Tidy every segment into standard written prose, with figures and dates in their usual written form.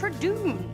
Tradoon.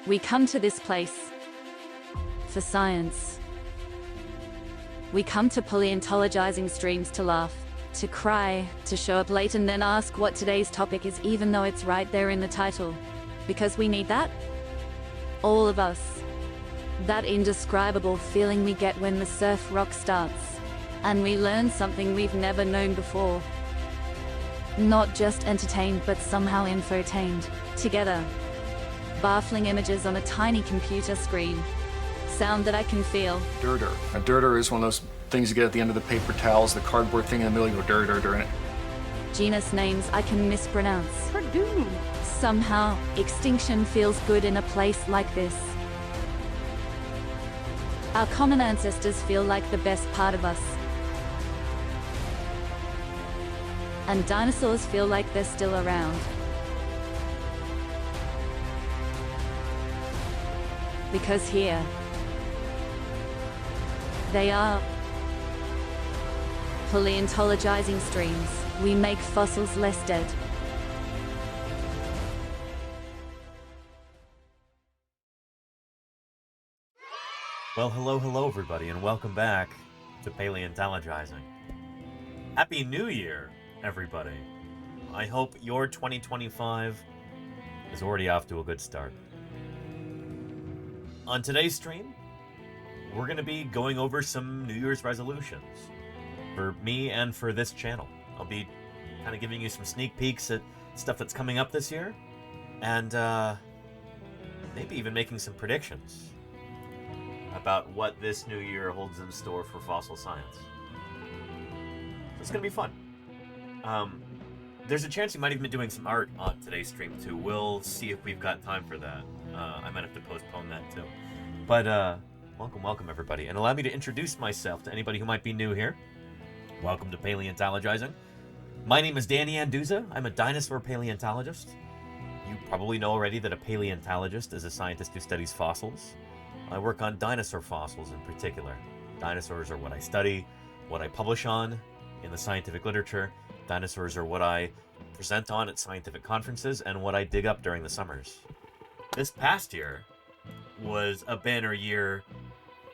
We come to this place for science. We come to paleontologizing streams to laugh, to cry, to show up late and then ask what today's topic is even though it's right there in the title. Because we need that. All of us. That indescribable feeling we get when the surf rock starts, and we learn something we've never known before. Not just entertained but somehow infotained, together. Baffling images on a tiny computer screen. Sound that I can feel. Dirter. A dirter is one of those things you get at the end of the paper towels, the cardboard thing in the middle, you go dir, dir, dir in it. Genus names I can mispronounce. Purdue. Somehow, extinction feels good in a place like this. Our common ancestors feel like the best part of us. And dinosaurs feel like they're still around. Because here, they are. Paleontologizing streams, we make fossils less dead. Well, hello everybody, and welcome back to Paleontologizing. Happy New Year, everybody. I hope your 2025 is already off to a good start. On today's stream, we're going to be going over some New Year's resolutions for me and for this channel. I'll be kind of giving you some sneak peeks at stuff that's coming up this year, and maybe even making some predictions about what this new year holds in store for fossil science. It's going to be fun. There's a chance we might even be doing some art on today's stream too. We'll see if we've got time for that. I might have to postpone that too. But welcome everybody, and allow me to introduce myself to anybody who might be new here. Welcome to Paleontologizing. My name is Danny Anduza. I'm a dinosaur paleontologist. You probably know already that a paleontologist is a scientist who studies fossils. I work on dinosaur fossils in particular. Dinosaurs are what I study, what I publish on in the scientific literature. Dinosaurs are what I present on at scientific conferences and what I dig up during the summers. This past year was a banner year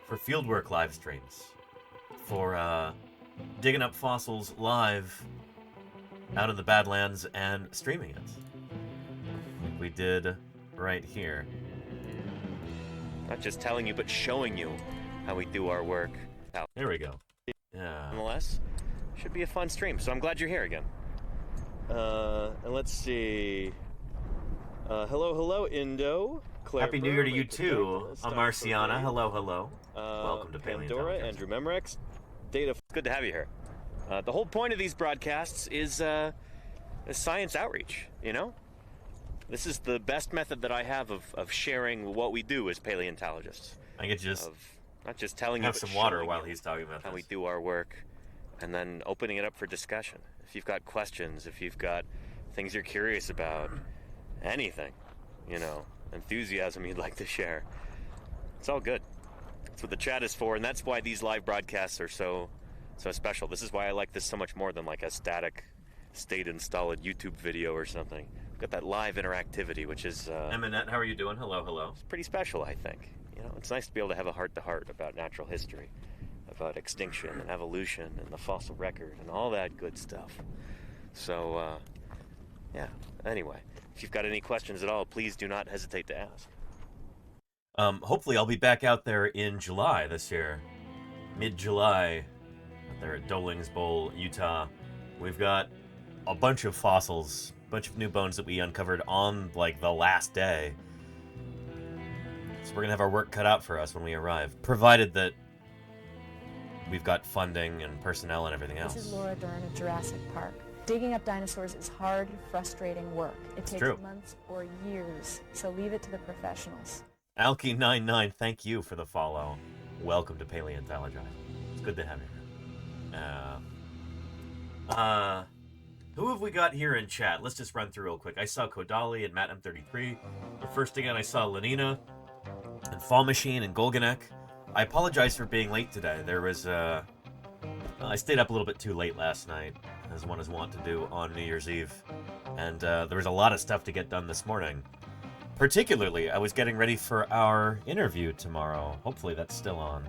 for fieldwork live streams, for digging up fossils live out in the Badlands and streaming it. Like we did right here. Not just telling you, but showing you how we do our work. There we go. Yeah. Nonetheless, should be a fun stream, so I'm glad you're here again. And let's see. Hello, Indo. Claire Happy New Burr, Year to you Lake too, Protector, Amarciana. Hello. Welcome to Pandora, Paleontologizing. Andrew Memorex. Data. Good to have you here. The whole point of these broadcasts is science outreach, you know? This is the best method that I have of sharing what we do as paleontologists. I could just Of not just telling have you, but some water showing while you he's talking about how we this. do our work, and then opening it up for discussion. If you've got questions, if you've got things you're curious about, anything, you know, enthusiasm you'd like to share, it's all good. That's what the chat is for, and that's why these live broadcasts are so special. This is why I like this so much more than like a static, state-installed YouTube video or something. We've got that live interactivity, which is Eminette, how are you doing? Hello. it's pretty special, I think. You know, it's nice to be able to have a heart-to-heart about natural history, about extinction and evolution and the fossil record and all that good stuff. So, yeah. Anyway, if you've got any questions at all, please do not hesitate to ask. Hopefully I'll be back out there in July this year. Mid-July, out there at Dolings Bowl, Utah. We've got a bunch of fossils, a bunch of new bones that we uncovered on, like, the last day. So we're gonna have our work cut out for us when we arrive, provided that we've got funding and personnel and everything else. This is Laura Dern at Jurassic Park. Digging up dinosaurs is hard, frustrating work. It takes true. months or years, so leave it to the professionals. Alki99, thank you for the follow. Welcome to Paleontologizing. It's good to have you here. Who have we got here in chat? Let's just run through real quick. I saw Kodali and Matt M33. The first again, I saw Lenina and Fall Machine and Golganek. I apologize for being late today. There was I stayed up a little bit too late last night, as one is wont to do on New Year's Eve, and there was a lot of stuff to get done this morning. Particularly, I was getting ready for our interview tomorrow. Hopefully that's still on.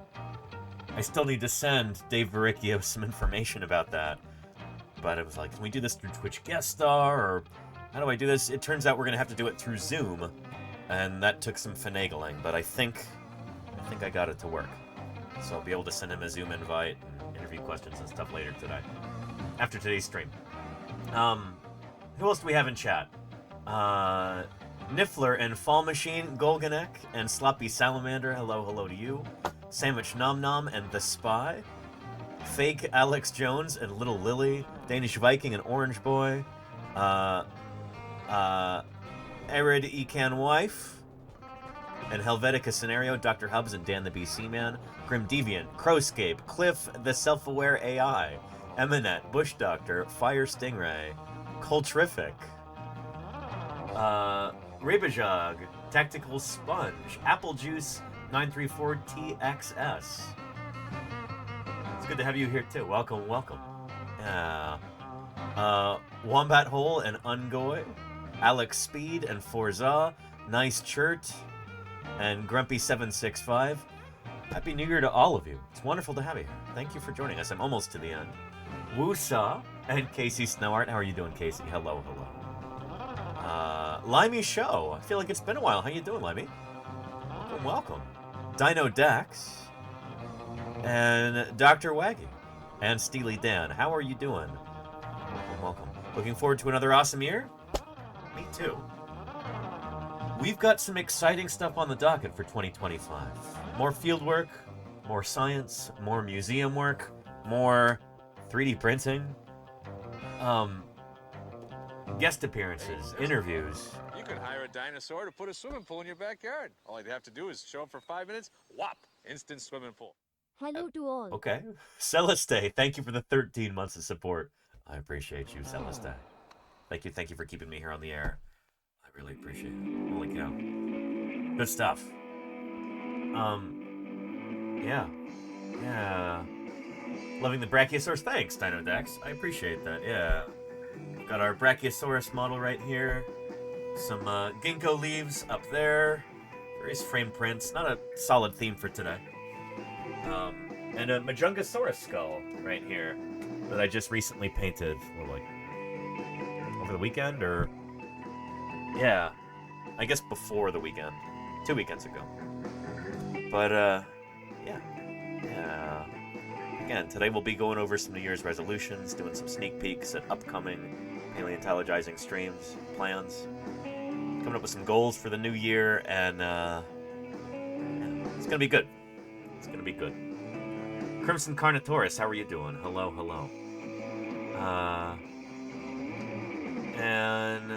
I still need to send Dave Verricchio some information about that. But I was like, can we do this through Twitch Guest Star, or how do I do this? It turns out we're going to have to do it through Zoom, and that took some finagling, but I think I got it to work. So I'll be able to send him a Zoom invite and interview questions and stuff later today, after today's stream. Who else do we have in chat? Niffler and Fall Machine, Golganek, and Sloppy Salamander, hello to you. Sandwich Nom Nom and The Spy. Fake Alex Jones and Little Lily. Danish Viking and Orange Boy. Arid Ecan Wife. And Helvetica Scenario, Dr. Hubs and Dan the BC Man. Grim Deviant, Crowscape, Cliff the Self-Aware AI. Eminet, Bush Doctor, Fire Stingray. Coltrific. Rebajog, Tactical Sponge, Apple Juice 934TXS. It's good to have you here too. Welcome. Wombat Hole and Ungoy, Alex Speed and Forza, Nice Chert, and Grumpy765. Happy New Year to all of you. It's wonderful to have you here. Thank you for joining us. I'm almost to the end. Woosaw and Casey Snowart. How are you doing, Casey? Hello. Limey Show. I feel like it's been a while. How you doing, Limey? Welcome. Dino Dax. And Dr. Waggy. And Steely Dan. How are you doing? Welcome. Looking forward to another awesome year? Me too. We've got some exciting stuff on the docket for 2025. More field work, more science, more museum work, more 3D printing. Guest appearances, interviews. You could hire a dinosaur to put a swimming pool in your backyard. All you'd have to do is show up for 5 minutes, whop, instant swimming pool. Hello to all. Okay. Celeste, thank you for the 13 months of support. I appreciate you, Celeste. Thank you for keeping me here on the air. I really appreciate it. Holy cow. Good stuff. Yeah. Loving the Brachiosaurus. Thanks, Dino Dex. I appreciate that, yeah. Got our Brachiosaurus model right here. Some ginkgo leaves up there. Various frame prints. Not a solid theme for today. And a Majungasaurus skull right here that I just recently painted. Over the weekend, or... Yeah. I guess before the weekend. 2 weekends ago. But, yeah. Again, today we'll be going over some New Year's resolutions, doing some sneak peeks at upcoming Paleontologizing streams, plans, coming up with some goals for the new year, and it's gonna be good. It's gonna be good. Crimson Carnotaurus, how are you doing? Hello. And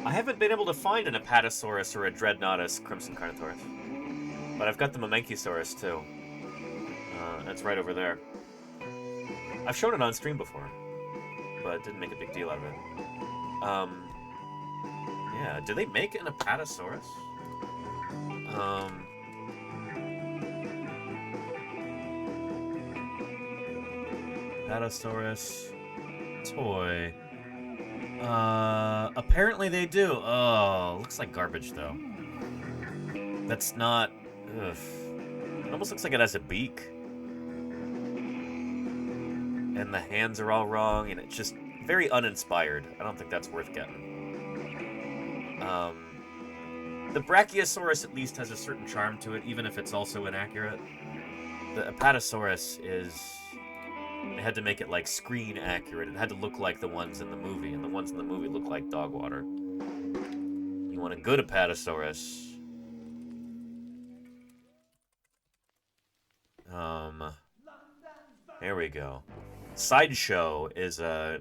I haven't been able to find an Apatosaurus or a Dreadnoughtus Crimson Carnotaurus, but I've got the Mamenchisaurus too. That's right over there. I've shown it on stream before, but didn't make a big deal out of it. Yeah, do they make an Apatosaurus? Apatosaurus toy. Apparently they do. Oh, looks like garbage though. That's not... Ugh. It almost looks like it has a beak. And the hands are all wrong, and it's just very uninspired. I don't think that's worth getting. The Brachiosaurus at least has a certain charm to it, even if it's also inaccurate. The Apatosaurus is... They had to make it, like, screen accurate. It had to look like the ones in the movie, and the ones in the movie look like dog water. You want a good Apatosaurus. Here we go. Sideshow is a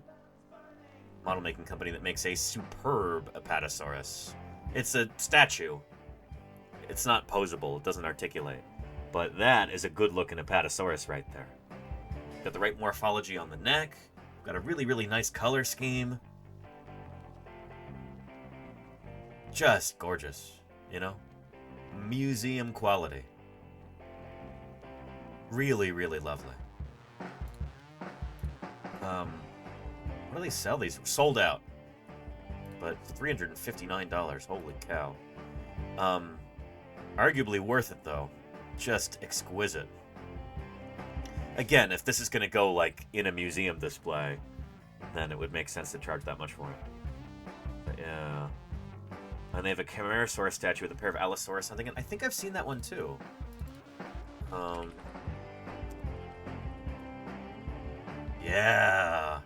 model-making company that makes a superb Apatosaurus. It's a statue. It's not posable. It doesn't articulate. But that is a good-looking Apatosaurus right there. Got the right morphology on the neck. Got a really, really nice color scheme. Just gorgeous, you know? Museum quality. Really, really lovely. What do they sell these? Sold out. but $359. Holy cow. Arguably worth it, though. Just exquisite. Again, if this is going to go, like, in a museum display, then it would make sense to charge that much for it. But yeah. And they have a Camarasaurus statue with a pair of Allosaurus hunting. I think I've seen that one, too. Yeah.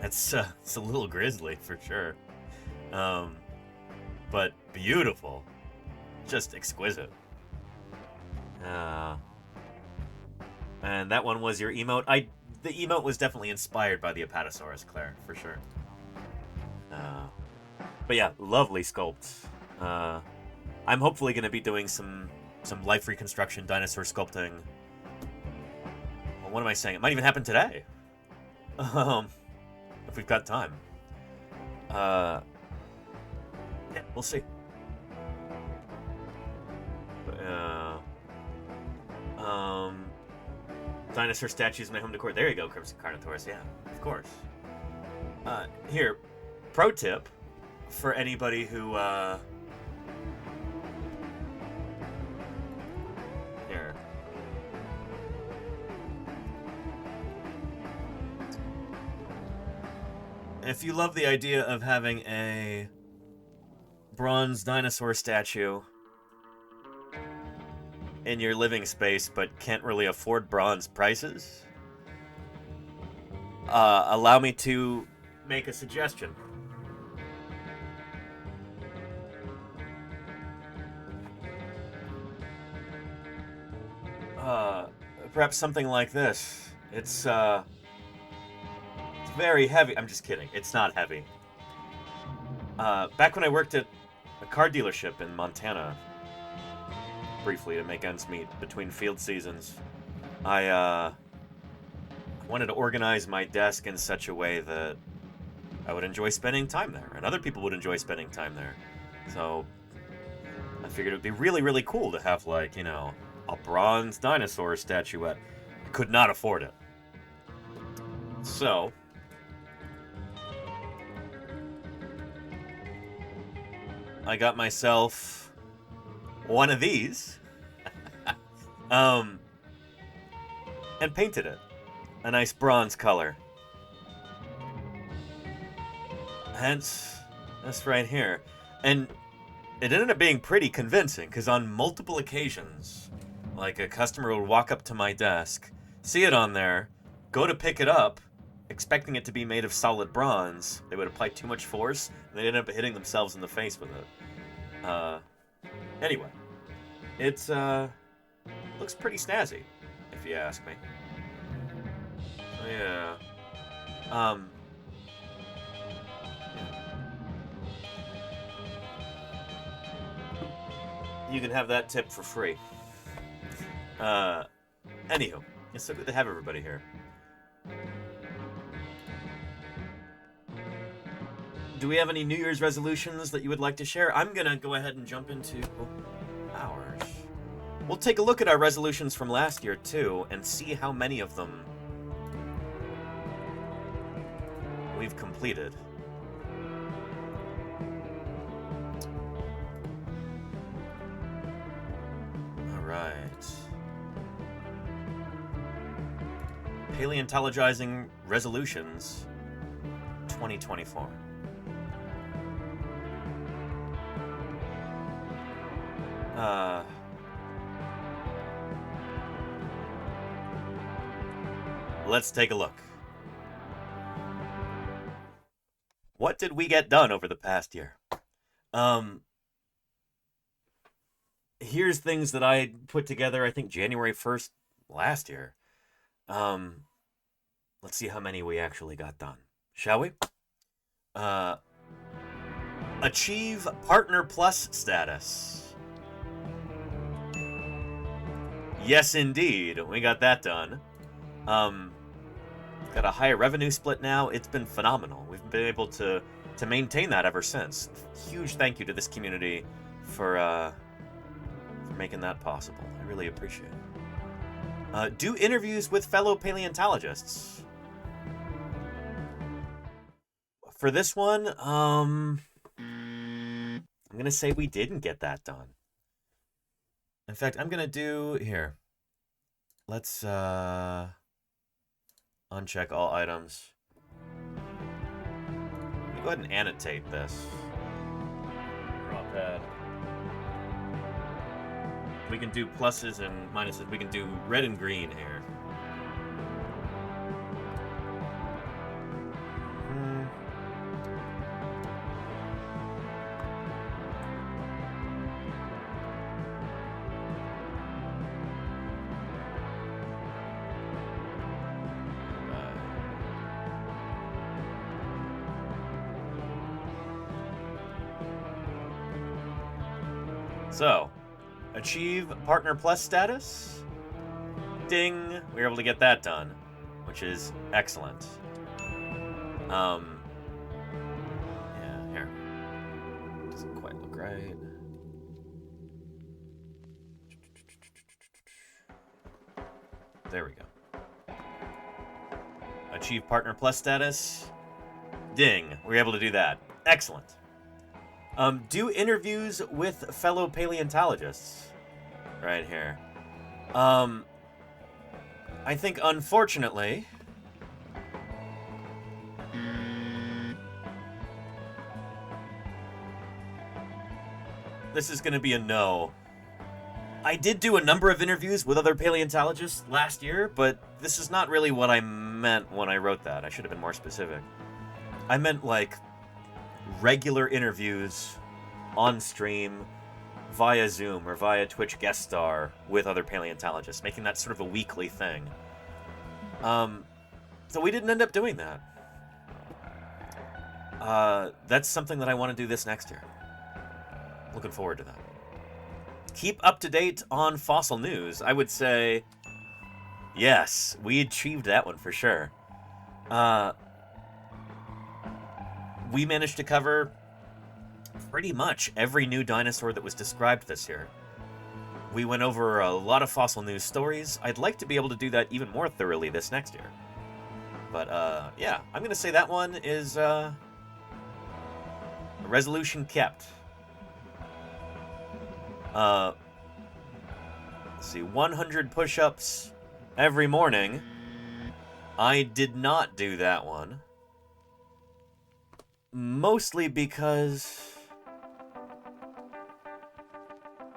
It's a little grisly, for sure. But beautiful. Just exquisite. And that one was your emote. The emote was definitely inspired by the Apatosaurus, Claire, for sure. But yeah, lovely sculpt. I'm hopefully going to be doing some life reconstruction, dinosaur sculpting. Well, what am I saying? It might even happen today. If we've got time. Yeah, we'll see. Dinosaur statues in my home decor. There you go, Carnotaurus. Yeah, of course. Here, pro tip for anybody who, here. If you love the idea of having a bronze dinosaur statue in your living space but can't really afford bronze prices, allow me to make a suggestion. Perhaps something like this. It's very heavy. I'm just kidding. It's not heavy. Back when I worked at a car dealership in Montana, briefly to make ends meet between field seasons, I wanted to organize my desk in such a way that I would enjoy spending time there, and other people would enjoy spending time there. So I figured it would be really, really cool to have, like, you know, a bronze dinosaur statuette. I could not afford it. So I got myself one of these and painted it a nice bronze color. Hence this right here. And it ended up being pretty convincing, because on multiple occasions, like, a customer would walk up to my desk, see it on there, go to pick it up, expecting it to be made of solid bronze. They would apply too much force, and they'd end up hitting themselves in the face with it. Anyway, it's, looks pretty snazzy, if you ask me. Yeah. You can have that tip for free. Anywho, it's so good to have everybody here. Do we have any New Year's resolutions that you would like to share? I'm gonna go ahead and jump into ours. We'll take a look at our resolutions from last year, too, and see how many of them we've completed. Alright. Paleontologizing resolutions 2024. Let's take a look. What did we get done over the past year? Here's things that I put together, I think, January 1st last year. Let's see how many we actually got done. Shall we? Achieve Partner Plus status. Yes, indeed. We got that done. Got a higher revenue split now. It's been phenomenal. We've been able to maintain that ever since. Huge thank you to this community for making that possible. I really appreciate it. Do interviews with fellow paleontologists. For this one, I'm gonna say we didn't get that done. In fact, I'm gonna do here. Let's uncheck all items. Let me go ahead and annotate this. Draw pad. We can do pluses and minuses. We can do red and green here. So, achieve Partner Plus status. Ding! We were able to get that done, which is excellent. Yeah, here. Doesn't quite look right. There we go. Achieve Partner Plus status. Ding! We were able to do that. Excellent. Do interviews with fellow paleontologists. Right here. I think, unfortunately, this is going to be a no. I did do a number of interviews with other paleontologists last year, but this is not really what I meant when I wrote that. I should have been more specific. I meant, like, regular interviews on stream via Zoom or via Twitch guest star with other paleontologists, making that sort of a weekly thing. So we didn't end up doing that. That's something that I want to do this next year. Looking forward to that. Keep up to date on fossil news. I would say, yes, we achieved that one for sure. We managed to cover pretty much every new dinosaur that was described this year. We went over a lot of fossil news stories. I'd like to be able to do that even more thoroughly this next year. But, yeah, I'm going to say that one is, a resolution kept. Let's see, 100 push-ups every morning. I did not do that one. Mostly because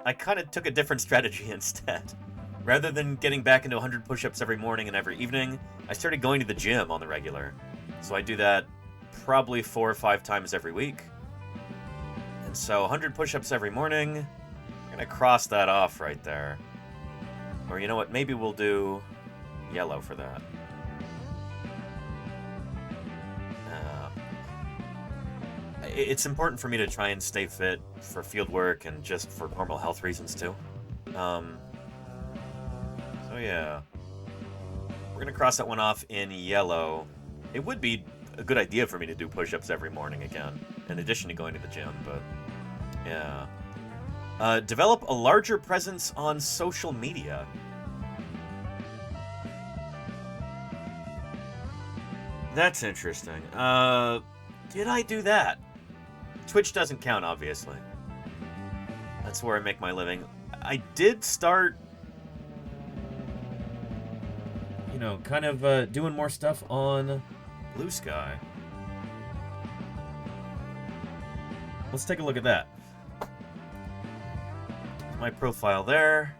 I kind of took a different strategy instead. Rather than getting back into 100 push-ups every morning and every evening, I started going to the gym on the regular. So I do that probably 4 or 5 times every week. And so 100 push-ups every morning, I'm going to cross that off right there. Or you know what, maybe we'll do yellow for that. It's important for me to try and stay fit for field work and just for normal health reasons too. So yeah. We're gonna cross that one off in yellow. It would be a good idea for me to do push-ups every morning again, in addition to going to the gym, but yeah. Develop a larger presence on social media. That's interesting. Did I do that? Twitch doesn't count, obviously. That's where I make my living. I did start, you know, kind of doing more stuff on Blue Sky. Let's take a look at that. My profile there.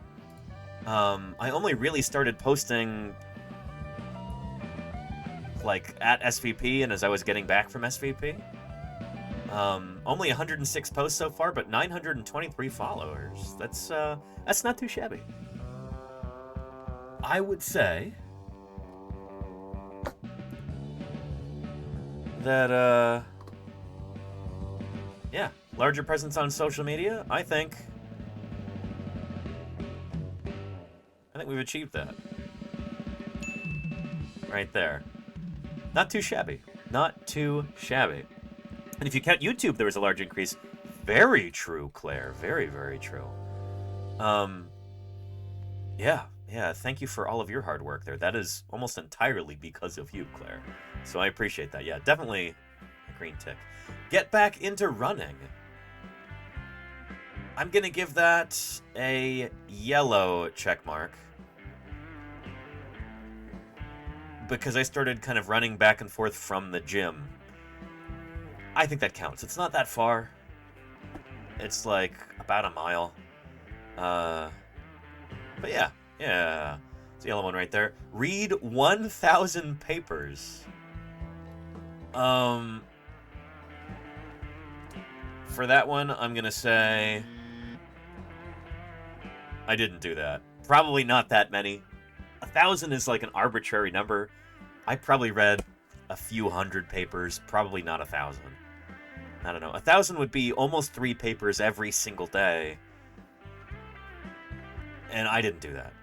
I only really started posting like at SVP and as I was getting back from SVP. Only 106 posts so far, but 923 followers. That's not too shabby. I would say that yeah, larger presence on social media. I think we've achieved that. Right there. Not too shabby. Not too shabby. And if you count YouTube, there was a large increase. Very true, Claire. Very, very true. Yeah. Thank you for all of your hard work there. That is almost entirely because of you, Claire. So I appreciate that. Yeah, definitely screen tick. Get back into running. I'm going to give that a yellow check mark. Because I started kind of running back and forth from the gym. I think that counts. It's not that far. It's like about a mile. But yeah. It's the yellow one right there. Read 1,000 papers. For that one, I'm going to say I didn't do that. Probably not that many. 1,000 is like an arbitrary number. I probably read a few hundred papers, probably not 1,000. I don't know. 1,000 would be almost 3 papers every single day. And I didn't do that.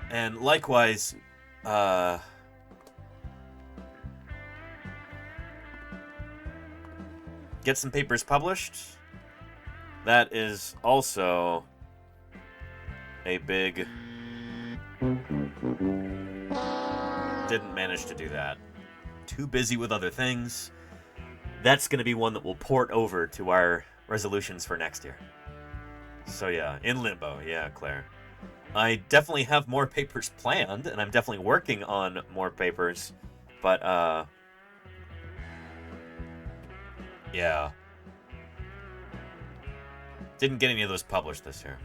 And likewise, get some papers published. That is also a big... Didn't manage to do that. Too busy with other things. That's going to be one that will port over to our resolutions for next year. So yeah, in limbo. Yeah, Claire. I definitely have more papers planned, and I'm definitely working on more papers. But, yeah. Didn't get any of those published this year.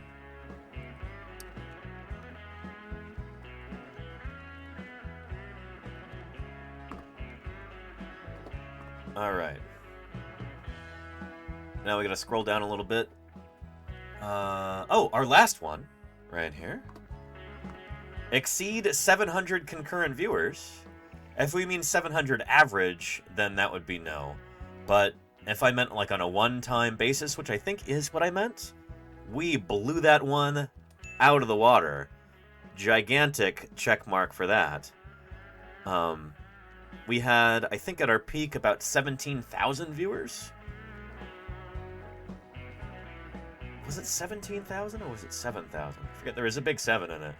Alright. Now we gotta scroll down a little bit. Oh, our last one, right here. Exceed 700 concurrent viewers. If we mean 700 average, then that would be no. But if I meant like on a one-time basis, which I think is what I meant, we blew that one out of the water. Gigantic check mark for that. We had, I think at our peak, about 17,000 viewers. Was it 17,000 or was it 7,000? I forget, there was a big 7 in it.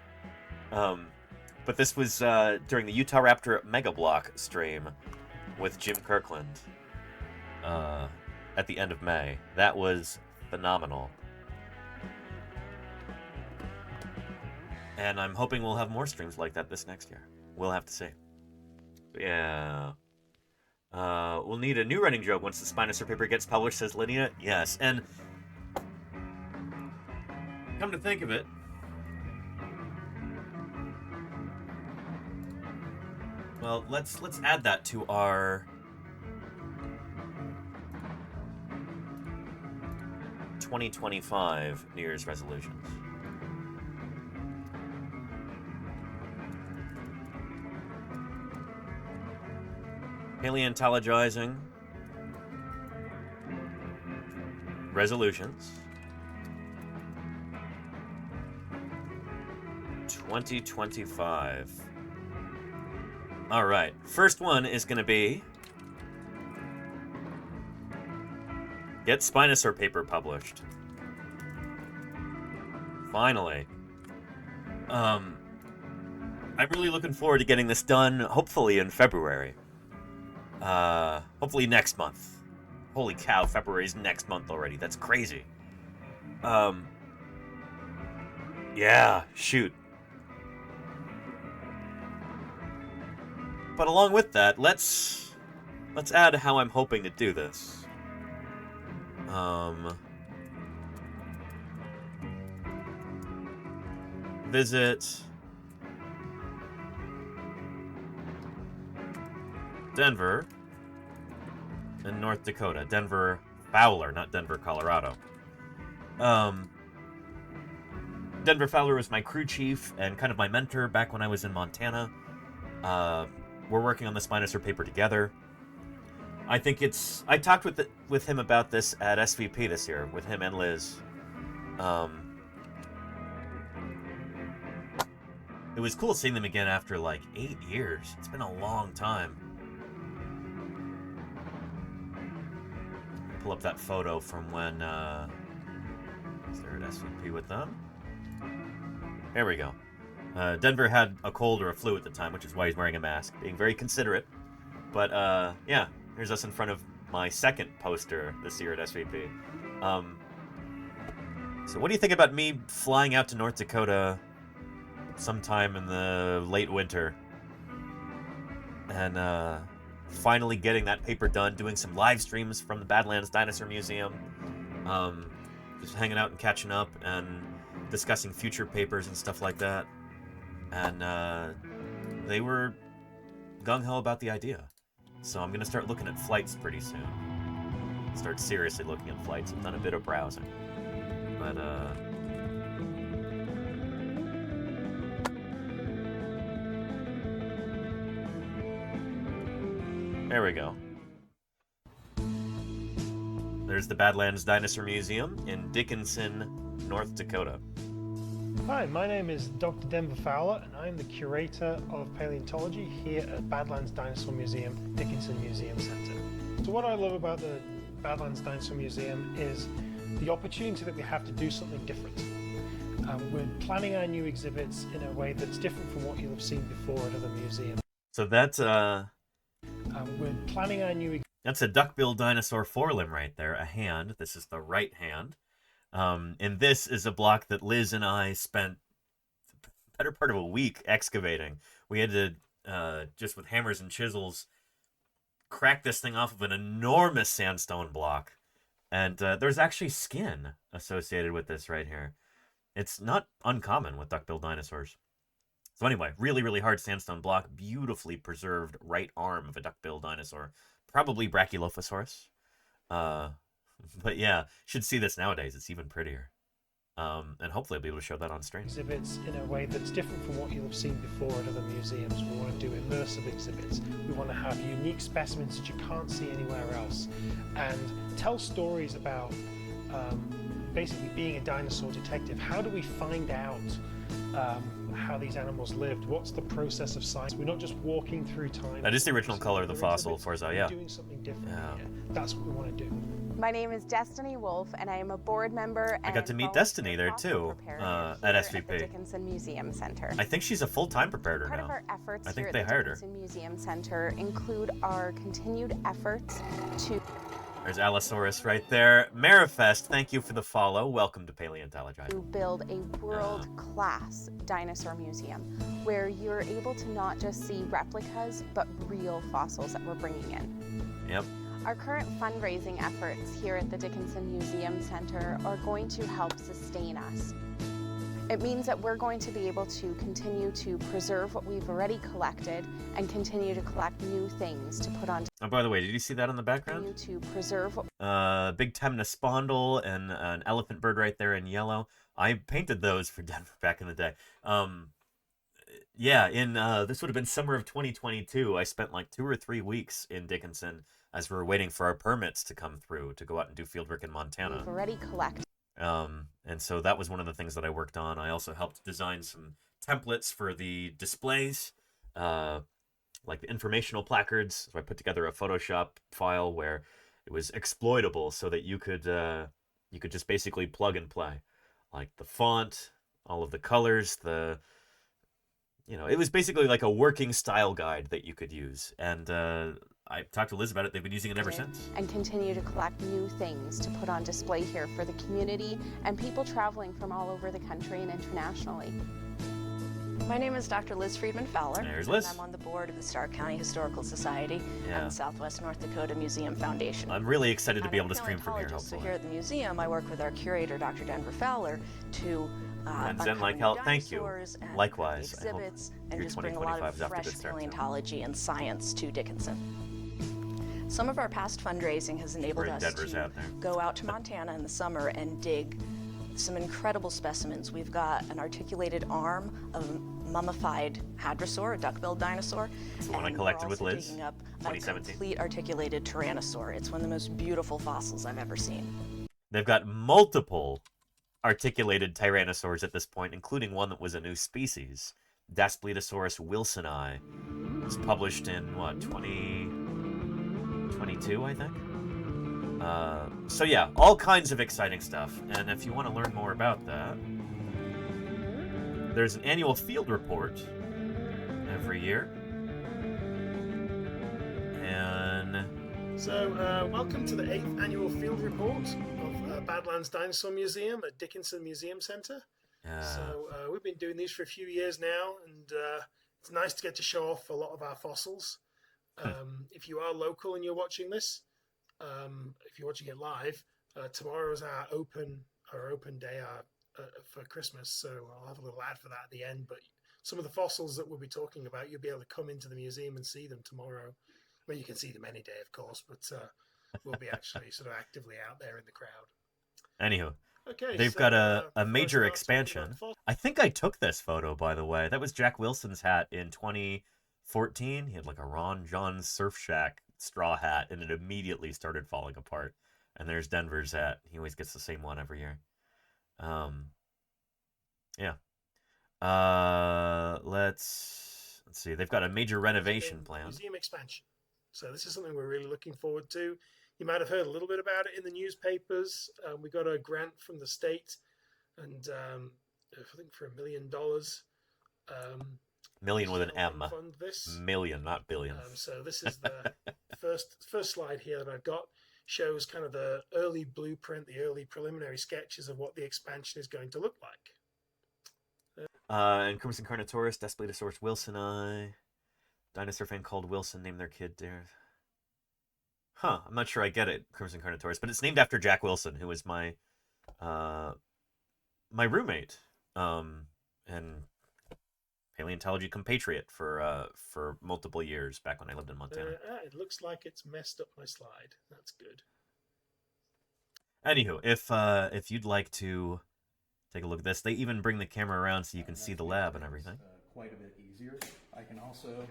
But this was during the Utah Raptor Mega Block stream with Jim Kirkland at the end of May. That was phenomenal. And I'm hoping we'll have more streams like that this next year. We'll have to see. Yeah. We'll need a new running joke once the Spinosaur paper gets published, says Lydia. Yes, and come to think of it, well, let's add that to our 2025 New Year's resolutions. Paleontologizing resolutions 2025. All right, first one is going to be get Spinosaur paper published. Finally. I'm really looking forward to getting this done, hopefully in February. Hopefully next month. Holy cow, February's next month already. That's crazy. Yeah, shoot. But along with that, let's add how I'm hoping to do this. Visit Denver in North Dakota. Denver Fowler, not Denver, Colorado. Denver Fowler was my crew chief and kind of my mentor back when I was in Montana. We're working on the Spinosaur paper together. I think I talked with him about this at SVP this year, with him and Liz. It was cool seeing them again after like 8 years. It's been a long time. Pull up that photo from when is there at SVP with them? There we go. Denver had a cold or a flu at the time, which is why he's wearing a mask, being very considerate. But yeah, here's us in front of my second poster this year at SVP. So what do you think about me flying out to North Dakota sometime in the late winter and finally getting that paper done, doing some live streams from the Badlands Dinosaur Museum, just hanging out and catching up and discussing future papers and stuff like that. And they were gung-ho about the idea. So I'm going to start looking at flights pretty soon. Start seriously looking at flights. I've done a bit of browsing. But, there we go. There's the Badlands Dinosaur Museum in Dickinson, North Dakota. Hi, my name is Dr. Denver Fowler, and I'm the curator of paleontology here at Badlands Dinosaur Museum, Dickinson Museum Center. So what I love about the Badlands Dinosaur Museum is the opportunity that we have to do something different. We're planning our new exhibits in a way that's different from what you'll have seen before at other museums. So that's we're planning our new. That's a duckbill dinosaur forelimb right there, a hand. This is the right hand. And this is a block that Liz and I spent the better part of a week excavating. We had to, just with hammers and chisels, crack this thing off of an enormous sandstone block. And there's actually skin associated with this right here. It's not uncommon with duckbill dinosaurs. So anyway, really, really hard sandstone block, beautifully preserved right arm of a duckbill dinosaur. Probably Brachylophosaurus. But yeah, should see this nowadays. It's even prettier. And hopefully I'll be able to show that on stream. Exhibits in a way that's different from what you'll have seen before at other museums. We want to do immersive exhibits. We want to have unique specimens that you can't see anywhere else, and tell stories about basically being a dinosaur detective. How do we find out how these animals lived? What's the process of science? We're not just walking through time. That is the original color of the fossil, Forza, yeah. We're doing something different here. That's what we want to do. My name is Destiny Wolf, and I am a board member. I got to meet Destiny there too, at SVP. At the Dickinson Museum Center. I think she's a full-time preparator Part now. of our efforts I think here they at the hired her. Dickinson Museum Center include our continued efforts to. There's Allosaurus right there. Marifest, thank you for the follow. Welcome to Paleontologizing. To build a world-class dinosaur museum where you're able to not just see replicas, but real fossils that we're bringing in. Yep. Our current fundraising efforts here at the Dickinson Museum Center are going to help sustain us. It means that we're going to be able to continue to preserve what we've already collected and continue to collect new things to put on. Oh, by the way, did you see that in the background? Continue to preserve what big temnospondyle and an elephant bird right there in yellow. I painted those for Denver back in the day. Yeah, in this would have been summer of 2022. I spent like 2 or 3 weeks in Dickinson as we were waiting for our permits to come through to go out and do fieldwork in Montana. we've already collected. And so that was one of the things that I worked on. I also helped design some templates for the displays, like the informational placards. So I put together a Photoshop file where it was exploitable so that you could just basically plug and play, like the font, all of the colors, it was basically like a working style guide that you could use. And I talked to Liz about it. They've been using it ever since. And continue to collect new things to put on display here for the community and people traveling from all over the country and internationally. My name is Dr. Liz Friedman Fowler. There's Liz. And I'm on the board of the Stark County Historical Society and the Southwest North Dakota Museum Foundation. I'm really excited to be able to stream from here, So hopefully. here at the museum, I work with our curator, Dr. Denver Fowler, to And Zen uncover like new hell, thank you. dinosaurs and Likewise, I hope exhibits, and your just bring a lot 2025 of is off to a fresh good start, too. paleontology and science to Dickinson. Some of our past fundraising has enabled We're in us Denver's to out there. go out to Montana in the summer and dig some incredible specimens. We've got an articulated arm of a mummified hadrosaur, a duck-billed dinosaur. That's the one I and collected we're with also Liz, digging up a 2017. complete articulated tyrannosaur. It's one of the most beautiful fossils I've ever seen. They've got multiple articulated tyrannosaurs at this point, including one that was a new species, Daspletosaurus wilsoni. It was published in, 2022, I think? So yeah, all kinds of exciting stuff. And if you want to learn more about that, there's an annual field report every year. So, welcome to the 8th annual field report of Badlands Dinosaur Museum at Dickinson Museum Center. So, we've been doing these for a few years now, and it's nice to get to show off a lot of our fossils. If you are local and you're watching this, if you're watching it live, tomorrow is our open day for Christmas. So I'll have a little ad for that at the end. But some of the fossils that we'll be talking about, you'll be able to come into the museum and see them tomorrow. Well, you can see them any day, of course, but we'll be actually sort of actively out there in the crowd. Anywho, Okay, they've so, got a before I major start expansion. talking about I think I took this photo, by the way. That was Jack Wilson's hat in 2014. He had like a Ron John Surf Shack straw hat, and it immediately started falling apart. And there's Denver's hat. He always gets the same one every year. Yeah. Let's see. They've got a major renovation plan. Museum expansion. So this is something we're really looking forward to. You might have heard a little bit about it in the newspapers. We got a grant from the state, and I think for $1 million. Million with an M. Fund this. Million, not billion. So this is the first slide here that I've got. Shows kind of the early blueprint, the early preliminary sketches of what the expansion is going to look like. And Crimson Carnotaurus, Daspletosaurus wilsoni, dinosaur fan called Wilson named their kid there. Huh, I'm not sure I get it, Crimson Carnotaurus, but it's named after Jack Wilson, who was my my roommate, and paleontology compatriot for multiple years back when I lived in Montana. It looks like it's messed up my slide. That's good. Anywho, if you'd like to take a look at this, they even bring the camera around so you can see the lab and everything. Quite a bit easier. I can also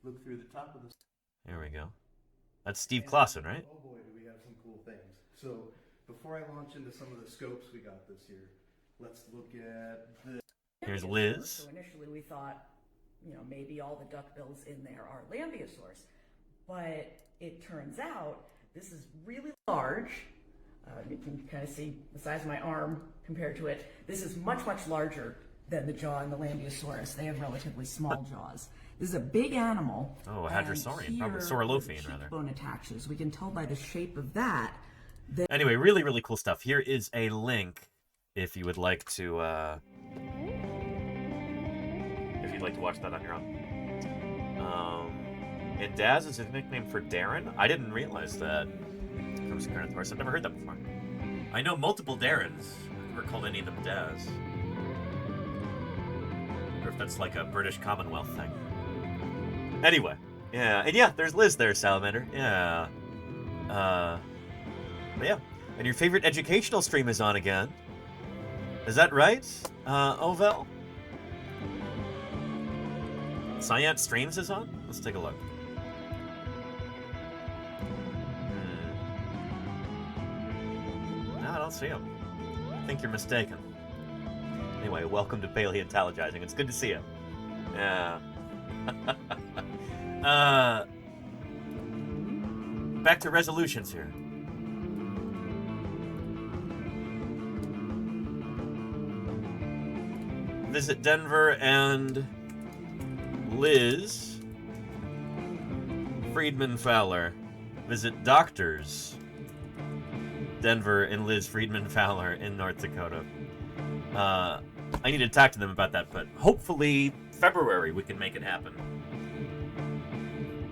look through the top of the... There we go. That's Steve Clausen, right? Oh boy, do we have some cool things. So, before I launch into some of the scopes we got this year, let's look at the... Here's Liz. So initially we thought, maybe all the duckbills in there are Lambeosaurs. But it turns out this is really large. You can kind of see the size of my arm compared to it. This is much, much larger than the jaw in the Lambeosaurus. They have relatively small jaws. This is a big animal. Oh, a Hadrosaurian, probably Saurolophine, rather. Bone attaches. We can tell by the shape of that. Anyway, really, really cool stuff. Here is a link if you would like to watch that on your own. And Daz is his nickname for Darren. I didn't realize that. Crimson Carnotaurus. I've never heard that before. I know multiple Darrens. I've never called any of them Daz. I wonder if that's like a British Commonwealth thing. Anyway, yeah, and yeah, there's Liz there, Salamander. Yeah. But yeah, and your favorite educational stream is on again. Is that right, Ovel? Science Streams is on? Let's take a look. No, I don't see him. I think you're mistaken. Anyway, welcome to Paleontologizing. It's good to see you. Yeah. Back to resolutions here. Visit Denver and Liz Friedman Fowler. Visit Doctors Denver and Liz Friedman Fowler in North Dakota. I need to talk to them about that, but hopefully February we can make it happen.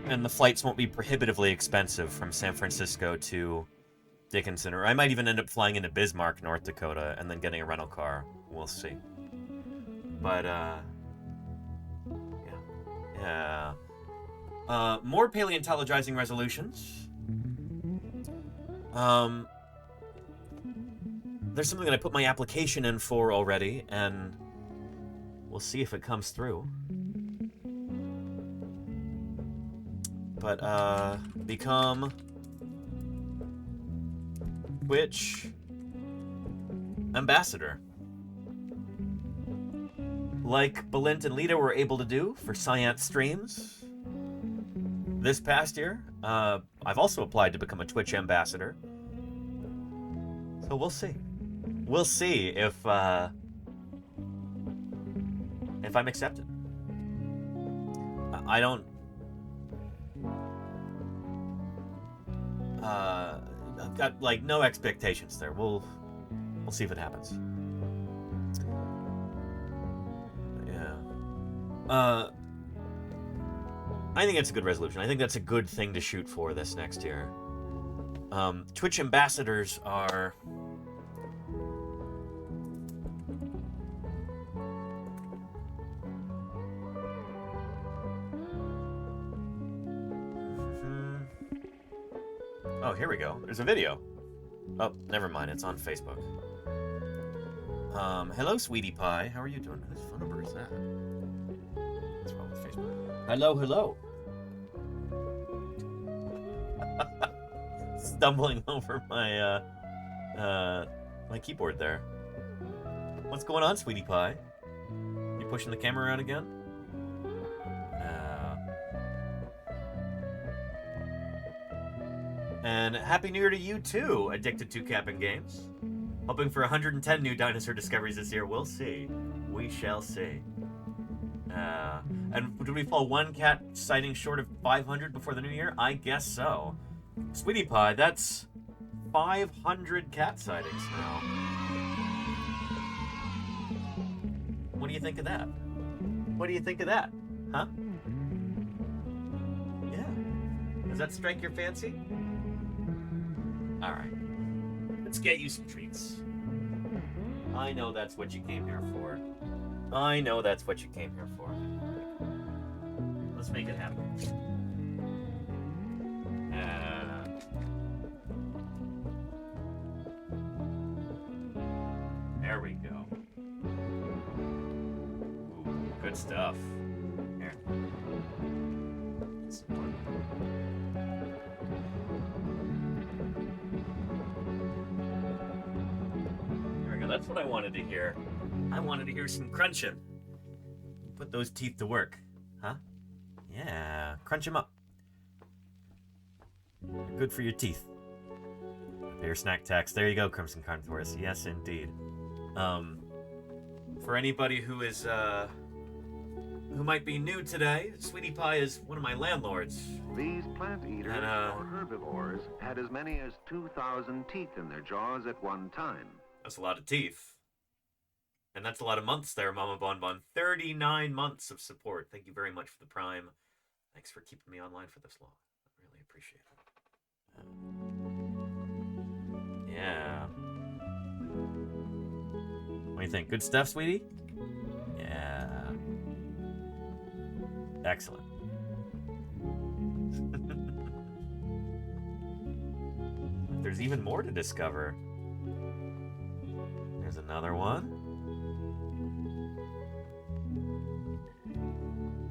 And the flights won't be prohibitively expensive from San Francisco to Dickinson, or I might even end up flying into Bismarck, North Dakota, and then getting a rental car. We'll see. But, yeah. More paleontologizing resolutions. There's something that I put my application in for already, and we'll see if it comes through. But, become Twitch ambassador. Like Balint and Lita were able to do for Science Streams this past year. I've also applied to become a Twitch ambassador. So we'll see. We'll see if I'm accepted. I've got like no expectations there. We'll see if it happens. Yeah. I think that's a good resolution. I think that's a good thing to shoot for this next year. Twitch ambassadors are... Oh, here we go. There's a video. Oh, never mind. It's on Facebook. Hello, Sweetie Pie. How are you doing? Whose phone number is that? What's wrong with Facebook? Hello. Stumbling over my my keyboard there. What's going on, Sweetie Pie? You pushing the camera around again? And Happy New Year to you too, Addicted to Cap'n Games. Hoping for 110 new dinosaur discoveries this year. We'll see. We shall see. And did we fall one cat sighting short of 500 before the new year? I guess so. Sweetie Pie, that's 500 cat sightings now. What do you think of that? What do you think of that? Huh? Yeah. Does that strike your fancy? Alright. Let's get you some treats. I know that's what you came here for. I know that's what you came here for. Let's make it happen. There we go. Ooh, good stuff. Here. Some more. There we go. That's what I wanted to hear. I wanted to hear some crunching. Put those teeth to work. Huh? Yeah. Crunch them up. Good for your teeth. Your snack tax. There you go, Crimson Carnotaurus. Yes, indeed. For anybody who is, who might be new today, Sweetie Pie is one of my landlords. These plant eaters or herbivores had as many as 2,000 teeth in their jaws at one time. That's a lot of teeth. And that's a lot of months there, Mama Bon Bon. 39 months of support. Thank you very much for the Prime. Thanks for keeping me online for this long. I really appreciate it. Yeah. What do you think? Good stuff, sweetie? Yeah. Excellent. There's even more to discover. There's another one.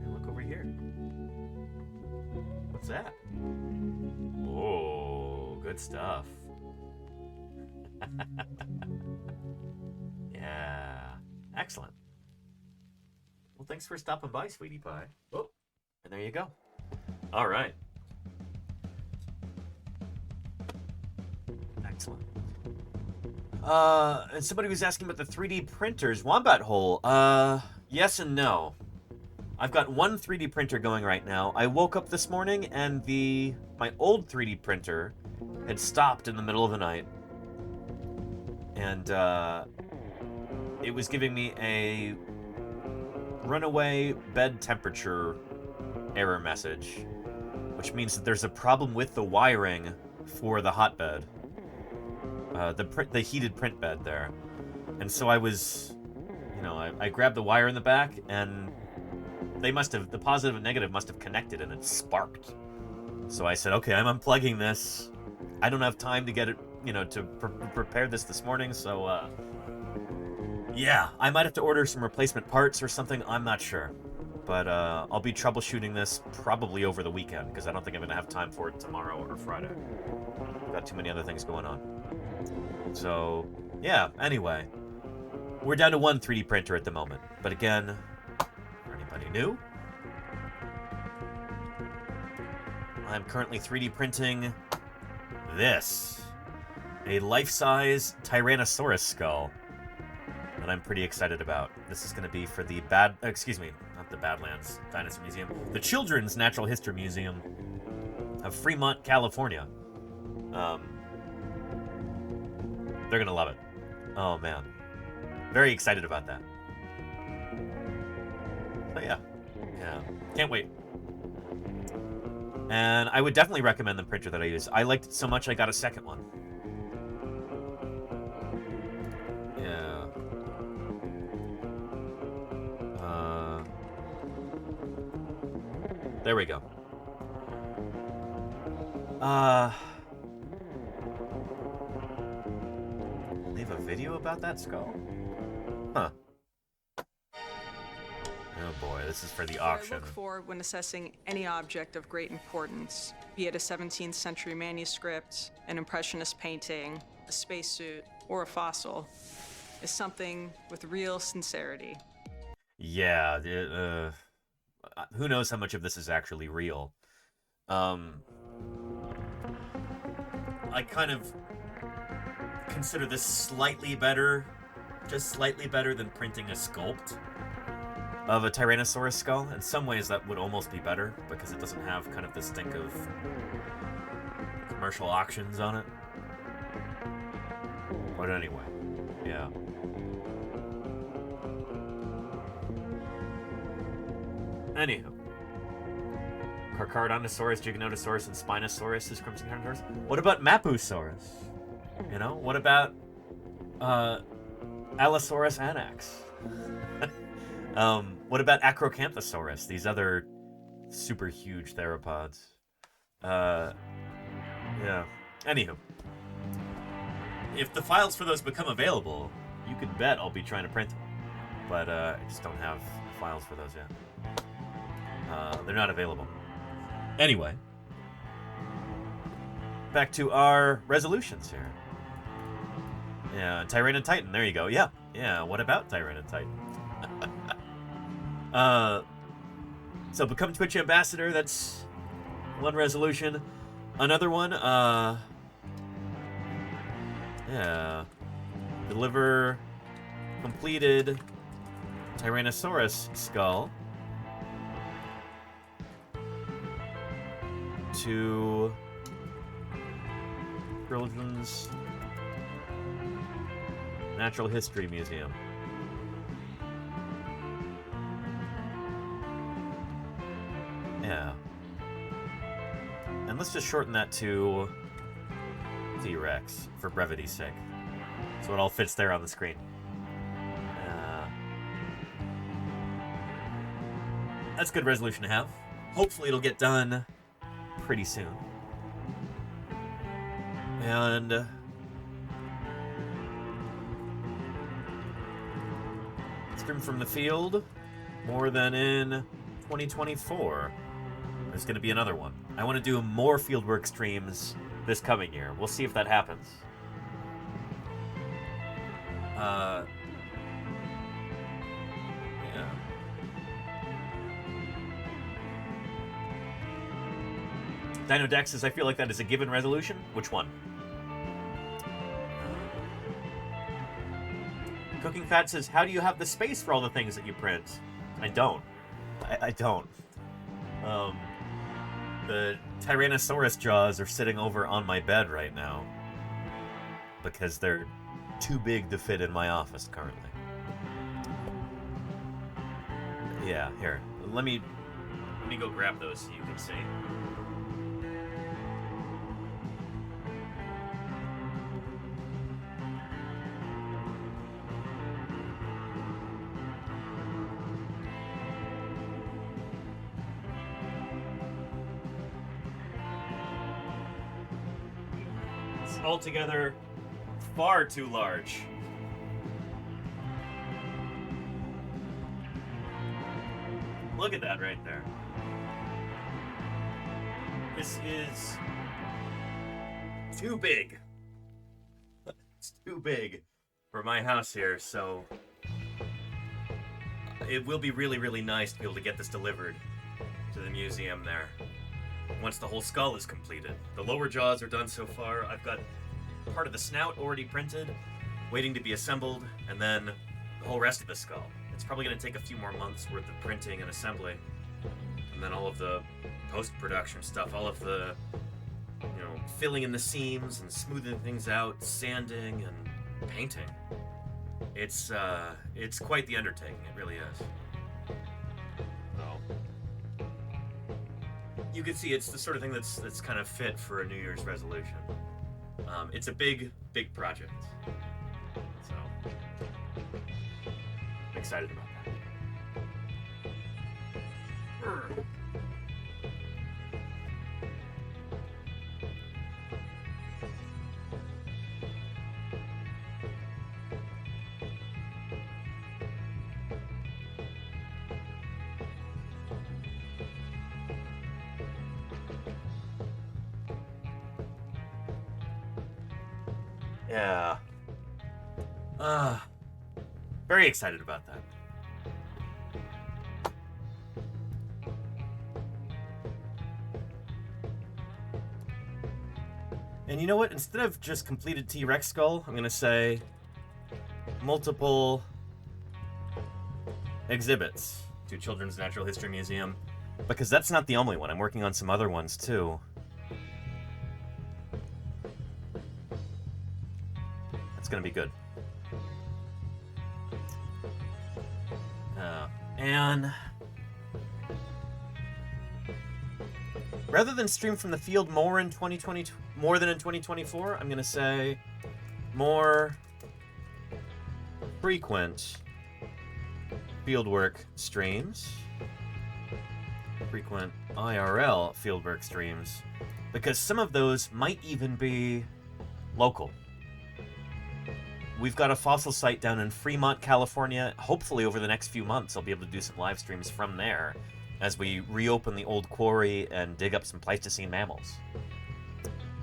And look over here. What's that? Oh, good stuff. Yeah. Excellent. Well, thanks for stopping by, Sweetie Pie. Oh, and there you go. All right. Excellent. And somebody was asking about the 3D printers. Wombat Hole. Yes and no. I've got one 3D printer going right now. I woke up this morning and my old 3D printer had stopped in the middle of the night. And it was giving me a runaway bed temperature error message, which means that there's a problem with the wiring for the hotbed, the heated print bed there. And so I was, I grabbed the wire in the back, and the positive and negative must have connected, and it sparked. So I said, okay, I'm unplugging this. I don't have time to get it, to prepare this morning, so yeah, I might have to order some replacement parts or something. I'm not sure. But I'll be troubleshooting this probably over the weekend, because I don't think I'm going to have time for it tomorrow or Friday. I've got too many other things going on. So, yeah, anyway. We're down to one 3D printer at the moment. But again, for anybody new, I'm currently 3D printing this. A life-size Tyrannosaurus skull that I'm pretty excited about. This is going to be for the not the Badlands Dinosaur Museum, the Children's Natural History Museum of Fremont, California. They're gonna love it. Oh man, very excited about that. But yeah, can't wait. And I would definitely recommend the printer that I use. I liked it so much I got a second one. Yeah. There we go. Leave a video about that skull? Huh. Oh boy, this is for the auction. What I look for when assessing any object of great importance, be it a 17th century manuscript, an impressionist painting, a spacesuit, or a fossil, is something with real sincerity. Yeah, who knows how much of this is actually real. I kind of consider this slightly better, just slightly better than printing a sculpt of a Tyrannosaurus skull. In some ways that would almost be better, because it doesn't have kind of the stink of commercial auctions on it. But anyway, yeah. Anywho. Carcharodontosaurus, Giganotosaurus, and Spinosaurus is Crimson Carnotaurus. What about Mapusaurus? You know, what about Allosaurus annex? What about Acrocanthosaurus? These other super huge theropods. Yeah. Anywho, if the files for those become available, you can bet I'll be trying to print them. But I just don't have files for those yet. They're not available. Anyway, back to our resolutions here. Yeah, Tyranititan, there you go. Yeah, what about Tyranititan? So become Twitch ambassador, that's one resolution. Another one, yeah, deliver completed Tyrannosaurus skull to Children's Natural History Museum. Yeah. And let's just shorten that to T-Rex for brevity's sake. So it all fits there on the screen. That's a good resolution to have. Hopefully it'll get done pretty soon. And stream from the field more than in 2024. There's going to be another one. I want to do more fieldwork streams this coming year. We'll see if that happens. Yeah. Dino Dex says, I feel like that is a given resolution. Which one? Cooking Fat says, how do you have the space for all the things that you print? I don't. I don't. The Tyrannosaurus jaws are sitting over on my bed right now because they're too big to fit in my office currently. Yeah, here. Let me go grab those so you can see. Altogether far too large. Look at that right there. This is too big. It's too big for my house here, so it will be really, really nice to be able to get this delivered to the museum there once the whole skull is completed. The lower jaws are done so far. I've got part of the snout already printed, waiting to be assembled, and then the whole rest of the skull. It's probably going to take a few more months worth of printing and assembly, and then all of the post-production stuff, all of the you know, filling in the seams and smoothing things out, sanding and painting. It's quite the undertaking. It really is. Oh. You can see it's the sort of thing that's kind of fit for a New Year's resolution. It's a big project. So I'm excited about that. Yeah. Very excited about that. And you know what? Instead of just completed T-Rex skull, I'm gonna say multiple exhibits to Children's Natural History Museum, because that's not the only one. I'm working on some other ones too. It's gonna be good. And rather than stream from the field more in 2020, more than in 2024, I'm gonna say more frequent fieldwork streams, frequent IRL fieldwork streams, because some of those might even be local. We've got a fossil site down in Fremont, California. Hopefully over the next few months I'll be able to do some live streams from there as we reopen the old quarry and dig up some Pleistocene mammals.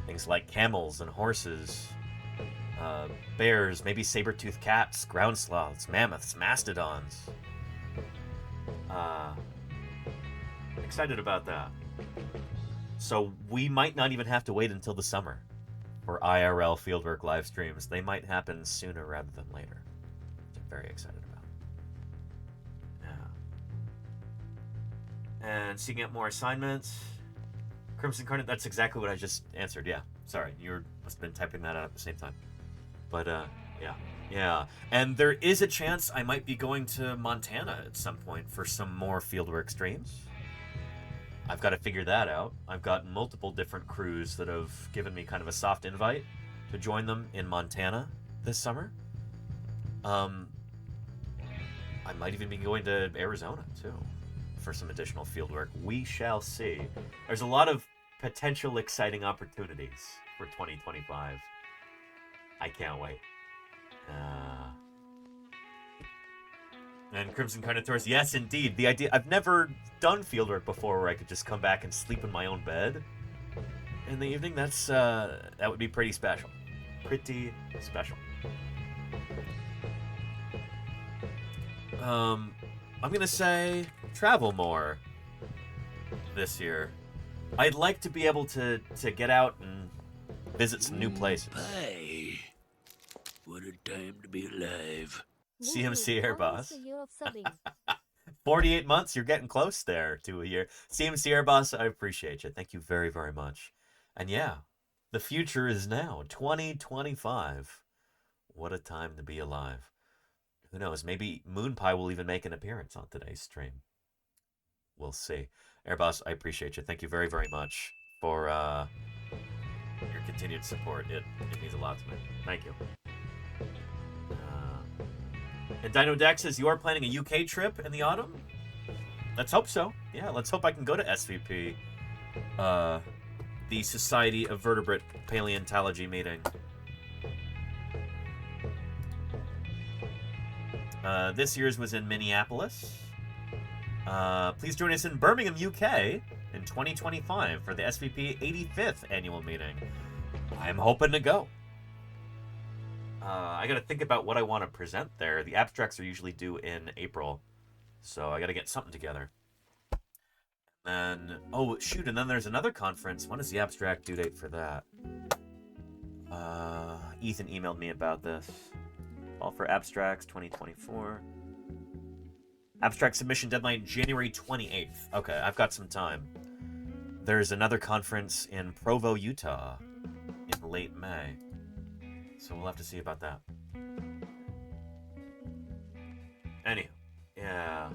Things like camels and horses, bears, maybe saber-toothed cats, ground sloths, mammoths, mastodons. Excited about that. So we might not even have to wait until the summer for IRL fieldwork live streams. They might happen sooner rather than later, which I'm very excited about. Yeah. And seeking out more assignments. Crimson Carnate, that's exactly what I just answered. Yeah, sorry, you must have been typing that out at the same time. But yeah. And there is a chance I might be going to Montana at some point for some more fieldwork streams. I've got to figure that out. I've got multiple different crews that have given me kind of a soft invite to join them in Montana this summer. I might even be going to Arizona too for some additional fieldwork. We shall see. There's a lot of potential exciting opportunities for 2025. I can't wait. And Crimson Carnotaurus, yes, indeed. The idea, I've never done fieldwork before where I could just come back and sleep in my own bed in the evening. That would be pretty special. Pretty special. I'm gonna say travel more this year. I'd like to be able to get out and visit some new places. Hey, what a time to be alive. CMC Air Boss. 48 months, you're getting close there to a year. CMC Air Boss, I appreciate you. Thank you very, very much. And yeah, the future is now, 2025. What a time to be alive. Who knows, maybe Moon Pie will even make an appearance on today's stream. We'll see. Air Boss, I appreciate you. Thank you very, very much for your continued support. It means a lot to me. Thank you. And Dino Dex says, you are planning a UK trip in the autumn? Let's hope so. Yeah, let's hope I can go to SVP, the Society of Vertebrate Paleontology meeting. This year's was in Minneapolis. Please join us in Birmingham, UK in 2025 for the SVP 85th annual meeting. I'm hoping to go. I got to think about what I want to present there. The abstracts are usually due in April, so I got to get something together. And oh shoot, and then there's another conference. When is the abstract due date for that? Ethan emailed me about this. All for abstracts 2024. Abstract submission deadline January 28th. Okay, I've got some time. there's another conference in Provo, Utah in late May. So we'll have to see about that. Anywho, yeah.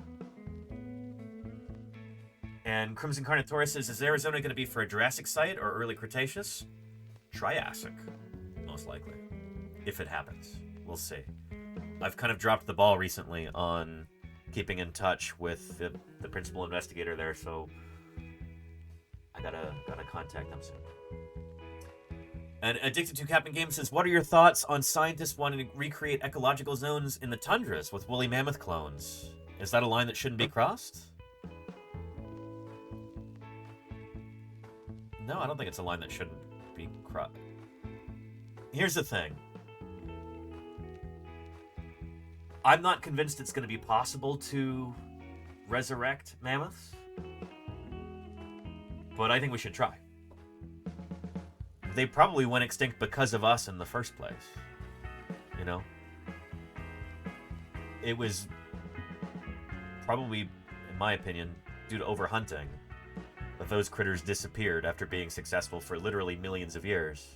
And Crimson Carnotaurus says, is Arizona going to be for a Jurassic site or early Cretaceous? Triassic, most likely. If it happens. We'll see. I've kind of dropped the ball recently on keeping in touch with the principal investigator there, so I gotta contact them soon. And Addicted to Captain Game says, what are your thoughts on scientists wanting to recreate ecological zones in the tundras with woolly mammoth clones? Is that a line that shouldn't be crossed? No, I don't think it's a line that shouldn't be crossed. Here's the thing. I'm not convinced it's going to be possible to resurrect mammoths, but I think we should try. They probably went extinct because of us in the first place. You know? It was probably, in my opinion, due to overhunting that those critters disappeared after being successful for literally millions of years.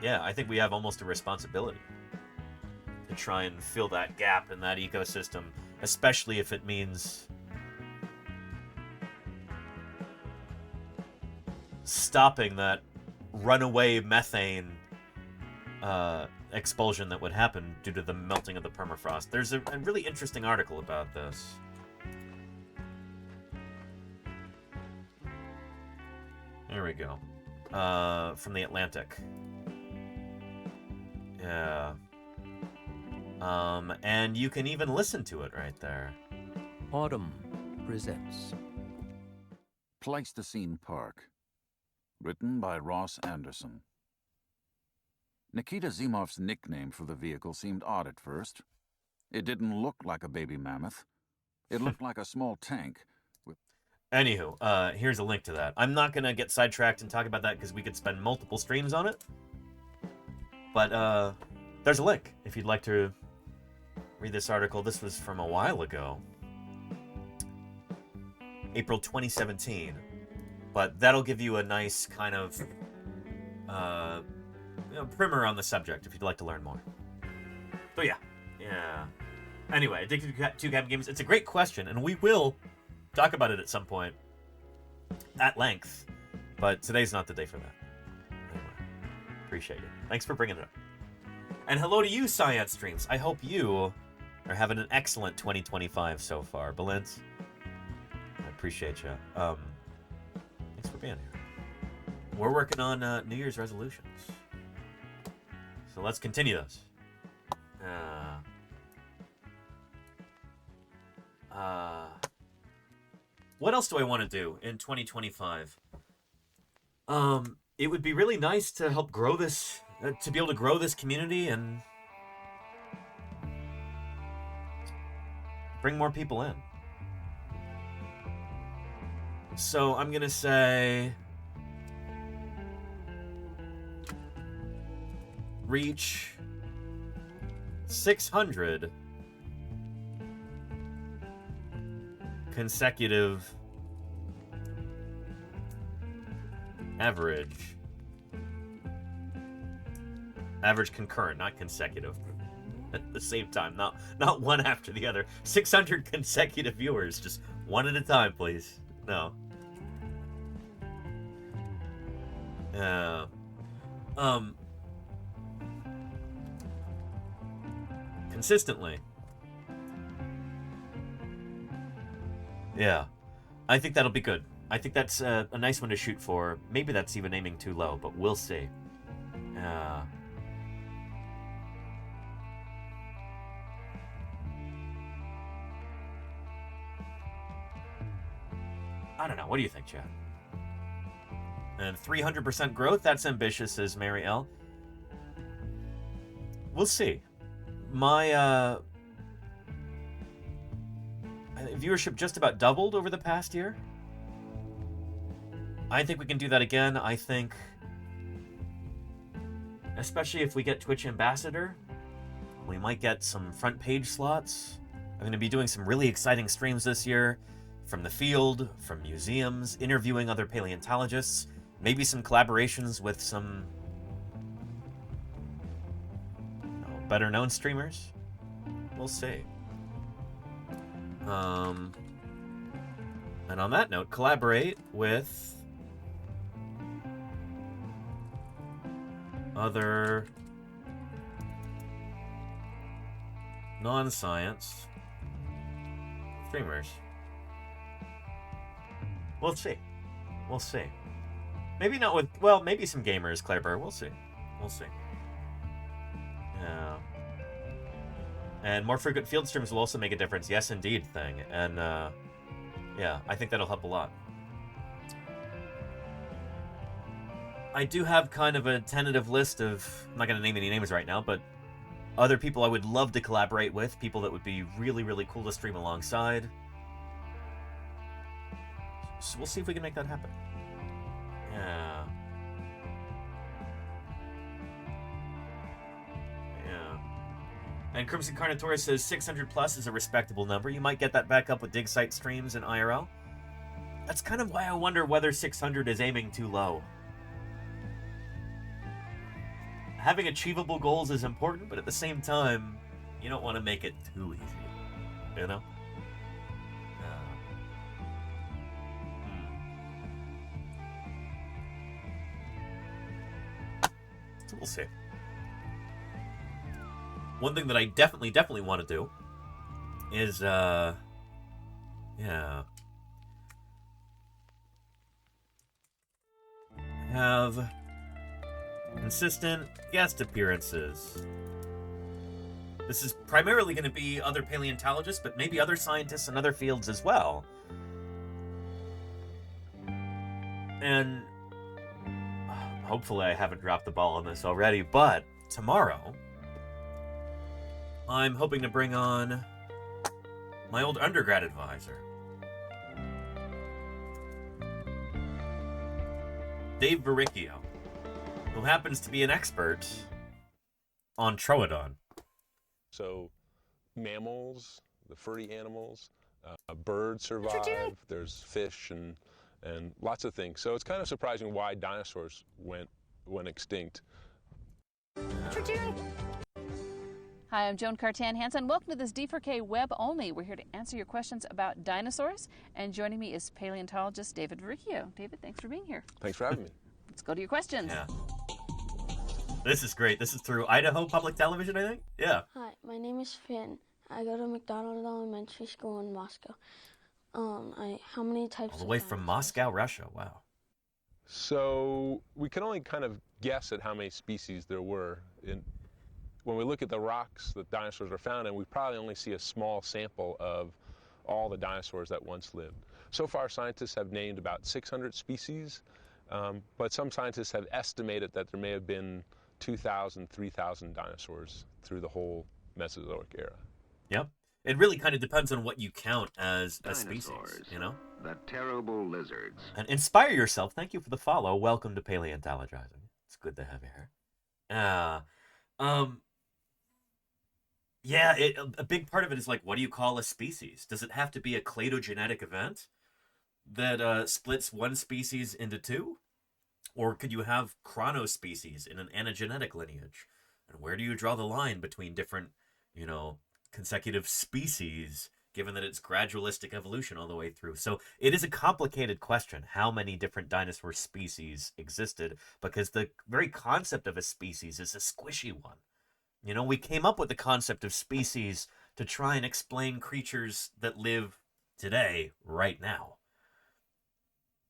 Yeah, I think we have almost a responsibility to try and fill that gap in that ecosystem, especially if it means stopping that runaway methane expulsion that would happen due to the melting of the permafrost. There's a really interesting article about this. There we go. From the Atlantic. Yeah. And you can even listen to it right there. Autumn presents Pleistocene Park. Written by Ross Anderson. Nikita Zimov's nickname for the vehicle seemed odd at first. It didn't look like a baby mammoth. It looked like a small tank with... Anywho, here's a link to that. I'm not going to get sidetracked and talk about that because we could spend multiple streams on it. But there's a link if you'd like to read this article. This was from a while ago. April 2017. But that'll give you a nice kind of primer on the subject if you'd like to learn more. So yeah. Anyway, Addicted to Captain Games. It's a great question, and we will talk about it at some point at length. But today's not the day for that. Anyway, appreciate it. Thanks for bringing it up. And hello to you, Science Streams. I hope you are having an excellent 2025 so far. Balint, I appreciate you. Thanks for being here. We're working on New Year's resolutions. So let's continue those. What else do I want to do in 2025? It would be really nice to help grow this, to be able to grow this community and bring more people in. So I'm gonna say reach 600 consecutive average concurrent, not consecutive, at the same time, not one after the other. 600 consecutive viewers, just one at a time, please. No. Consistently. Yeah. I think that'll be good. I think that's a nice one to shoot for. Maybe that's even aiming too low, but we'll see. I don't know. What do you think, Chad? And 300% growth? That's ambitious, says Mary L. We'll see. My viewership just about doubled over the past year. I think we can do that again. I think, especially if we get Twitch Ambassador, we might get some front page slots. going to be doing some really exciting streams this year from the field, from museums, interviewing other paleontologists, maybe some collaborations with some better known streamers. We'll see. And on that note, collaborate with other non-science streamers. We'll see. We'll see. Maybe not with, well, maybe some gamers, Claire Burr. We'll see. We'll see. Yeah. And more frequent field streams will also make a difference. Yes, indeed, thing. And, yeah, I think that'll help a lot. I do have kind of a tentative list of, I'm not going to name any names right now, but other people I would love to collaborate with, people that would be really, really cool to stream alongside. So we'll see if we can make that happen. Yeah. Yeah. And Crimson Carnotaurus says 600 plus is a respectable number. You might get that back up with dig site streams and IRL. That's kind of why I wonder whether 600 is aiming too low. Having achievable goals is important, but at the same time, you don't want to make it too easy. You know? So we'll see. One thing that I definitely want to do is, yeah, have consistent guest appearances. This is primarily going to be other paleontologists, but maybe other scientists in other fields as well. And hopefully I haven't dropped the ball on this already, but tomorrow I'm hoping to bring on my old undergrad advisor, Dave Baricchio, who happens to be an expert on Troodon. So mammals, the furry animals, birds survive, there's fish and lots of things. So it's kind of surprising why dinosaurs went extinct. Hi, I'm Joan Cartan Hansen. Welcome to this D4K Web Only. We're here to answer your questions about dinosaurs. And joining me is paleontologist David Baricchio. David, thanks for being here. Thanks for having me. Let's go to your questions. Yeah. This is great. This is through Idaho Public Television, I think? Yeah. Hi, my name is Finn. I go to McDonald Elementary School in Moscow. How many types All the way from Moscow, Russia. Wow. So we can only kind of guess at how many species there were. When we look at the rocks that dinosaurs are found in, we probably only see a small sample of all the dinosaurs that once lived. So far, scientists have named about 600 species, but some scientists have estimated that there may have been 2,000, 3,000 dinosaurs through the whole Mesozoic era. Yep. It really kind of depends on what you count as a species, you know? The terrible lizards. And inspire yourself. Thank you for the follow. Welcome to Paleontologizing. It's good to have you here. Yeah, a big part of it is like, what do you call a species? Does it have to be a cladogenetic event that splits one species into two? Or could you have chronospecies in an anagenetic lineage? And where do you draw the line between different, you know, consecutive species, given that it's gradualistic evolution all the way through? So it is a complicated question, how many different dinosaur species existed, because the very concept of a species is a squishy one. You know, we came up with the concept of species to try and explain creatures that live today, right now.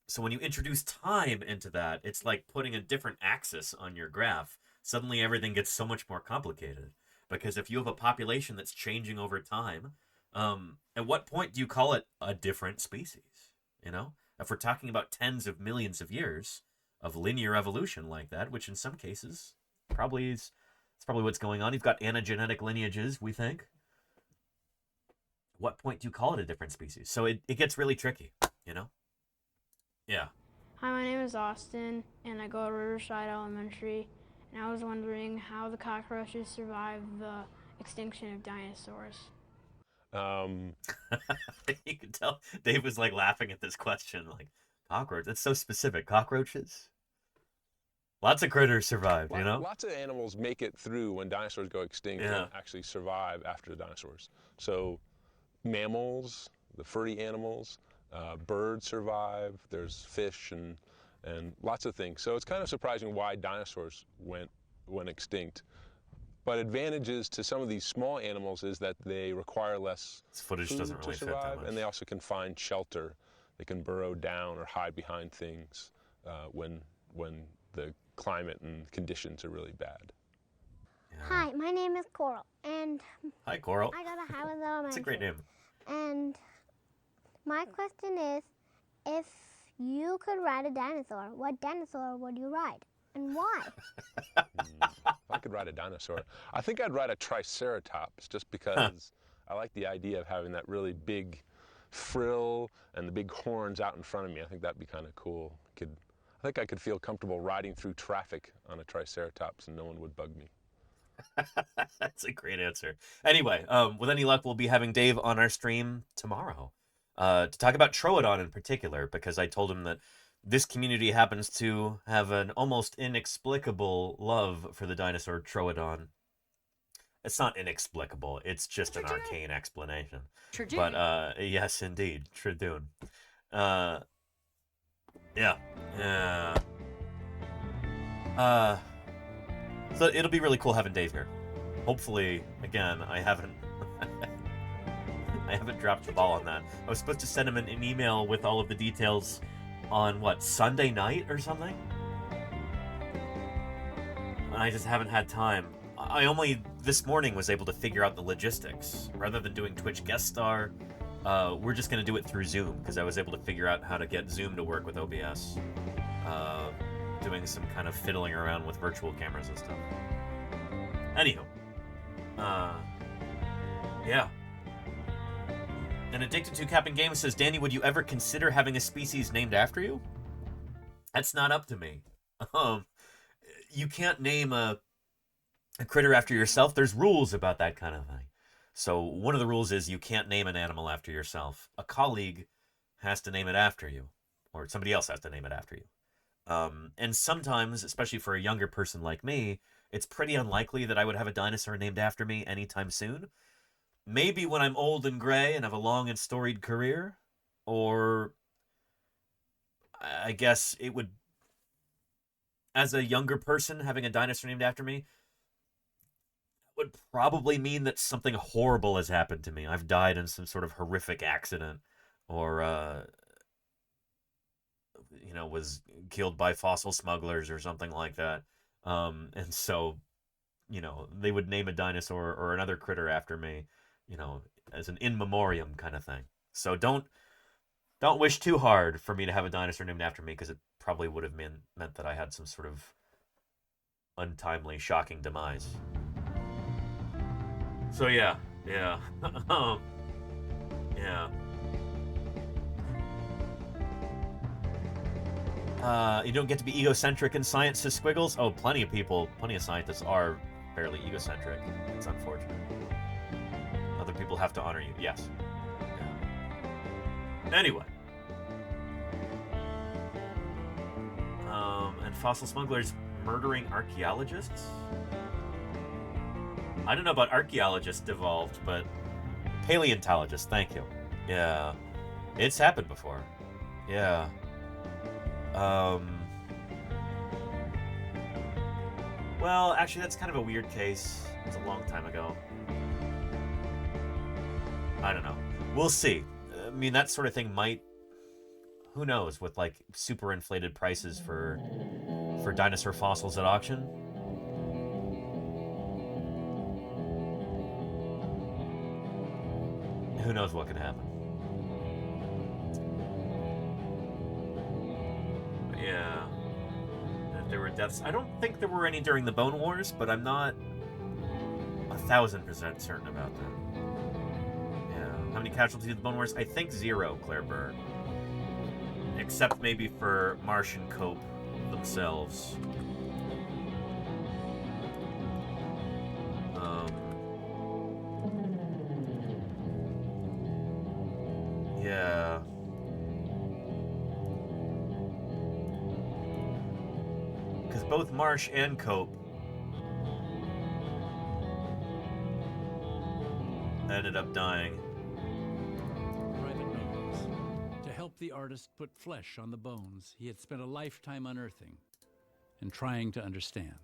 So when you introduce time into that, it's like putting a different axis on your graph. Suddenly everything gets so much more complicated. Because if you have a population that's changing over time, at what point do you call it a different species? You know, if we're talking about tens of millions of years of linear evolution like that, which in some cases probably is, it's probably what's going on. You've got anagenetic lineages, we think. What point do you call it a different species? So it gets really tricky, you know? Yeah. Hi, my name is Austin, and I go to Riverside Elementary, and I was wondering how the cockroaches survived the extinction of dinosaurs. You can tell Dave was like laughing at this question, like cockroach. That's so specific. Cockroaches. Lots of critters survived, you know? Lots of animals make it through when dinosaurs go extinct and actually survive after the dinosaurs. So mammals, the furry animals, birds survive, there's fish and lots of things. So it's kind of surprising why dinosaurs went extinct. But advantages to some of these small animals is that they require less footage food doesn't really to fit that survive, much. and they also can find shelter. They can burrow down or hide behind things when the climate and conditions are really bad. Hi, my name is Coral, and Hi, Coral. I go to Highlands Elementary. That's a great name. And my question is, if you could ride a dinosaur, what dinosaur would you ride, and why? If I could ride a dinosaur, I think I'd ride a triceratops, just because I like the idea of having that really big frill and the big horns out in front of me. I think that'd be kind of cool. I think I could feel comfortable riding through traffic on a triceratops and no one would bug me. That's a great answer. Anyway, with any luck, we'll be having Dave on our stream tomorrow to talk about Troodon in particular, because I told him that this community happens to have an almost inexplicable love for the dinosaur Troodon. It's not inexplicable. It's just an arcane explanation. Troodon. But yes, indeed, Troodon. Yeah. So it'll be really cool having Dave here. Hopefully, again, I haven't dropped the ball on that. I was supposed to send him an email with all of the details on Sunday night or something? And I just haven't had time. I only this morning was able to figure out the logistics. Rather than doing Twitch guest star, we're just going to do it through Zoom, because I was able to figure out how to get Zoom to work with OBS. Doing some kind of fiddling around with virtual cameras and stuff. Anywho. Yeah. And Addicted to Captain Game says, Danny, would you ever consider having a species named after you? That's not up to me. You can't name a critter after yourself. There's rules about that kind of thing. So one of the rules is you can't name an animal after yourself. A colleague has to name it after you, or somebody else has to name it after you. And sometimes, especially for a younger person like me, it's pretty unlikely that I would have a dinosaur named after me anytime soon. Maybe when I'm old and gray and have a long and storied career, or I guess it would, as a younger person, having a dinosaur named after me would probably mean that something horrible has happened to me. I've died in some sort of horrific accident, or was killed by fossil smugglers or something like that. And so, they would name a dinosaur or another critter after me, as an in memoriam kind of thing. So don't wish too hard for me to have a dinosaur named after me, because it probably would have meant that I had some sort of untimely, shocking demise. So yeah. Yeah. You don't get to be egocentric in science, says Squiggles. Oh, plenty of scientists are fairly egocentric. It's unfortunate. Other people have to honor you. Yes. Yeah. Anyway. And fossil smugglers murdering archaeologists? I don't know about archaeologists devolved, but paleontologists, thank you. Yeah. It's happened before. Yeah. Well, actually, that's kind of a weird case. It was a long time ago. I don't know. We'll see. I mean, that sort of thing might... Who knows, with, super inflated prices for dinosaur fossils at auction? Who knows what can happen? Yeah. If there were deaths, I don't think there were any during the Bone Wars, but I'm not 1,000% certain about that. Yeah. How many casualties in the Bone Wars? I think 0, Claire Burr. Except maybe for Martian Cope themselves. Yeah. Because both Marsh and Cope ended up dying. Private notebooks. To help the artist put flesh on the bones he had spent a lifetime unearthing and trying to understand.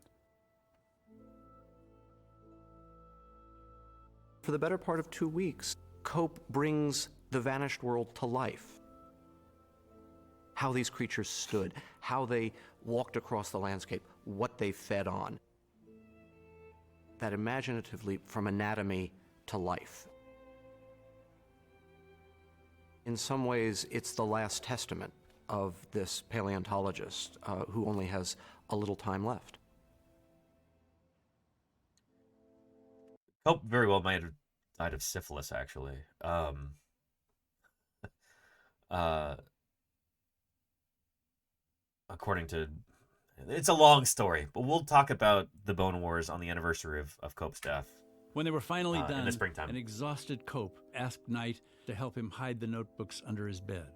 For the better part of 2 weeks, Cope brings the vanished world to life. How these creatures stood, how they walked across the landscape, what they fed on. That imaginative leap from anatomy to life. In some ways, it's the last testament of this paleontologist who only has a little time left. Cope very well might have died of syphilis, actually. According to... It's a long story, but we'll talk about the Bone Wars on the anniversary of Cope's death. When they were finally done, in the springtime. an exhausted Cope asked Knight to help him hide the notebooks under his bed.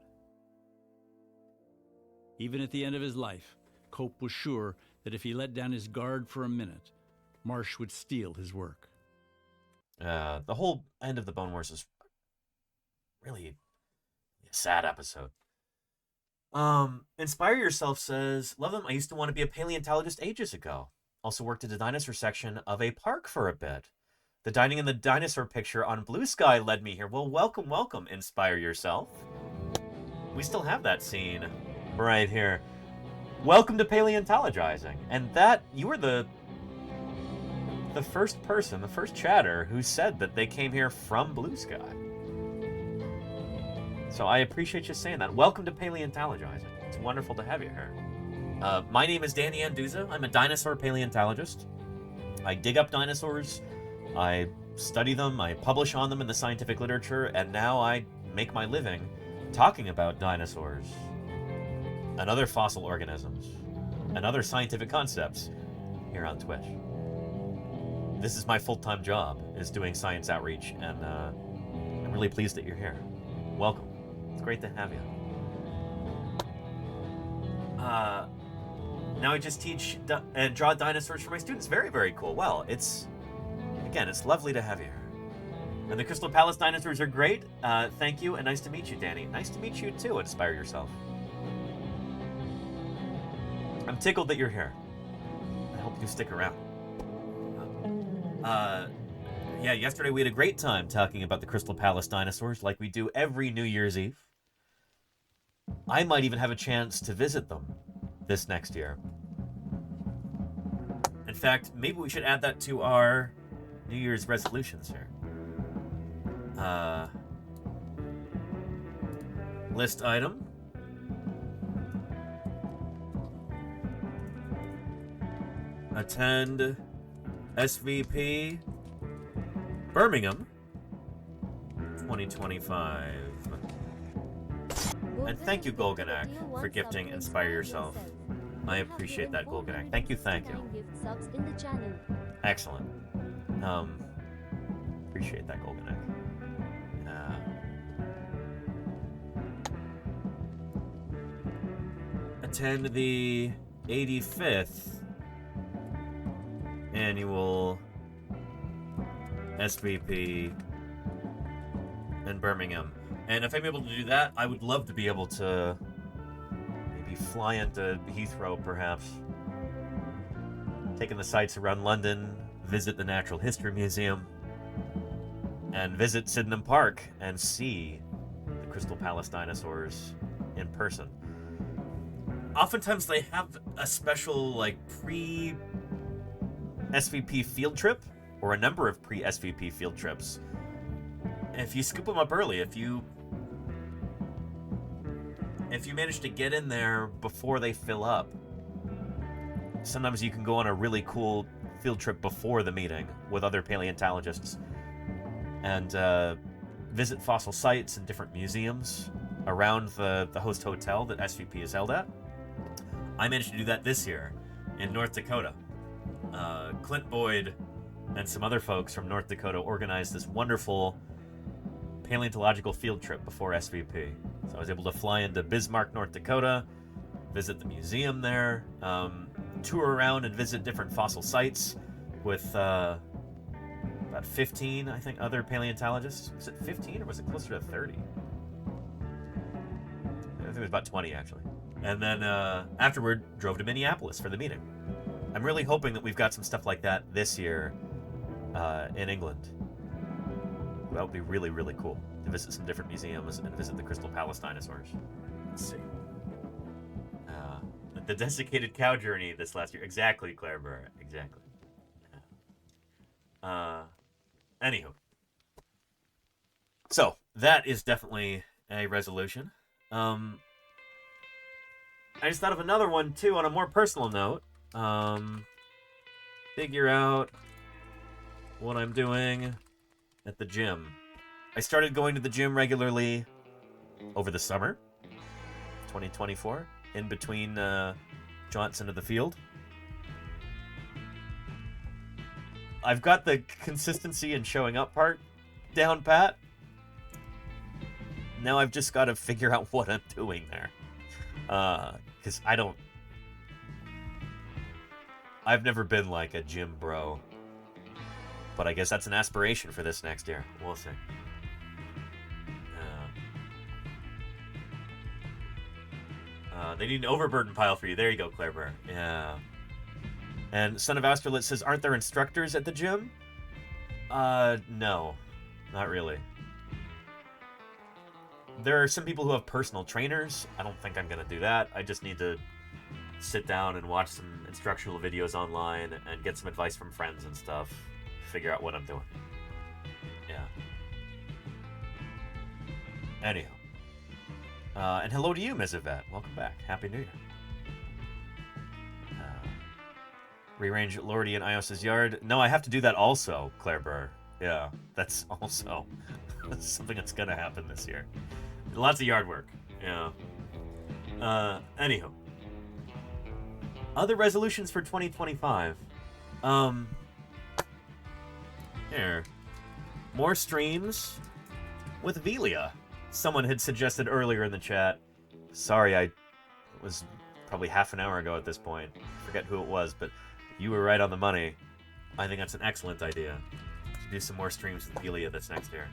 Even at the end of his life, Cope was sure that if he let down his guard for a minute, Marsh would steal his work. The whole end of the Bone Wars is really a sad episode. Inspire Yourself says, love them. I used to want to be a paleontologist ages ago. Also worked at the dinosaur section of a park for a bit. The dining in the dinosaur picture on Blue Sky led me here. Well, welcome, welcome, Inspire Yourself. We still have that scene right here. Welcome to Paleontologizing. And that, you were the first person, the first chatter who said that they came here from Blue Sky. So I appreciate you saying that. Welcome to Paleontologizing. It's wonderful to have you here. My name is Danny Anduza. I'm a dinosaur paleontologist. I dig up dinosaurs, I study them, I publish on them in the scientific literature, and now I make my living talking about dinosaurs and other fossil organisms and other scientific concepts here on Twitch. This is my full-time job, is doing science outreach, and I'm really pleased that you're here. Welcome. It's great to have you. Now I just teach and draw dinosaurs for my students. Very, very cool. Well, it's lovely to have you here. And the Crystal Palace dinosaurs are great. Thank you, and nice to meet you, Danny. Nice to meet you too, Inspire Yourself. I'm tickled that you're here. I hope you stick around. Yeah, yesterday we had a great time talking about the Crystal Palace dinosaurs like we do every New Year's Eve. I might even have a chance to visit them this next year. In fact, maybe we should add that to our New Year's resolutions here. List item. Attend SVP Birmingham 2025. And thank you, Golganak, for gifting Inspire Yourself. I appreciate that, Golganak. Thank you, thank you. Excellent. Appreciate that, Golganak. Attend the 85th annual SVP in Birmingham. And if I'm able to do that, I would love to be able to maybe fly into Heathrow, perhaps. Taking the sights around London, visit the Natural History Museum, and visit Sydenham Park and see the Crystal Palace dinosaurs in person. Oftentimes they have a special, like, pre-SVP field trip, or a number of pre-SVP field trips. If you scoop them up early, if you manage to get in there before they fill up, sometimes you can go on a really cool field trip before the meeting with other paleontologists and visit fossil sites and different museums around the host hotel that SVP is held at. I managed to do that this year in North Dakota. Clint Boyd and some other folks from North Dakota organized this wonderful paleontological field trip before SVP. So I was able to fly into Bismarck, North Dakota, visit the museum there, tour around and visit different fossil sites with about 15, I think, other paleontologists. Was it 15 or was it closer to 30? I think it was about 20, actually. And then afterward, drove to Minneapolis for the meeting. I'm really hoping that we've got some stuff like that this year in England. That would be really, really cool to visit some different museums and visit the Crystal Palace dinosaurs. Let's see. The desiccated cow journey this last year. Exactly, Claire Burr. Exactly. Anywho. So, that is definitely a resolution. I just thought of another one, too, on a more personal note. Figure out what I'm doing at the gym. I started going to the gym regularly over the summer, 2024, in between Johnson of the Field. I've got the consistency and showing up part down pat. Now I've just got to figure out what I'm doing there. Because I've never been like a gym bro. But I guess that's an aspiration for this next year. We'll see. They need an overburden pile for you. There you go, Claire Burr. Yeah. And Son of Austerlitz says, aren't there instructors at the gym? No. Not really. There are some people who have personal trainers. I don't think I'm going to do that. I just need to sit down and watch some instructional videos online and get some advice from friends and stuff. Figure out what I'm doing. Yeah. Anyhow. And hello to you, Ms. Yvette. Welcome back. Happy New Year. Rearrange Lordy and Ios's yard. No, I have to do that also, Claire Burr. Yeah, that's also something that's going to happen this year. Lots of yard work. Yeah. Anywho. Other resolutions for 2025. Here. More streams with Velia. Someone had suggested earlier in the chat. Sorry, it was probably half an hour ago at this point. I forget who it was, but you were right on the money. I think that's an excellent idea. To do some more streams with Velia this next year.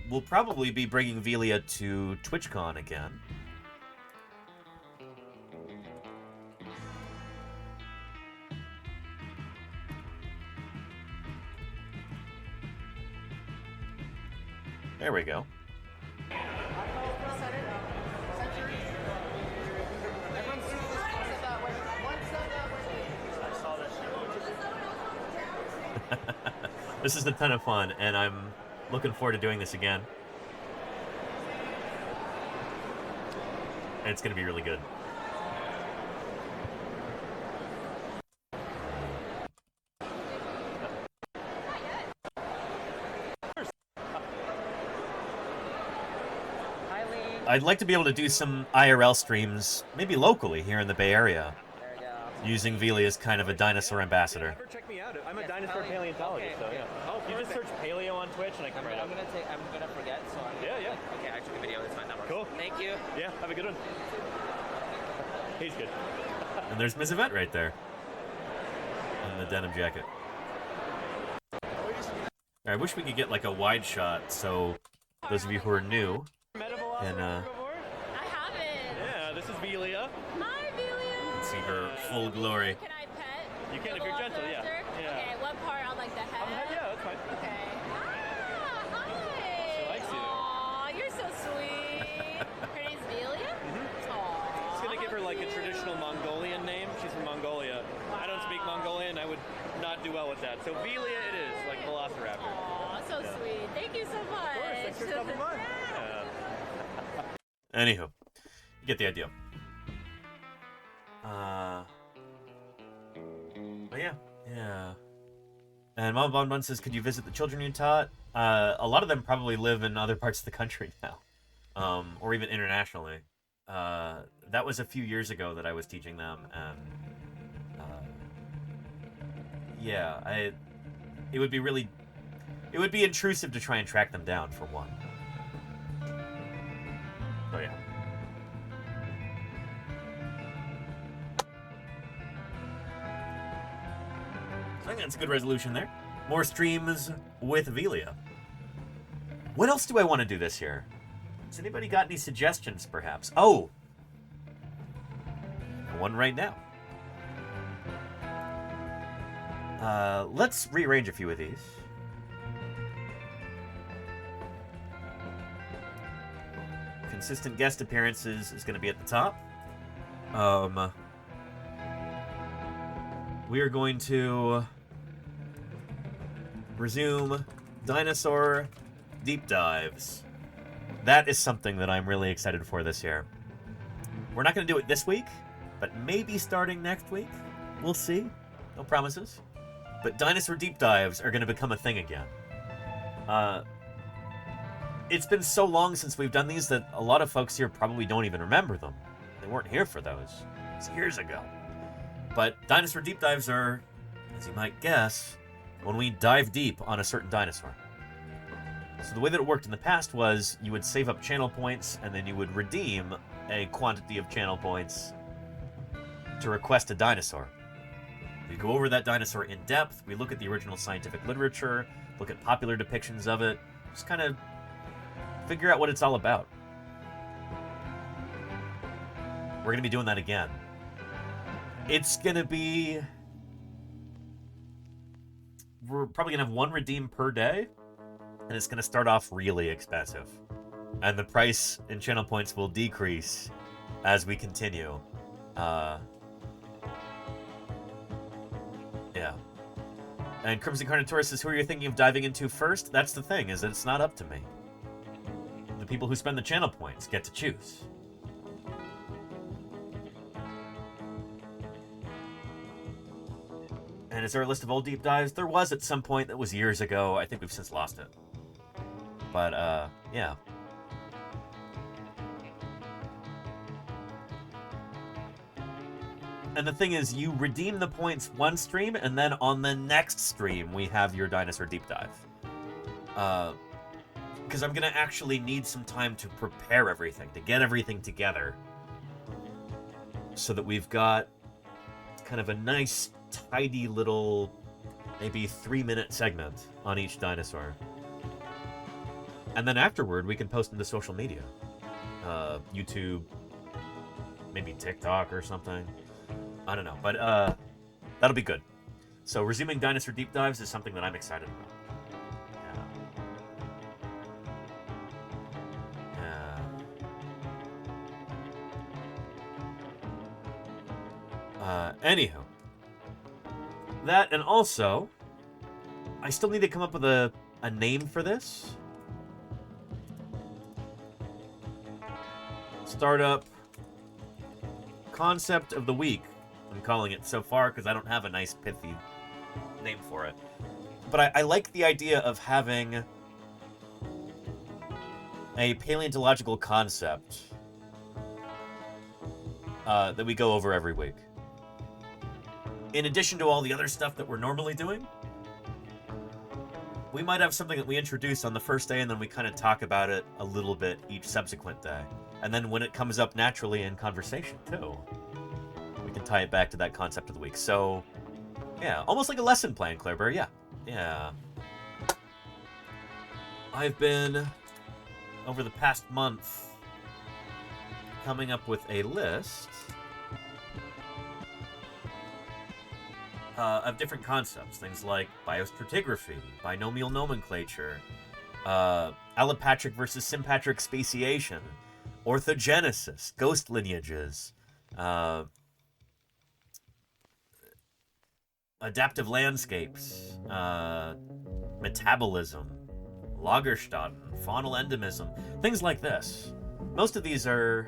We'll probably be bringing Velia to TwitchCon again. There we go. This is a ton of fun, and I'm looking forward to doing this again. And it's going to be really good. I'd like to be able to do some IRL streams, maybe locally here in the Bay Area, using Velia as kind of a dinosaur ambassador. Check me out. I'm a dinosaur paleontologist, so yeah. Oh, you just search paleo on Twitch and I come right up. I'm gonna forget, so I'm okay, I took a video, it's fine, that works. Cool. Thank you. Yeah, have a good one. He's good. And there's Ms. Yvette right there. In the denim jacket. I wish we could get like a wide shot, so those of you who are new and I haven't. Yeah, this is Velia. Hi, Velia. see her full glory. Can I pet? You can if you're gentle, yeah. Okay, what part on like the head? Yeah, that's fine. Okay. Ah, hi. She likes you. Aw, you're so sweet. Her name's Velia? Aw. Just gonna give her like a traditional Mongolian name. She's from Mongolia. I don't speak Mongolian. I would not do well with that. So Velia it is, like Velociraptor. Aw, so sweet. Thank you so much. Of course, thanks for stopping by. Anywho, you get the idea. But yeah. And Mama Bon Bun says, could you visit the children you taught? A lot of them probably live in other parts of the country now, or even internationally. That was a few years ago that I was teaching them, and yeah, it would be intrusive to try and track them down, for one. Oh, yeah. I think that's a good resolution there. More streams with Velia. What else do I want to do this year? Has anybody got any suggestions, perhaps? Oh! One right now. Let's rearrange a few of these. Consistent guest appearances is going to be at the top. We are going to resume dinosaur deep dives. That is something that I'm really excited for this year. We're not going to do it this week, but maybe starting next week. We'll see. No promises. But dinosaur deep dives are going to become a thing again. It's been so long since we've done these that a lot of folks here probably don't even remember them. They weren't here for those. It's years ago. But dinosaur deep dives are, as you might guess, when we dive deep on a certain dinosaur. So the way that it worked in the past was you would save up channel points and then you would redeem a quantity of channel points to request a dinosaur. We go over that dinosaur in depth, we look at the original scientific literature, look at popular depictions of it, just kind of figure out what it's all about. We're going to be doing that again. It's going to be... We're probably going to have one redeem per day, and it's going to start off really expensive. And the price in channel points will decrease as we continue. Yeah. And Crimson Carnotaurus says, who are you thinking of diving into first? That's the thing, is that it's not up to me. The people who spend the channel points get to choose. And is there a list of old deep dives? There was at some point. That was years ago. I think we've since lost it. But, yeah. And the thing is, you redeem the points one stream, and then on the next stream, we have your dinosaur deep dive. Because I'm going to actually need some time to prepare everything, to get everything together. So that we've got kind of a nice, tidy little, maybe 3-minute segment on each dinosaur. And then afterward, we can post them to social media. YouTube, maybe TikTok or something. I don't know, but that'll be good. So resuming dinosaur deep dives is something that I'm excited about. Anywho, that, and also, I still need to come up with a name for this. Startup concept of the week. I'm calling it so far because I don't have a nice pithy name for it. But I like the idea of having a paleontological concept that we go over every week. In addition to all the other stuff that we're normally doing, we might have something that we introduce on the first day and then we kind of talk about it a little bit each subsequent day. And then when it comes up naturally in conversation, too, we can tie it back to that concept of the week. So, yeah, almost like a lesson plan, Claireberry. Yeah. Yeah. I've been, over the past month, coming up with a list of different concepts. Things like biostratigraphy, binomial nomenclature, allopatric versus sympatric speciation, orthogenesis, ghost lineages, adaptive landscapes, metabolism, Lagerstätten, faunal endemism, things like this. Most of these are,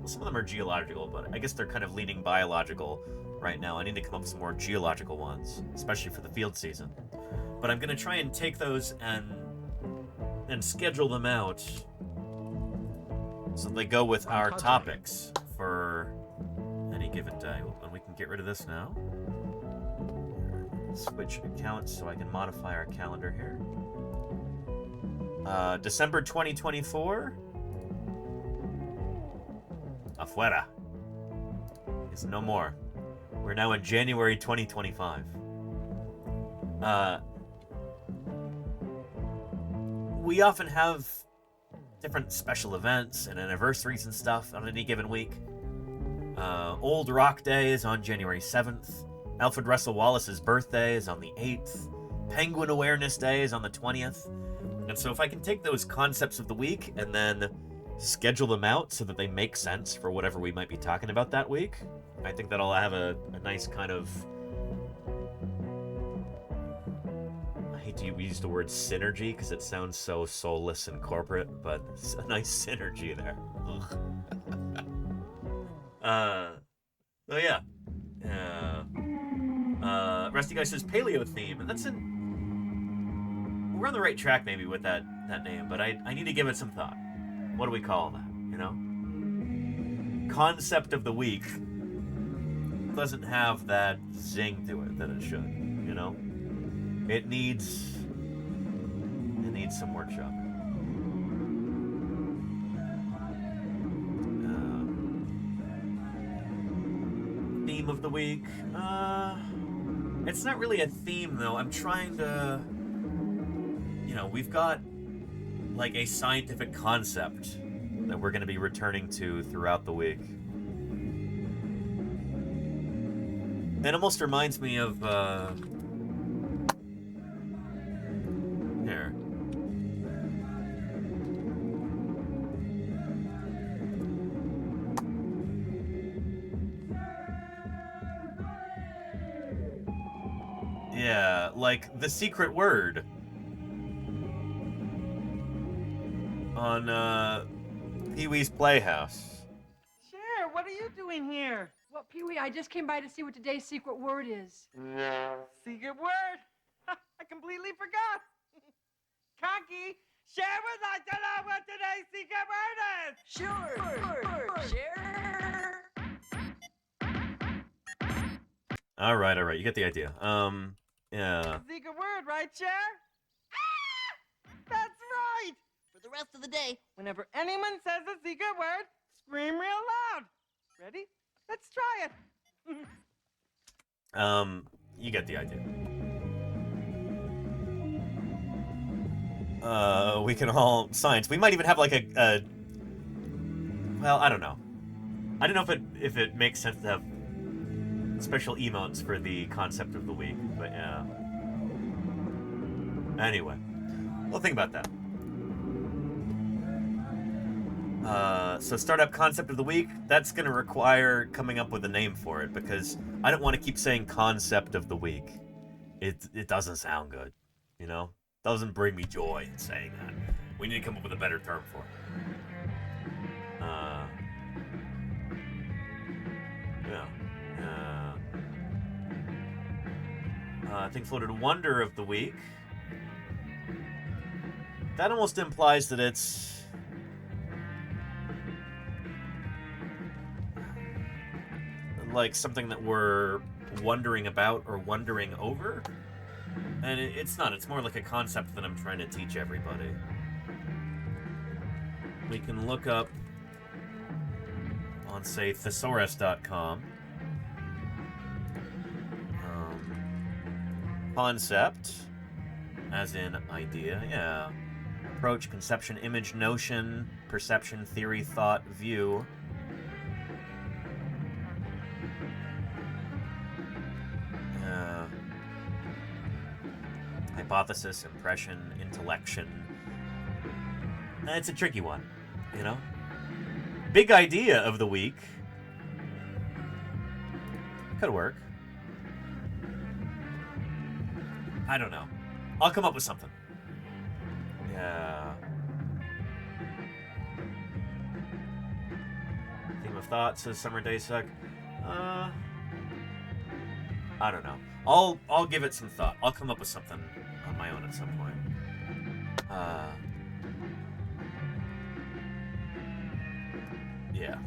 some of them are geological, but I guess they're kind of leaning biological right now. I need to come up with some more geological ones, especially for the field season. But I'm going to try and take those and schedule them out so they go with our topics for any given day. And we can get rid of this now. switch accounts so I can modify our calendar here. December 2024. Afuera. It's no more. We're now in January 2025. We often have different special events and anniversaries and stuff on any given week. Old Rock Day is on January 7th. Alfred Russel Wallace's birthday is on the 8th. Penguin Awareness Day is on the 20th. And so if I can take those concepts of the week and then schedule them out so that they make sense for whatever we might be talking about that week, I think that'll have a nice kind of... I hate to use the word synergy because it sounds so soulless and corporate, but it's a nice synergy there. So yeah. Rusty Guy says paleo theme, and that's we're on the right track maybe with that name, but I need to give it some thought. What do we call that, you know? Concept of the week doesn't have that zing to it that it should, you know? It needs some workshop. Theme of the week. It's not really a theme though. I'm trying to, you know, we've got like a scientific concept that we're going to be returning to throughout the week. It almost reminds me of here. Yeah, like the secret word on Pee-wee's Playhouse. Sure, what are you doing here? Well, Pee-wee, I just came by to see what today's secret word is. Secret word? I completely forgot. Conky, share with us to know what today's secret word is. Sure. Share. All right, you get the idea. Yeah. Secret word, right, Cher? Ah! That's right. For the rest of the day, whenever anyone says a secret word, scream real loud. Ready? Let's try it. You get the idea. We can all science. We might even have like a well, I don't know. I don't know if it makes sense to have special emotes for the concept of the week, but yeah. Anyway, we'll think about that. So startup concept of the week, that's going to require coming up with a name for it, because I don't want to keep saying concept of the week. It doesn't sound good, you know? Doesn't bring me joy in saying that. We need to come up with a better term for it. I think floated wonder of the week. That almost implies that it's like something that we're wondering about or wondering over. And it's not. It's more like a concept that I'm trying to teach everybody. We can look up on, say, thesaurus.com. Concept, as in idea, yeah. Approach, conception, image, notion, perception, theory, thought, view. Hypothesis, impression, intellection. It's a tricky one, you know? Big idea of the week. Could work. I don't know. I'll come up with something. Yeah. Theme of thought says summer days suck. I don't know. I'll give it some thought. I'll come up with something on my own at some point. Yeah.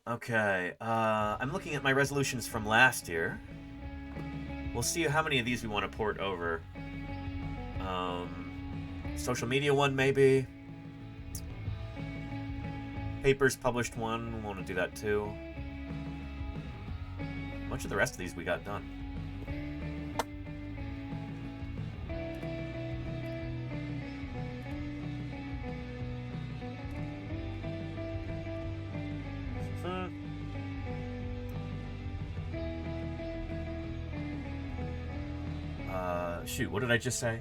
Okay, I'm looking at my resolutions from last year. We'll see how many of these we want to port over. Social media one, maybe. Papers published one, we want to do that too. Much of the rest of these we got done. Shoot, what did I just say?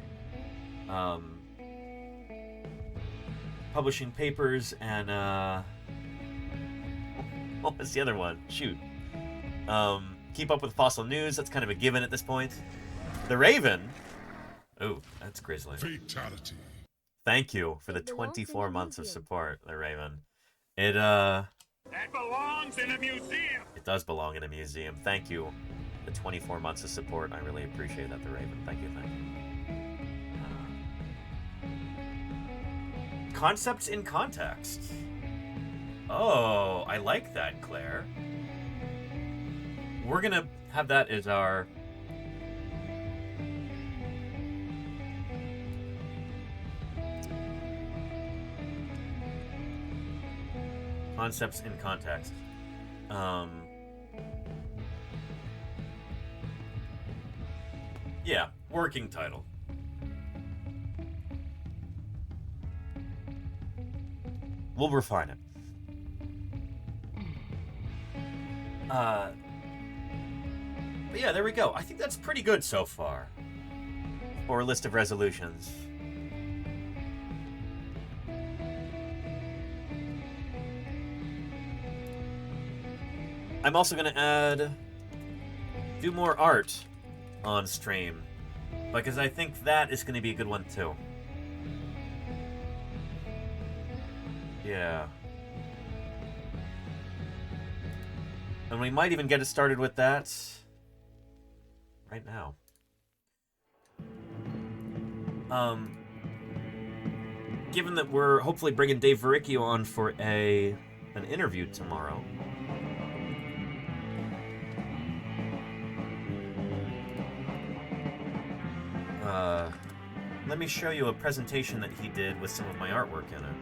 Publishing papers and, what was the other one? Shoot. Keep up with fossil news, that's kind of a given at this point. The Raven. Oh, that's grisly. Fatality. Thank you for the 24 months of support, The Raven. It, That belongs in a museum. It does belong in a museum. Thank you. The 24 months of support. I really appreciate that, The Raven. Thank you, thank you. Concepts in context. Oh, I like that, Claire. We're gonna have that as our... Concepts in context. Yeah, working title. We'll refine it. But yeah, there we go. I think that's pretty good so far. For a list of resolutions. I'm also gonna do more art on stream, because I think that is going to be a good one too. Yeah. And we might even get it started with that right now. Given that we're hopefully bringing Dave Verricchio on for an interview tomorrow. Let me show you a presentation that he did with some of my artwork in it.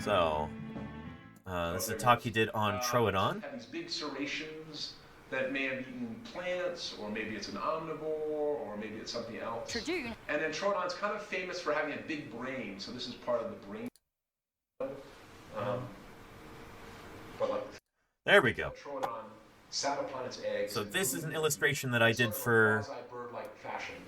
So, this is a talk he did on Troodon. Have these big serrations that may have eaten plants, or maybe it's an omnivore, or maybe it's something else. And then Troodon's kind of famous for having a big brain, so this is part of the brain. But like, there we go. Troodon sat upon its eggs. So this is an illustration that I did for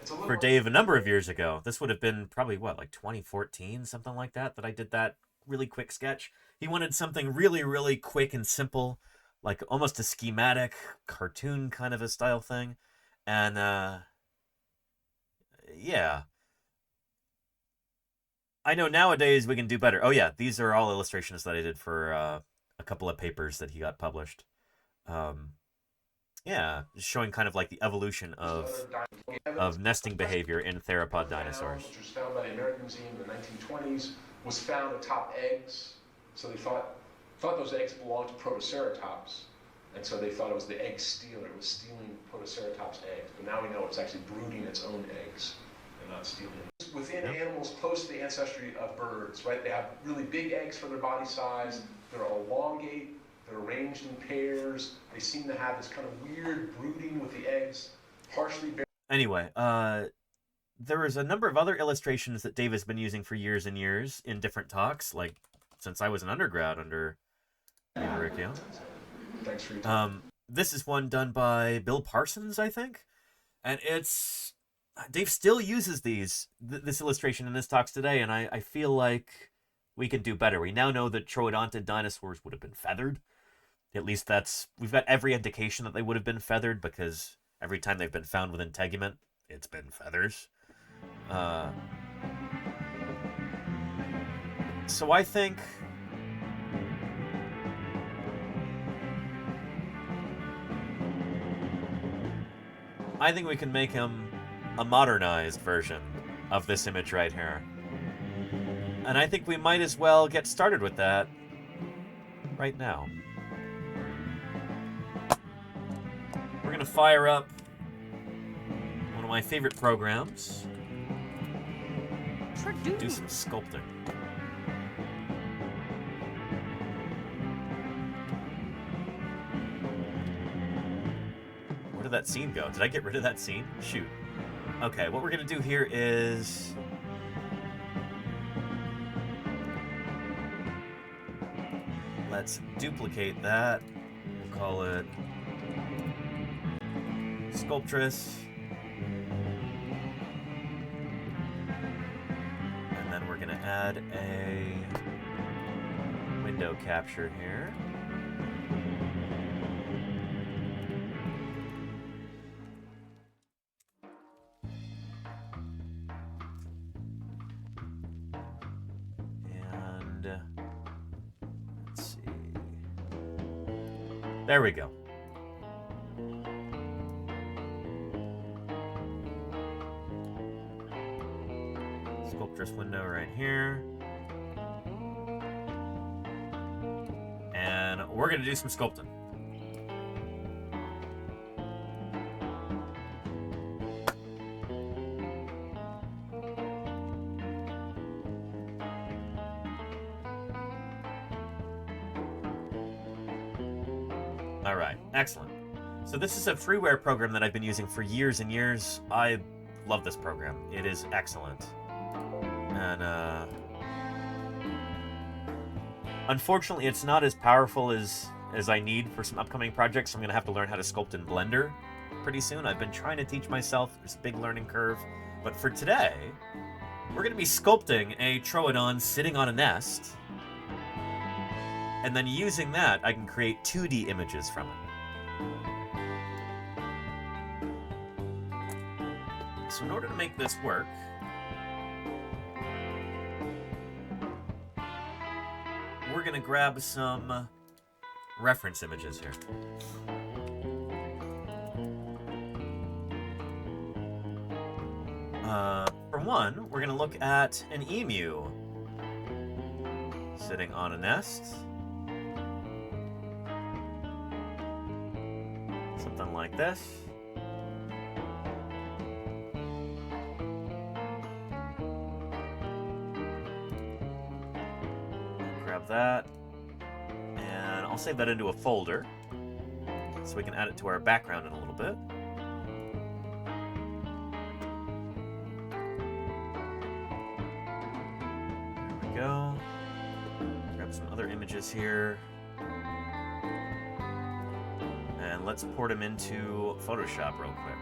for Dave a number of years ago. This would have been probably, what, like 2014, something like that I did that really quick sketch. He wanted something really, really quick and simple, like almost a schematic, cartoon kind of a style thing. And, yeah. I know nowadays we can do better. Oh yeah, these are all illustrations that I did for a couple of papers that he got published. Yeah, showing kind of like the evolution of nesting behavior in theropod dinosaurs. Which was found by the American Museum in the 1920s, was found atop eggs. So they thought those eggs belonged to Protoceratops, and so they thought it was the egg stealer. It was stealing Protoceratops eggs, but now we know it's actually brooding its own eggs and not stealing them. Within animals close to the ancestry of birds, right? They have really big eggs for their body size. They're elongate. They're arranged in pairs. They seem to have this kind of weird brooding with the eggs, partially. Anyway, there was a number of other illustrations that Dave has been using for years and years in different talks, like since I was an undergrad under Dave Verricchio. Thanks for your time. This is one done by Bill Parsons, I think, and it's Dave still uses this illustration in his talks today, and I feel like we can do better. We now know that troodontid dinosaurs would have been feathered. At least we've got every indication that they would have been feathered, because every time they've been found with integument, it's been feathers. So I think we can make him a modernized version of this image right here. And I think we might as well get started with that right now. We're gonna fire up one of my favorite programs. Do some sculpting. Where did that scene go? Did I get rid of that scene? Shoot. Okay, what we're gonna do here is... let's duplicate that. We'll call it Sculptress. And then we're gonna add a window capture here. And let's see. There we go. Sculptress window right here. And we're going to do some sculpting. All right, excellent. So this is a freeware program that I've been using for years and years. I love this program. It is excellent. And unfortunately, it's not as powerful as I need for some upcoming projects. I'm going to have to learn how to sculpt in Blender pretty soon. I've been trying to teach myself. There's a big learning curve. But for today, we're going to be sculpting a Troodon sitting on a nest. And then using that, I can create 2D images from it. So in order to make this work, we're going to grab some reference images here. For one, we're going to look at an emu sitting on a nest. Something like this. Grab that, and I'll save that into a folder so we can add it to our background in a little bit. There we go. Grab some other images here. And let's port them into Photoshop real quick.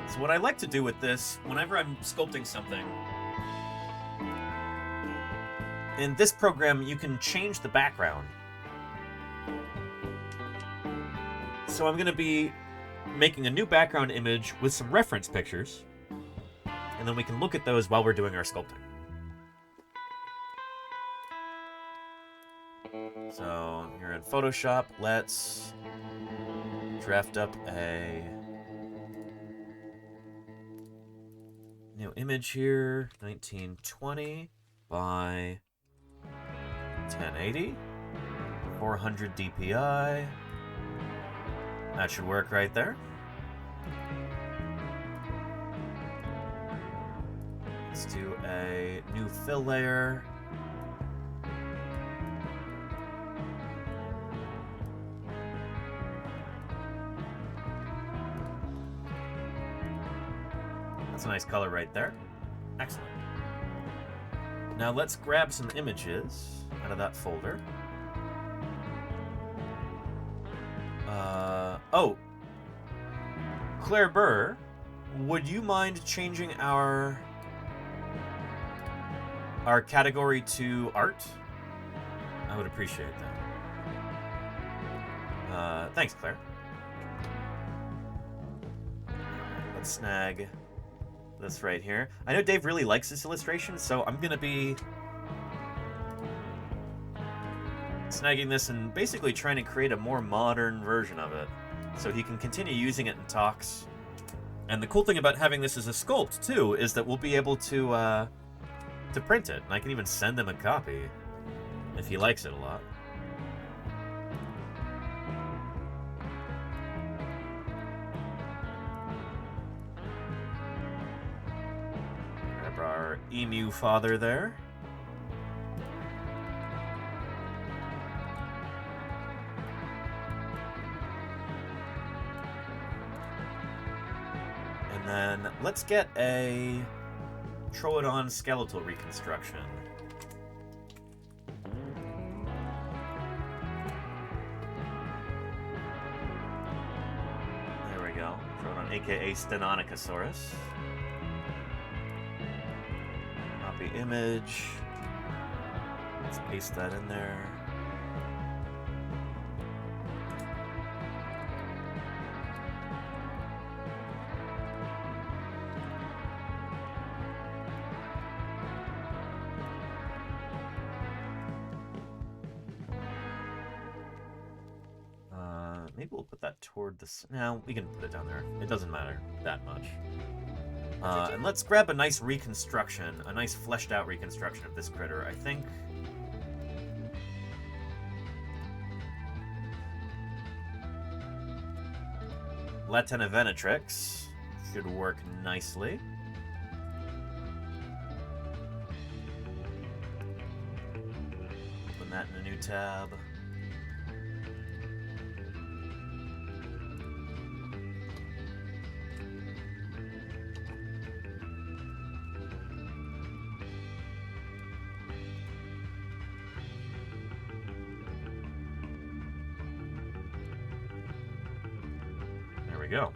So what I like to do with this, whenever I'm sculpting something, in this program you can change the background. So I'm going to be making a new background image with some reference pictures, and then we can look at those while we're doing our sculpting. So here in Photoshop, let's draft up a new image here, 1920 by 1080, 400 DPI. That should work right there. Let's do a new fill layer. That's a nice color right there. Excellent. Now let's grab some images out of that folder. Oh, Claire Burr, would you mind changing our category to art? I would appreciate that. Thanks, Claire. Let's snag this right here. I know Dave really likes this illustration, so I'm gonna be snagging this and basically trying to create a more modern version of it so he can continue using it in talks. And the cool thing about having this as a sculpt, too, is that we'll be able to print it. And I can even send him a copy if he likes it a lot. Grab our emu father there. And then let's get a Troodon skeletal reconstruction. There we go. Troodon, aka Stenonychosaurus. Copy image. Let's paste that in there. Maybe we'll put that toward the... No, we can put it down there. It doesn't matter that much. And let's grab a nice reconstruction, a nice fleshed out reconstruction of this critter, I think. Latenovenatrix should work nicely. Open that in a new tab. Go.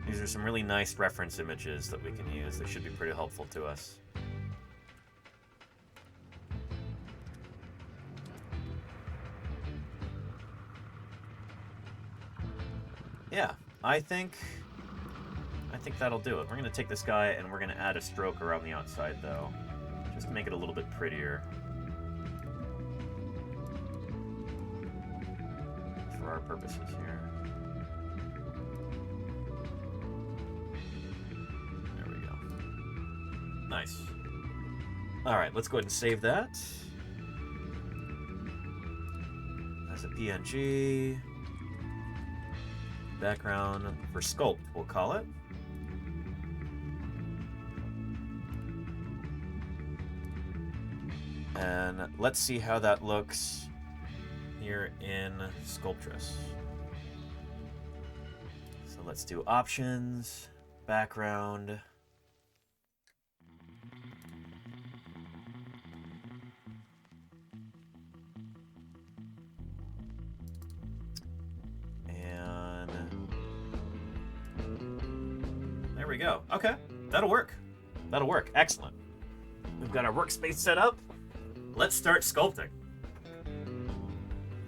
These are some really nice reference images that we can use. They should be pretty helpful to us. Yeah, I think that'll do it. We're going to take this guy and we're going to add a stroke around the outside, though, just to make it a little bit prettier. For our purposes here. There we go. Nice. Alright, let's go ahead and save that. As a PNG. Background for sculpt, we'll call it. And let's see how that looks here in Sculptress. So let's do options, background. And there we go. Okay, that'll work. That'll work. Excellent. We've got our workspace set up. Let's start sculpting.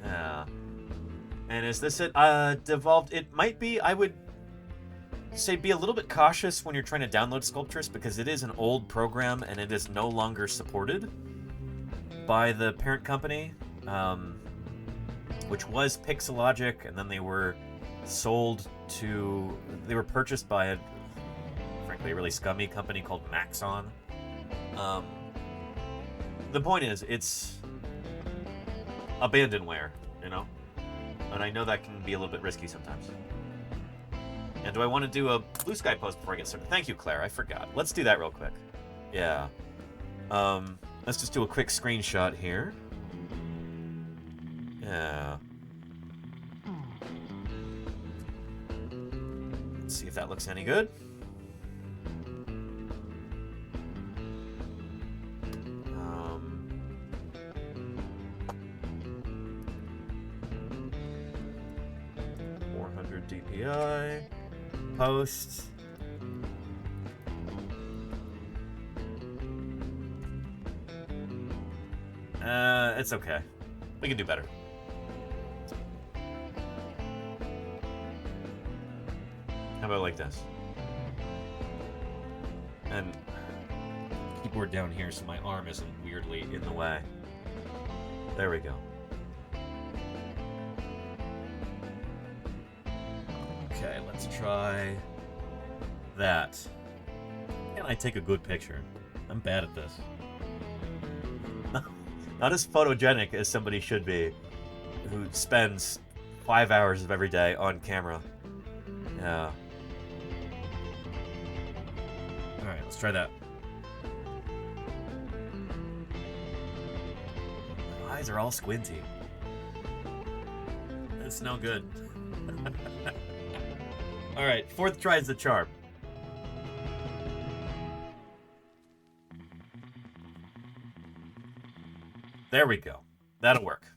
Yeah. And is this it devolved? It might be. I would say be a little bit cautious when you're trying to download Sculptress because it is an old program and it is no longer supported by the parent company, which was Pixelogic, and then they were sold to... They were purchased by a, frankly, a really scummy company called Maxon. The point is, it's abandonware, you know? And I know that can be a little bit risky sometimes. And do I want to do a Blue Sky post before I get started? Thank you, Claire. I forgot. Let's do that real quick. Yeah. Let's just do a quick screenshot here. Yeah. Let's see if that looks any good. DPI, post. It's okay. We can do better. How about like this? And keyboard down here so my arm isn't weirdly in the way. There we go. Okay, let's try that. Can I take a good picture? I'm bad at this. Not as photogenic as somebody should be who spends 5 hours of every day on camera. Yeah. Alright, let's try that. My eyes are all squinty. That's no good. Alright, fourth try is the charm. There we go. That'll work.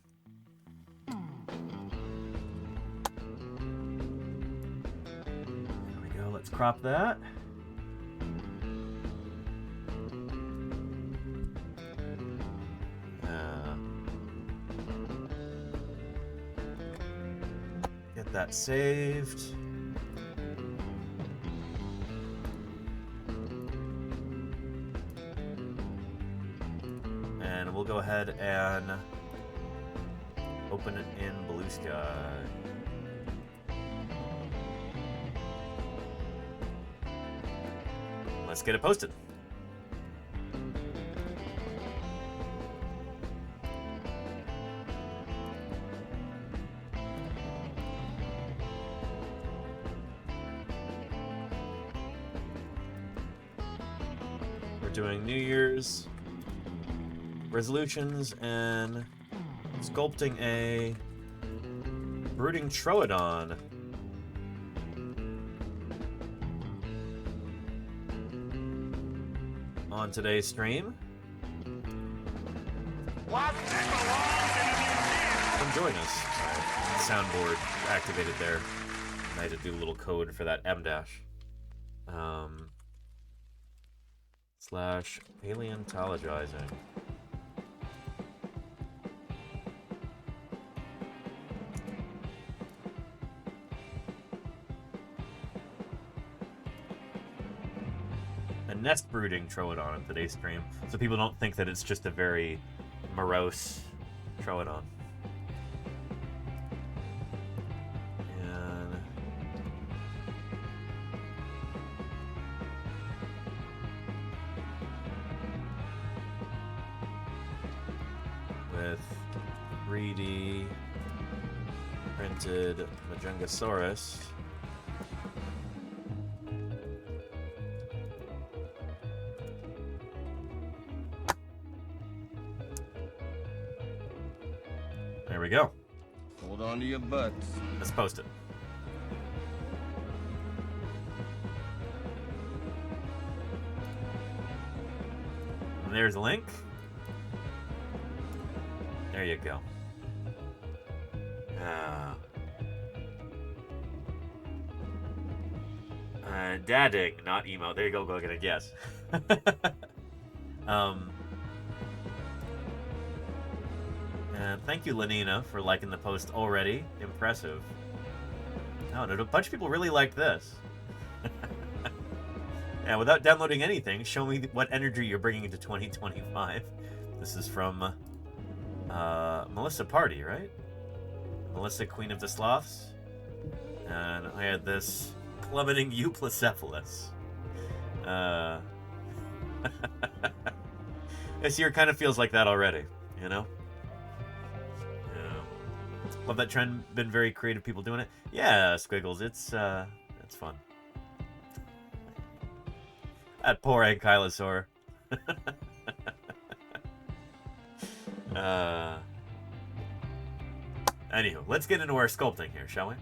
There we go. Let's crop that. Get that saved. And we'll go ahead and open it in Blue Sky. Let's get it posted. We're doing New Year's resolutions and sculpting a brooding troodon. On today's stream. Come join us. Sorry, soundboard activated there. I had to do a little code for that M dash. / Paleontologizing. Nest brooding troodon in today's stream, so people don't think that it's just a very morose troodon. And with 3D printed Majengosaurus. There we go. Hold on to your butts. Let's post it. And there's a link. There you go. Dadding, not emo. There you go, go get it. Yes. And thank you, Lenina, for liking the post already. Impressive. Oh, and a bunch of people really liked this. Yeah, without downloading anything, show me what energy you're bringing into 2025. This is from Melissa Party, right? Melissa, Queen of the Sloths. And I had this plummeting Euplacephalus. This year kind of feels like that already, you know? Love that trend. Been very creative people doing it. Yeah, Squiggles. It's fun. That poor Ankylosaur. Anywho, let's get into our sculpting here, shall we?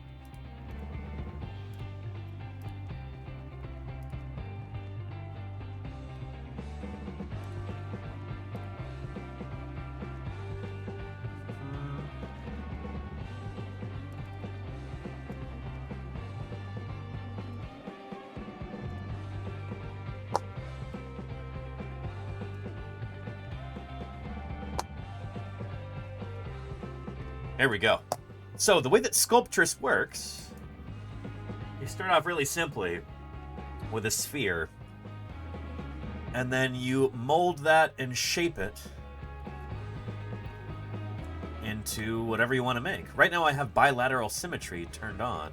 There we go. So the way that Sculptress works, you start off really simply with a sphere, and then you mold that and shape it into whatever you want to make. Right now I have bilateral symmetry turned on.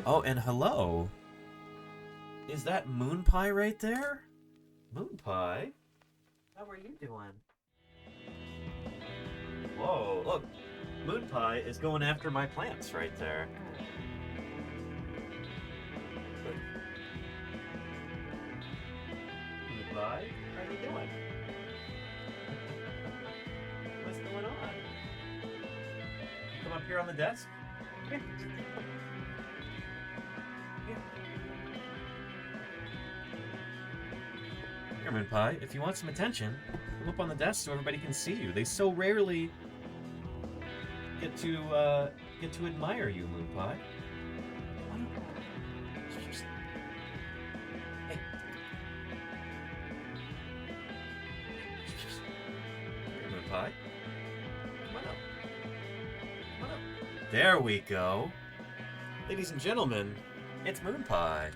Oh, and hello. Is that Moon Pie right there? Moon Pie? How are you doing? Whoa, look. Moon Pie is going after my plants right there. Moon Pie, how are you doing? What's going on? Come up here on the desk. Here. Here, Moon Pie, if you want some attention, come up on the desk so everybody can see you. They so rarely get to admire you, Moon Pie. Hey. Here, Moon Pie. Come on up. Come on up. There we go. Ladies and gentlemen, it's Moon Pie.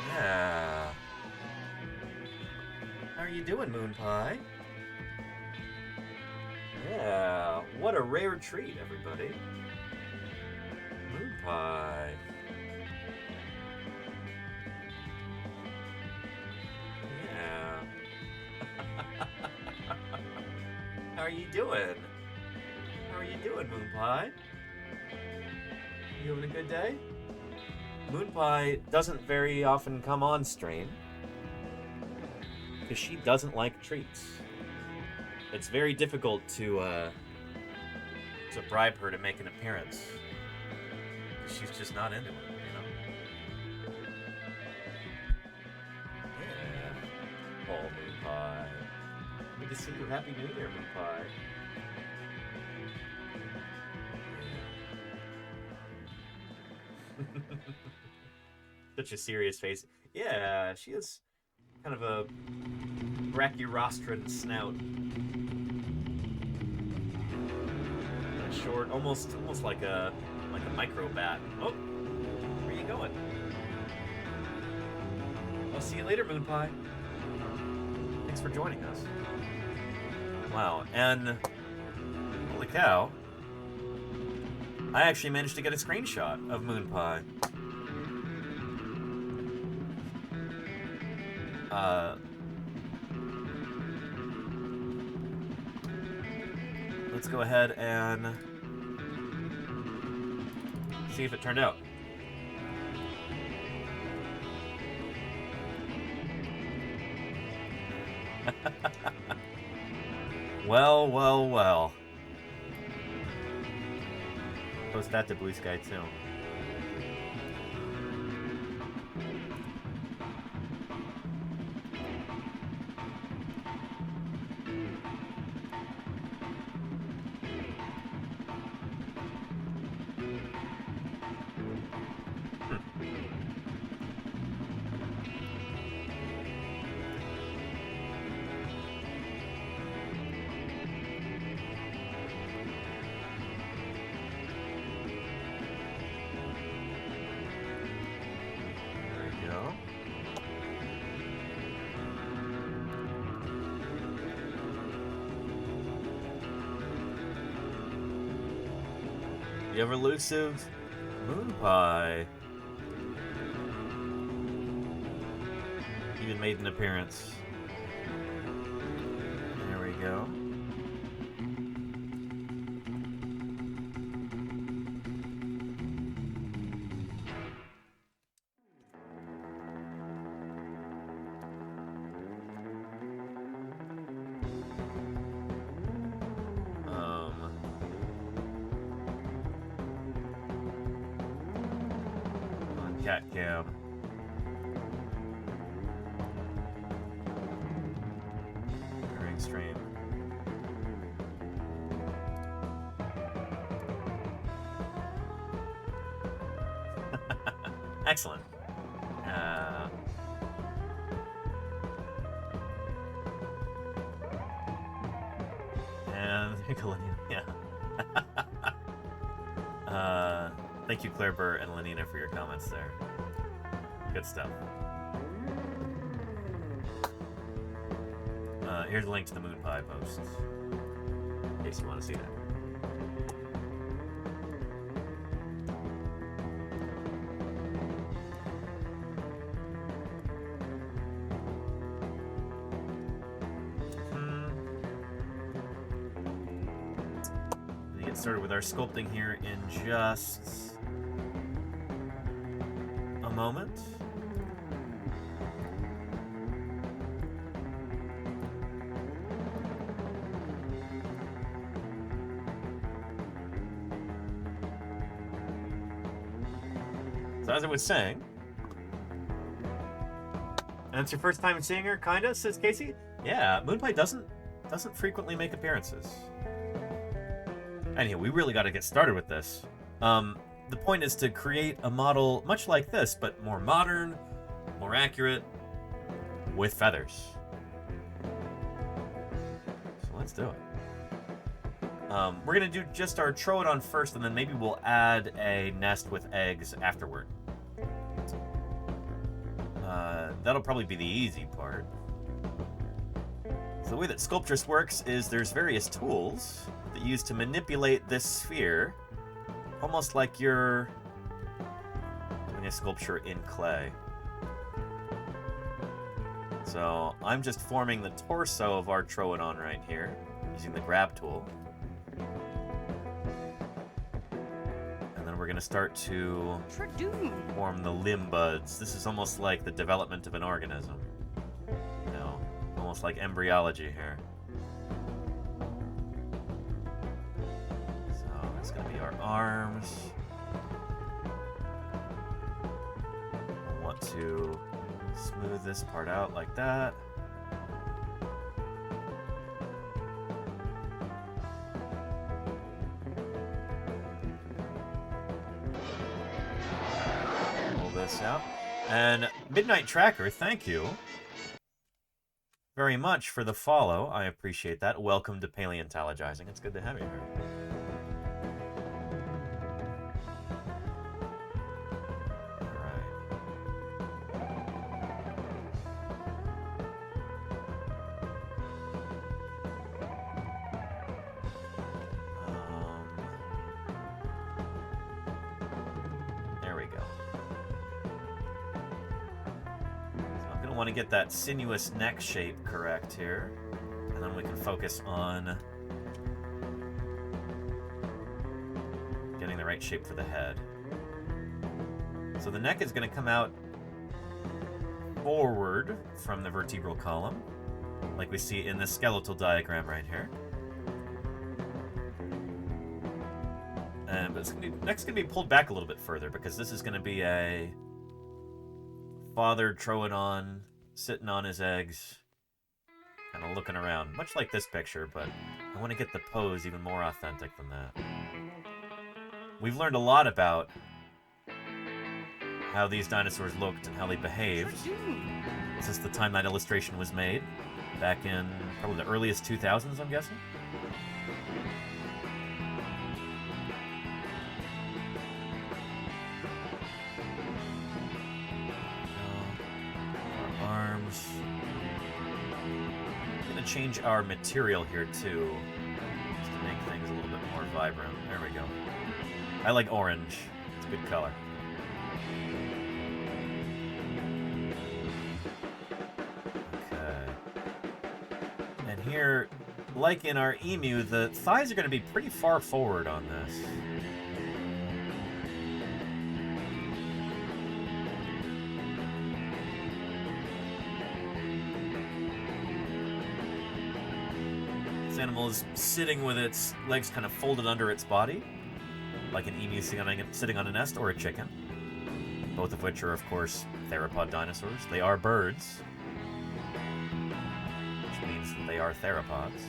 Yeah. How are you doing, Moon Pie? Yeah, what a rare treat, everybody. Moon Pie. Yeah. How are you doing? How are you doing, Moon Pie? You having a good day? Moon Pie doesn't very often come on stream because she doesn't like treats. It's very difficult to bribe her to make an appearance. She's just not into it, you know? Yeah. Oh, Moon Pie. Good to see you. Happy New Year, Moon Pie. Such a serious face. Yeah, she has kind of a brachyrostrid snout. Short, almost like a micro bat. Oh, where are you going? I'll see you later, Moon Pie. Thanks for joining us. Wow, and holy cow, I actually managed to get a screenshot of Moon Pie. Let's go ahead and see if it turned out. Well, well, well. Post that to Blue Sky too. The ever-elusive Moon Pie. Even made an appearance. There we go. Cat cam. During stream. Excellent. And yeah. Thank you, Claire Burr and Lenina, for your comments there. Good stuff. Here's a link to the Moon Pie post. in case you want to see that. We'll get started with our sculpting here in just a moment. So as I was saying, and it's your first time seeing her, kinda, says Casey. Yeah, Moonpie doesn't frequently make appearances. Anyway, we really got to get started with this. The point is to create a model much like this, but more modern, more accurate, with feathers. So let's do it. We're going to do just our Troodon first, and then maybe we'll add a nest with eggs afterward. That'll probably be the easy part. So the way that Sculptress works is there's various tools that you use to manipulate this sphere, almost like you're doing a sculpture in clay. So I'm just forming the torso of our Troodon right here, using the grab tool. And then we're going to start to form the limb buds. This is almost like the development of an organism. You know, almost like embryology here. So it's going to be our arms. I want to smooth this part out like that. Pull this out. And Midnight Tracker, thank you very much for the follow. I appreciate that. Welcome to Paleontologizing. It's good to have you here. Get that sinuous neck shape correct here, and then we can focus on getting the right shape for the head. So the neck is going to come out forward from the vertebral column, like we see in the skeletal diagram right here. But neck's going to be pulled back a little bit further because this is going to be a father Troodon sitting on his eggs, kind of looking around, much like this picture, but I want to get the pose even more authentic than that. We've learned a lot about how these dinosaurs looked and how they behaved since the time that illustration was made, back in probably the earliest 2000s, I'm guessing. Change our material here too, just to make things a little bit more vibrant. There we go. I like orange. It's a good color. Okay. And here, like in our emu, the thighs are going to be pretty far forward on this. Animal is sitting with its legs kind of folded under its body, like an emu sitting on a nest, or a chicken, both of which are, of course, theropod dinosaurs. They are birds, which means that they are theropods.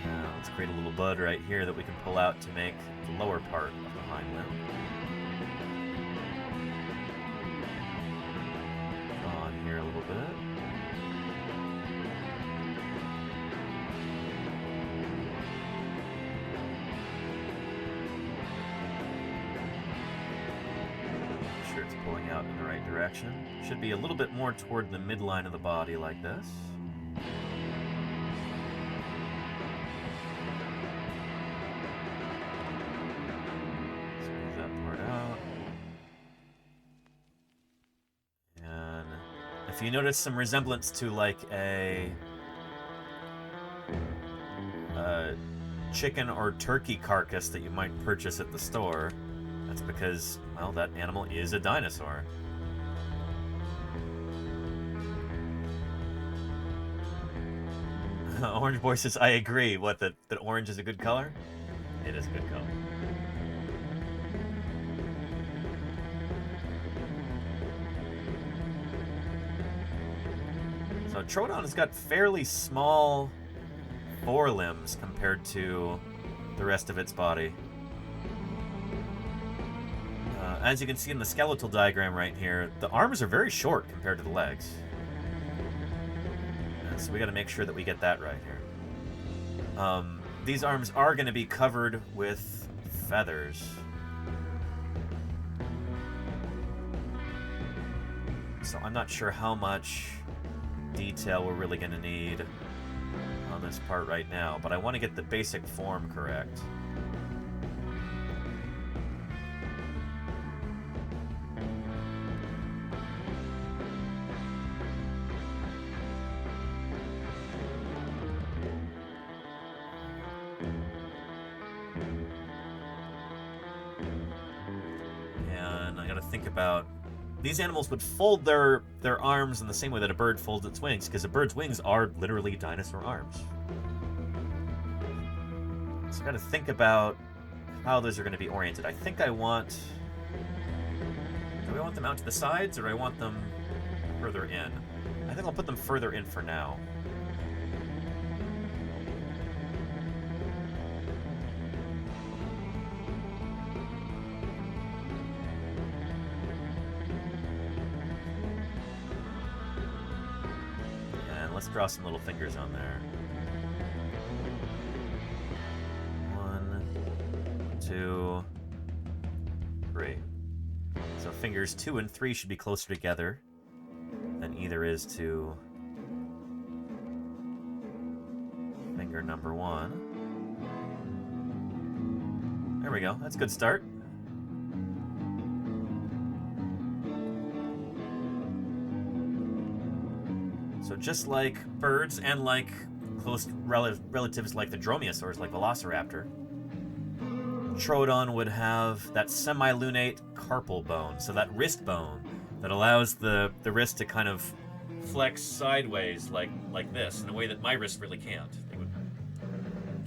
Now, let's create a little bud right here that we can pull out to make the lower part of the hind limb. Draw on here a little bit. Pulling out in the right direction. Should be a little bit more toward the midline of the body like this. If you notice some resemblance to like a chicken or turkey carcass that you might purchase at the store, that's because, well, that animal is a dinosaur. Orange Boy says, I agree. What, that orange is a good color? It is a good color. So Troodon has got fairly small forelimbs compared to the rest of its body. As you can see in the skeletal diagram right here, the arms are very short compared to the legs. So we got to make sure that we get that right here. These arms are going to be covered with feathers. So I'm not sure how much detail we're really going to need on this part right now, but I want to get the basic form correct. And I got to think about, these animals would fold their arms in the same way that a bird folds its wings, because a bird's wings are literally dinosaur arms. So I got to think about how those are going to be oriented. I think I want... Do I want them out to the sides, or do I want them further in? I think I'll put them further in for now. Let's draw some little fingers on there. 1, 2, 3. So fingers 2 and 3 should be closer together than either is to finger number 1. There we go. That's a good start. So just like birds and like close relatives like the dromaeosaurs, like Velociraptor, Troodon would have that semilunate carpal bone, so that wrist bone that allows the wrist to kind of flex sideways like this, in a way that my wrist really can't. They would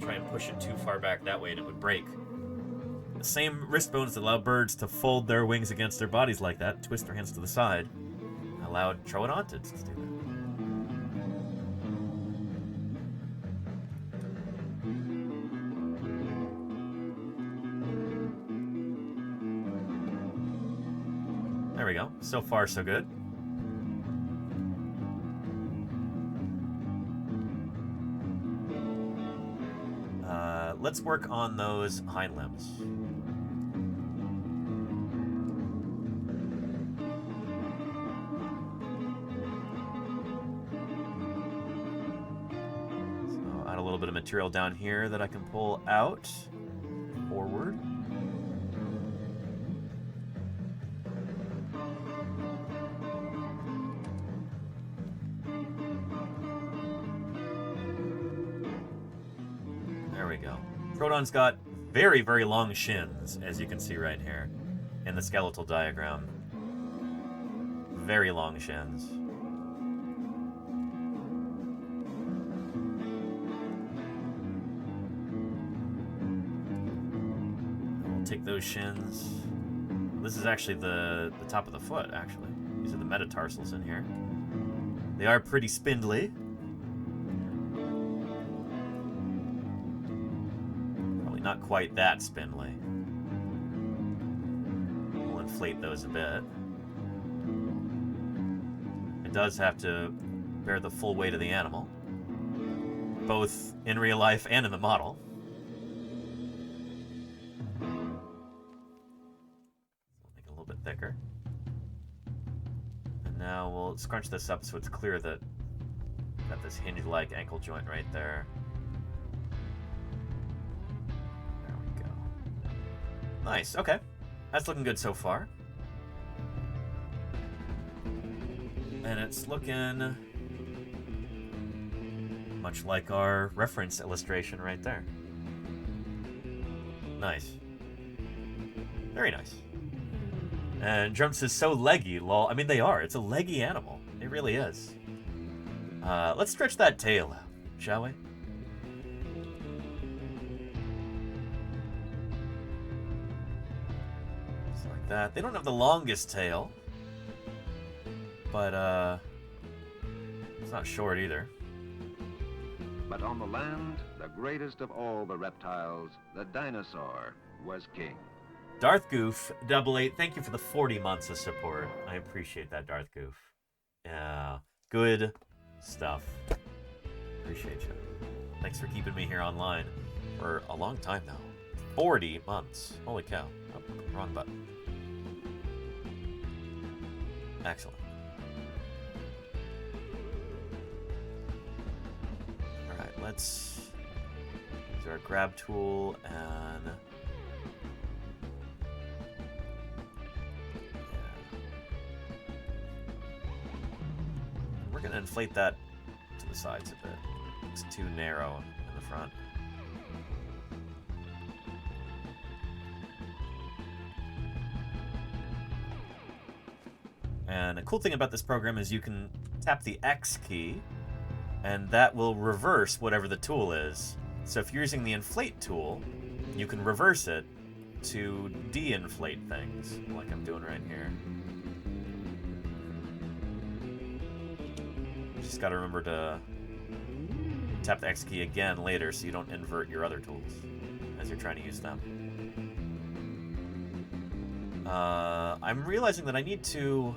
try and push it too far back that way and it would break. The same wrist bones that allow birds to fold their wings against their bodies like that, twist their hands to the side, allowed Troodon to do that. There we go. So far, so good. Let's work on those hind limbs. So add a little bit of material down here that I can pull out forward. There we go. Troodon's got very, very long shins, as you can see right here in the skeletal diagram. Very long shins. We'll take those shins. This is actually the top of the foot, actually. These are the metatarsals in here. They are pretty spindly. Not quite that spindly. We'll inflate those a bit. It does have to bear the full weight of the animal, both in real life and in the model. Make it a little bit thicker. And now we'll scrunch this up so it's clear that we've got this hinge-like ankle joint right there. Nice, okay. That's looking good so far. And it's looking much like our reference illustration right there. Nice. Very nice. And Drum says, so leggy, lol. I mean, they are. It's a leggy animal. It really is. Let's stretch that tail out, shall we? Just like that. They don't have the longest tail. But, it's not short either. But on the land, the greatest of all the reptiles, the dinosaur, was king. Darth Goof, 88, thank you for the 40 months of support. I appreciate that, Darth Goof. Yeah, good stuff. Appreciate you. Thanks for keeping me here online for a long time now. 40 months. Holy cow. Oh, wrong button. Excellent. Alright, let's use our grab tool and... We're gonna inflate that to the sides a bit. It's too narrow in the front. And a cool thing about this program is you can tap the X key, and that will reverse whatever the tool is. So if you're using the inflate tool, you can reverse it to de-inflate things, like I'm doing right here. Just gotta remember to tap the X key again later so you don't invert your other tools as you're trying to use them. I'm realizing that I need to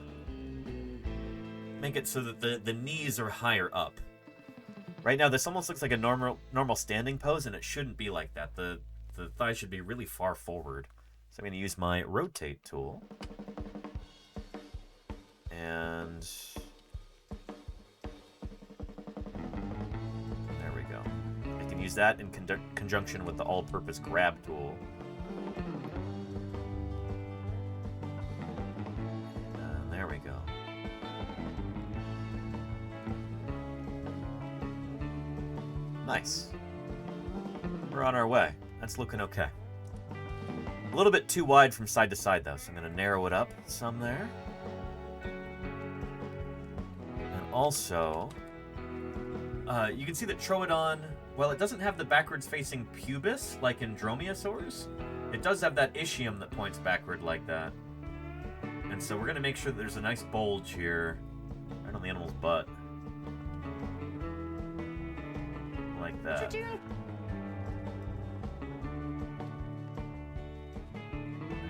make it so that the knees are higher up. Right now, this almost looks like a normal standing pose, and it shouldn't be like that. The thighs should be really far forward. So I'm going to use my rotate tool. And... there we go. I can use that in conjunction with the all-purpose grab tool. And there we go. Nice. We're on our way. That's looking okay. A little bit too wide from side to side, though, so I'm going to narrow it up some there. And also, you can see that Troodon, well, it doesn't have the backwards-facing pubis like in dromaeosaurs. It does have that ischium that points backward like that. And so we're going to make sure that there's a nice bulge here, right on the animal's butt. Like that. There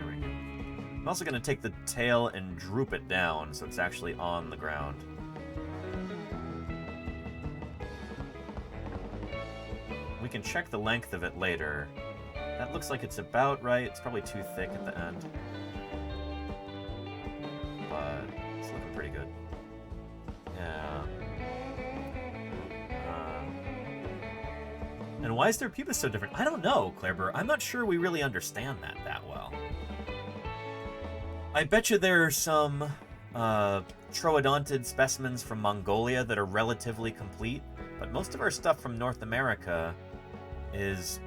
we go. I'm also going to take the tail and droop it down so it's actually on the ground. We can check the length of it later. That looks like it's about right. It's probably too thick at the end. But it's looking pretty good. Yeah. And why is their pubis so different? I don't know, Claireburr. I'm not sure we really understand that well. I bet you there are some troodontid specimens from Mongolia that are relatively complete, but most of our stuff from North America is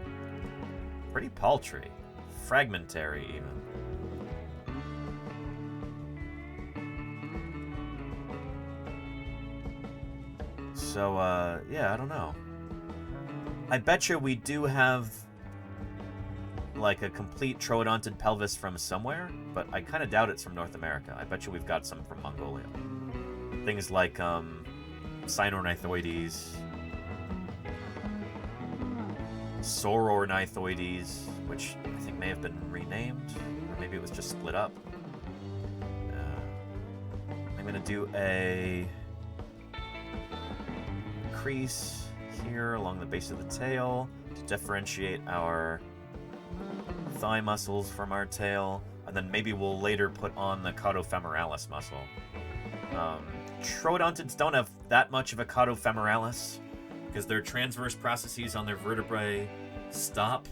pretty paltry. Fragmentary, even. So, yeah, I don't know. I bet you we do have, like, a complete troodontid pelvis from somewhere, but I kind of doubt it's from North America. I bet you we've got some from Mongolia. Things like, Sinornithoides, Sorornithoides, which I think may have been renamed, or maybe it was just split up. I'm going to do a crease here along the base of the tail to differentiate our thigh muscles from our tail, and then maybe we'll later put on the caudofemoralis muscle. Troodontids don't have that much of a caudofemoralis because their transverse processes on their vertebrae stop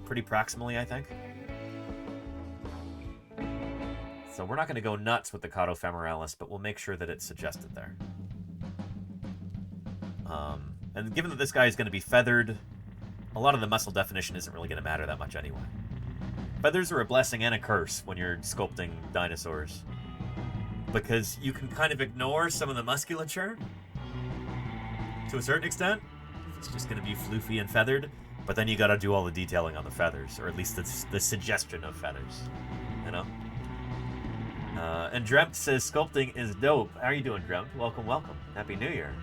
pretty proximally, I think. So we're not going to go nuts with the Caudofemoralis, but we'll make sure that it's suggested there. And given that this guy is going to be feathered, a lot of the muscle definition isn't really going to matter that much anyway. Feathers are a blessing and a curse when you're sculpting dinosaurs, because you can kind of ignore some of the musculature to a certain extent. It's just going to be floofy and feathered, but then you got to do all the detailing on the feathers, or at least the suggestion of feathers, you know? And Dreamt says sculpting is dope. How are you doing, Dreamt? Welcome, welcome. Happy New Year.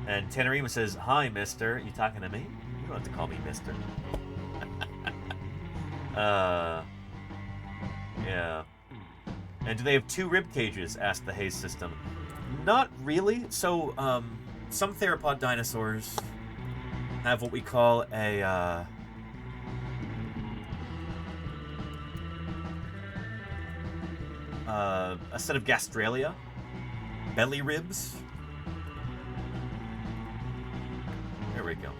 And Tanarima says, hi, mister. You talking to me? You don't have to call me mister. Yeah. And do they have 2 rib cages? Asked the Hayes system. Not really. So, some theropod dinosaurs have what we call a set of gastralia, belly ribs. There we go.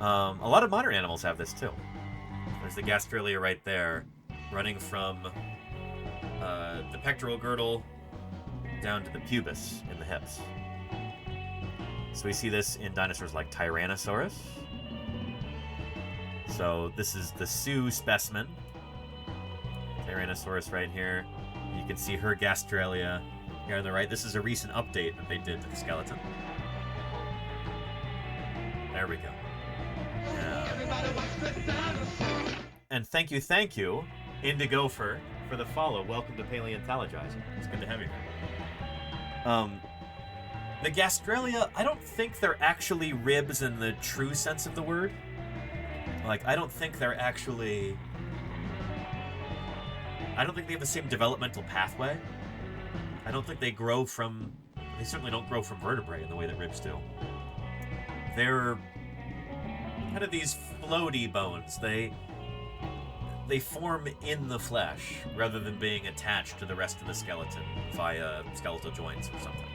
A lot of modern animals have this too. There's the gastralia right there, running from the pectoral girdle down to the pubis in the hips. So we see this in dinosaurs like Tyrannosaurus. So this is the Sioux specimen. Tyrannosaurus right here. You can see her gastralia here on the right. This is a recent update that they did to the skeleton. There we go. And thank you, Indigo for the follow. Welcome to Paleontologizing. It's good to have you here. The gastralia, I don't think they're actually ribs in the true sense of the word. Like, I don't think they're actually... I don't think they have the same developmental pathway. I don't think they grow from... They certainly don't grow from vertebrae in the way that ribs do. They're kind of these floaty bones. They form in the flesh rather than being attached to the rest of the skeleton via skeletal joints or something.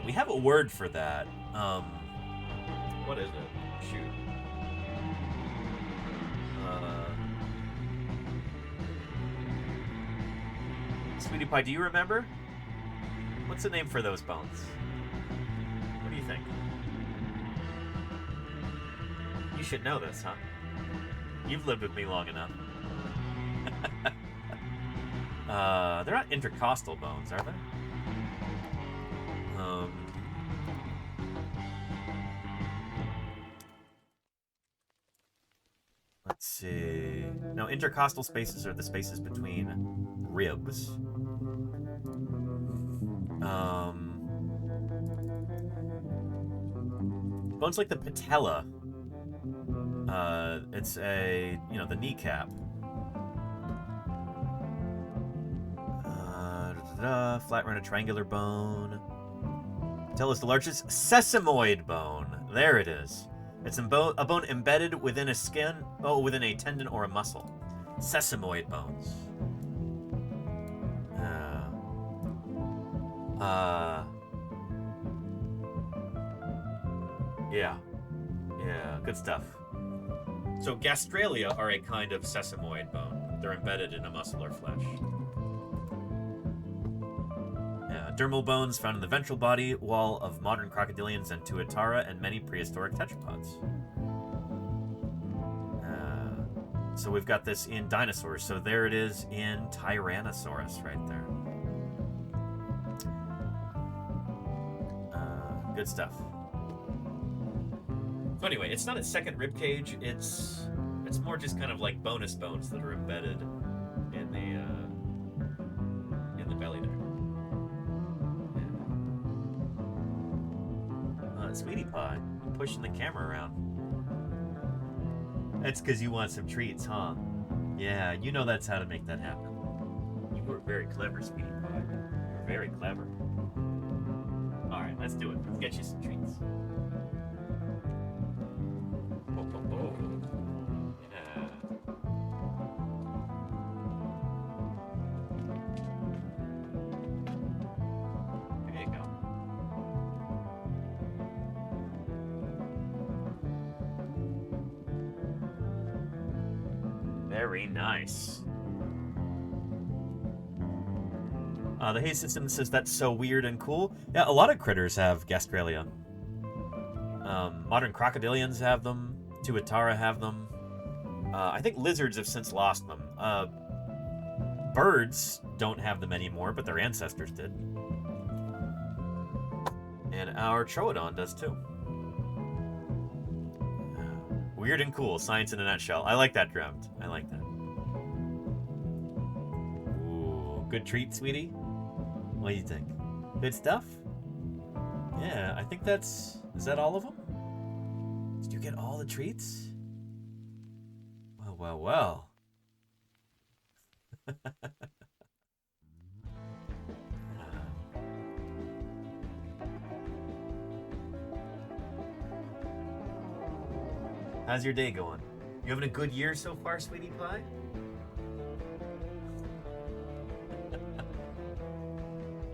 We have a word for that. What is it? Shoot. Sweetie Pie, do you remember? What's the name for those bones? What do you think? You should know this, huh? You've lived with me long enough. They're not intercostal bones, are they? Let's see. No, intercostal spaces are the spaces between ribs. Bones like the patella. It's a, the kneecap. Flat rounded triangular bone. Patella is the largest sesamoid bone. There it is. It's a bone embedded within a skin, within a tendon or a muscle. Sesamoid bones. Yeah, good stuff. So gastralia are a kind of sesamoid bone. They're embedded in a muscle or flesh. Dermal bones found in the ventral body wall of modern crocodilians and tuatara and many prehistoric tetrapods. So we've got this in dinosaurs. So there it is in Tyrannosaurus right there. Good stuff. So anyway, it's not its second rib cage. It's more just kind of like bonus bones that are embedded in the belly there. Sweetie Pie, pushing the camera around. That's because you want some treats, huh? Yeah, you know that's how to make that happen. You were very clever, Sweetie Pie. You were very clever. All right, let's do it. Let's get you some treats. Yeah. There you go. Very nice. The Hayes system says that's so weird and cool. Yeah, a lot of critters have gastralia. Modern crocodilians have them. Tuatara have them. I think lizards have since lost them. Birds don't have them anymore, but their ancestors did. And our Troodon does too. Weird and cool, science in a nutshell. I like that, Dreamt. I like that. Ooh, good treat, sweetie? What do you think? Good stuff? Yeah, I think that's... Is that all of them? Did you get all the treats? Well, well, well. How's your day going? You having a good year so far, sweetie pie?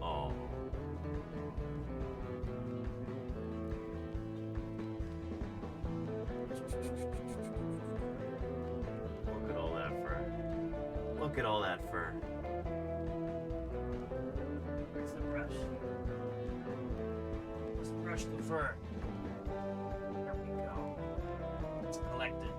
Oh. Look at all that fur. Look at all that fur. Where's the brush? Let's brush the fur. There we go. It's collected.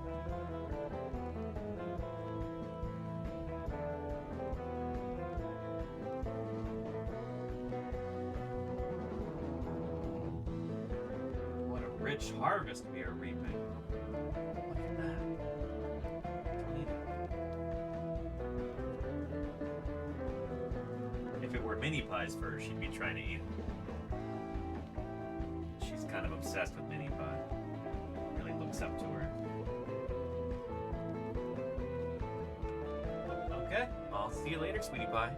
What a rich harvest we are reaping. Look at that. If it were Minnie Pie's fur, she'd be trying to eat it. She's kind of obsessed with Minnie Pie. Really looks up to her. Okay, I'll see you later, sweetie pie.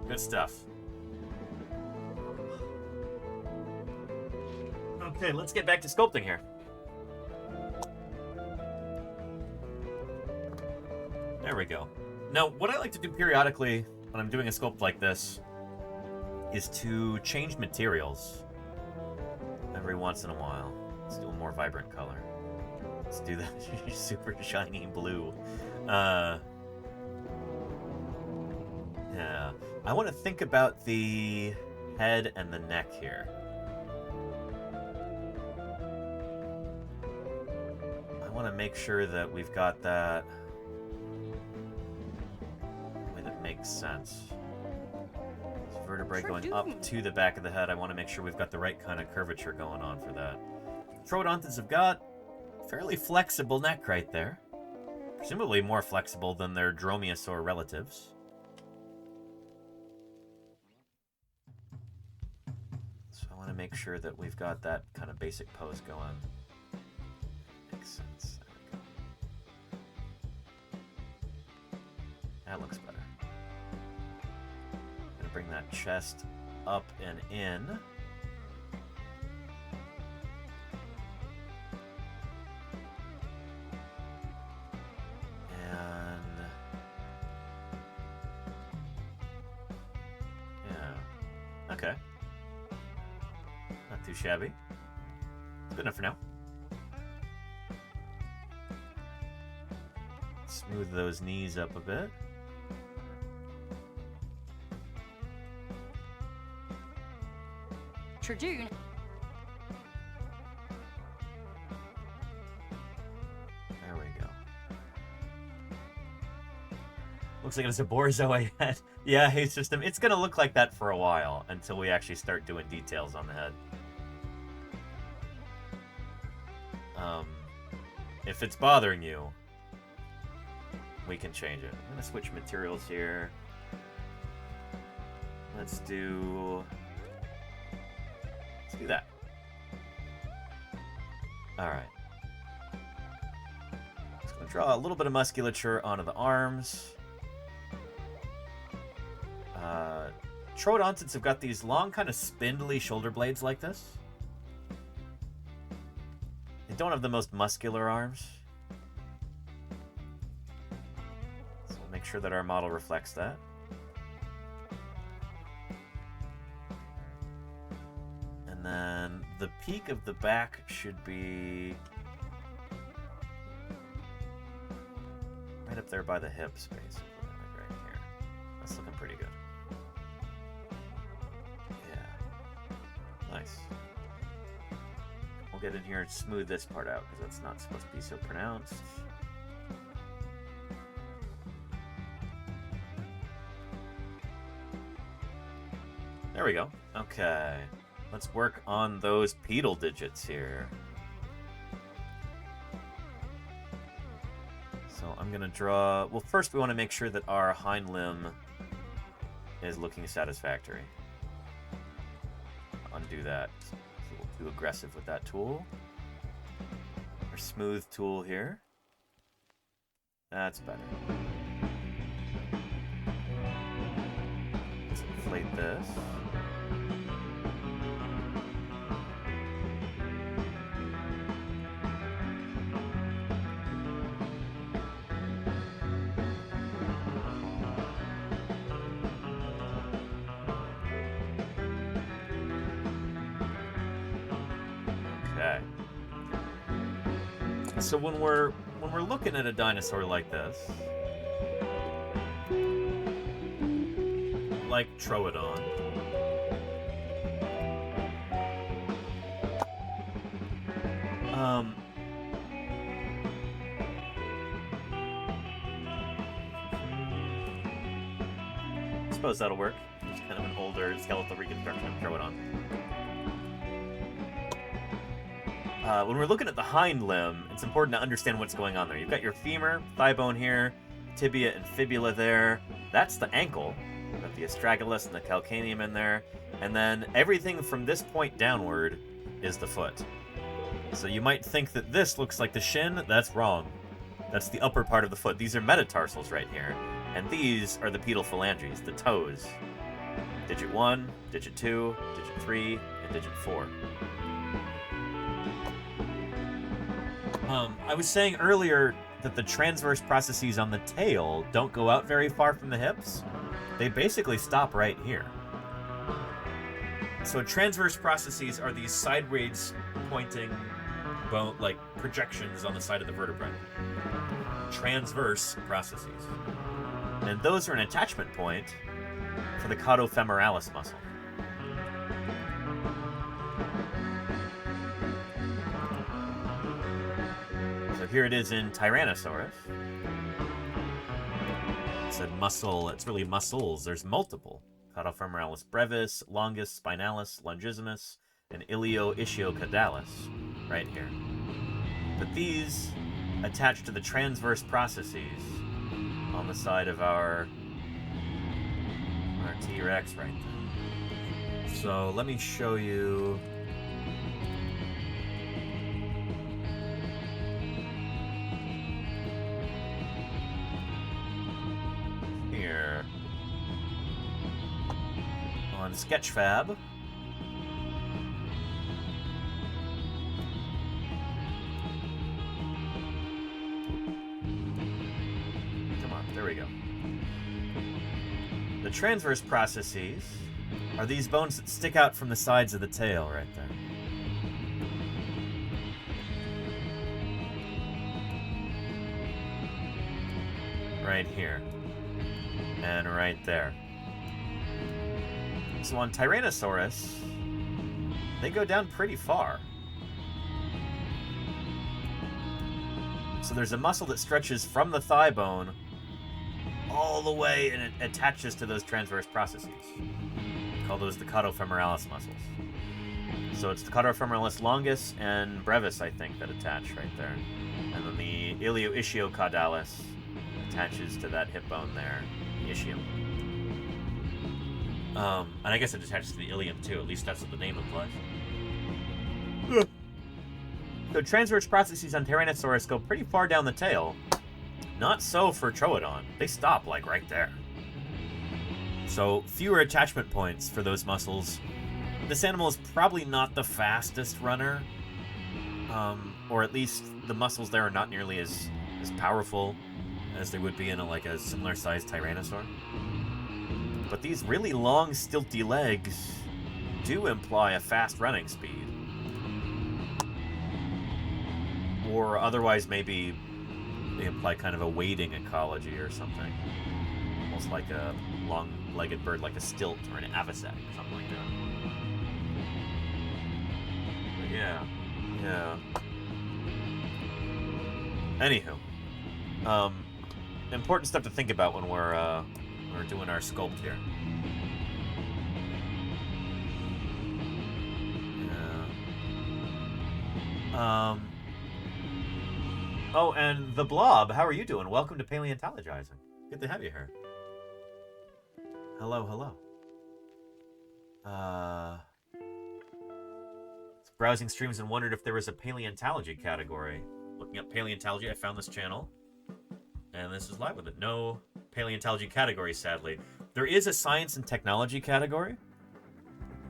Good stuff. Okay, let's get back to sculpting here. There we go. Now, what I like to do periodically when I'm doing a sculpt like this is to change materials every once in a while. Let's do a more vibrant color. Let's do that super shiny blue. Yeah. I want to think about the head and the neck here. I want to make sure that we've got that way that makes sense. This vertebrae going up to the back of the head. I want to make sure we've got the right kind of curvature going on for that. Troodontids have got fairly flexible neck right there. Presumably more flexible than their dromaeosaur relatives. So I want to make sure that we've got that kind of basic pose going. Makes sense. That looks better. I'm going to bring that chest up and in. Okay. Not too shabby. Good enough for now. Smooth those knees up a bit. Tradoon. There we go. Looks like it's a Borzoi head. Yeah, Hayes system. It's going to look like that for a while until we actually start doing details on the head. If it's bothering you, we can change it. I'm going to switch materials here. Let's do that. All right. Just going to draw a little bit of musculature onto the arms. Troodontids have got these long, kind of spindly shoulder blades like this. They don't have the most muscular arms. So we'll make sure that our model reflects that. And then the peak of the back should be right up there by the hips, basically, like right here. That's looking pretty good. Yeah. Nice. We'll get in here and smooth this part out, because that's not supposed to be so pronounced. There we go. Okay. Let's work on those pedal digits here. So I'm going to draw... Well, first we want to make sure that our hind limb is looking satisfactory. Undo that. So we'll do aggressive with that tool. Our smooth tool here. That's better. Let's inflate this. Okay. So when we're looking at a dinosaur like this, like Troodon, I suppose that'll work. It's kind of an older skeletal reconstruction of Troodon. When we're looking at the hind limb, it's important to understand what's going on there. You've got your femur, thigh bone here, tibia and fibula there. That's the ankle. You've got the astragalus and the calcaneum in there. And then everything from this point downward is the foot. So you might think that this looks like the shin. That's wrong. That's the upper part of the foot. These are metatarsals right here. And these are the pedal phalanges, the toes. Digit 1, digit 2, digit 3, and digit 4. I was saying earlier that the transverse processes on the tail don't go out very far from the hips. They basically stop right here. So transverse processes are these sideways pointing bone, like projections on the side of the vertebrae. Transverse processes. And those are an attachment point for the caudofemoralis muscle. So here it is in Tyrannosaurus. It said muscle, it's really muscles. There's multiple. Caudofemoralis brevis, longus, spinalis, longissimus, and ilioischiocaudalis right here. But these attach to the transverse processes on the side of our T-Rex right there. So let me show you. Here on Sketchfab. Come on, there we go. The transverse processes are these bones that stick out from the sides of the tail right there. Right here. And right there. So on Tyrannosaurus, they go down pretty far. So there's a muscle that stretches from the thigh bone all the way, and it attaches to those transverse processes. We call those the caudofemoralis muscles. So it's the caudofemoralis longus and brevis, I think, that attach right there. And then the ilioischiocaudalis attaches to that hip bone there, the ischium. And I guess it attaches to the ilium too, at least that's what the name implies. So transverse processes on Tyrannosaurus go pretty far down the tail. Not so for Troodon. They stop like right there. So fewer attachment points for those muscles. This animal is probably not the fastest runner. Or at least the muscles there are not nearly as powerful as they would be in a similar sized Tyrannosaur. But these really long, stilty legs do imply a fast running speed. Or otherwise, maybe they imply kind of a wading ecology or something. Almost like a long-legged bird, like a stilt or an avocet, something like that. But yeah. Anywho, important stuff to think about when we're doing our sculpt here. Yeah. Oh, and the Blob, how are you doing? Welcome to Paleontologizing. Good to have you here. Hello. Browsing streams and wondered if there was a paleontology category. Looking up paleontology, I found this channel. And this is live with it. No paleontology category, sadly. There is a science and technology category,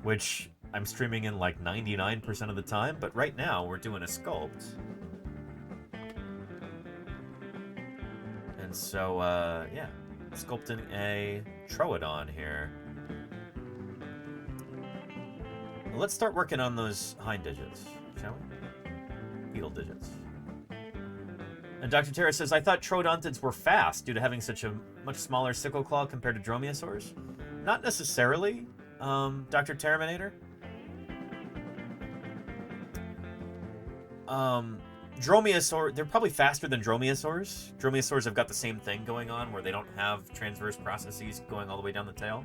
which I'm streaming in like 99% of the time, but right now we're doing a sculpt. And so, yeah, sculpting a Troodon here. Well, let's start working on those hind digits, shall we? Beetle digits. And Dr. Terra says, I thought Troodontids were fast due to having such a much smaller sickle claw compared to dromaeosaurs. Not necessarily, Dr. Terminator. Dromaeosaur, they're probably faster than dromaeosaurs. Dromaeosaurs have got the same thing going on where they don't have transverse processes going all the way down the tail.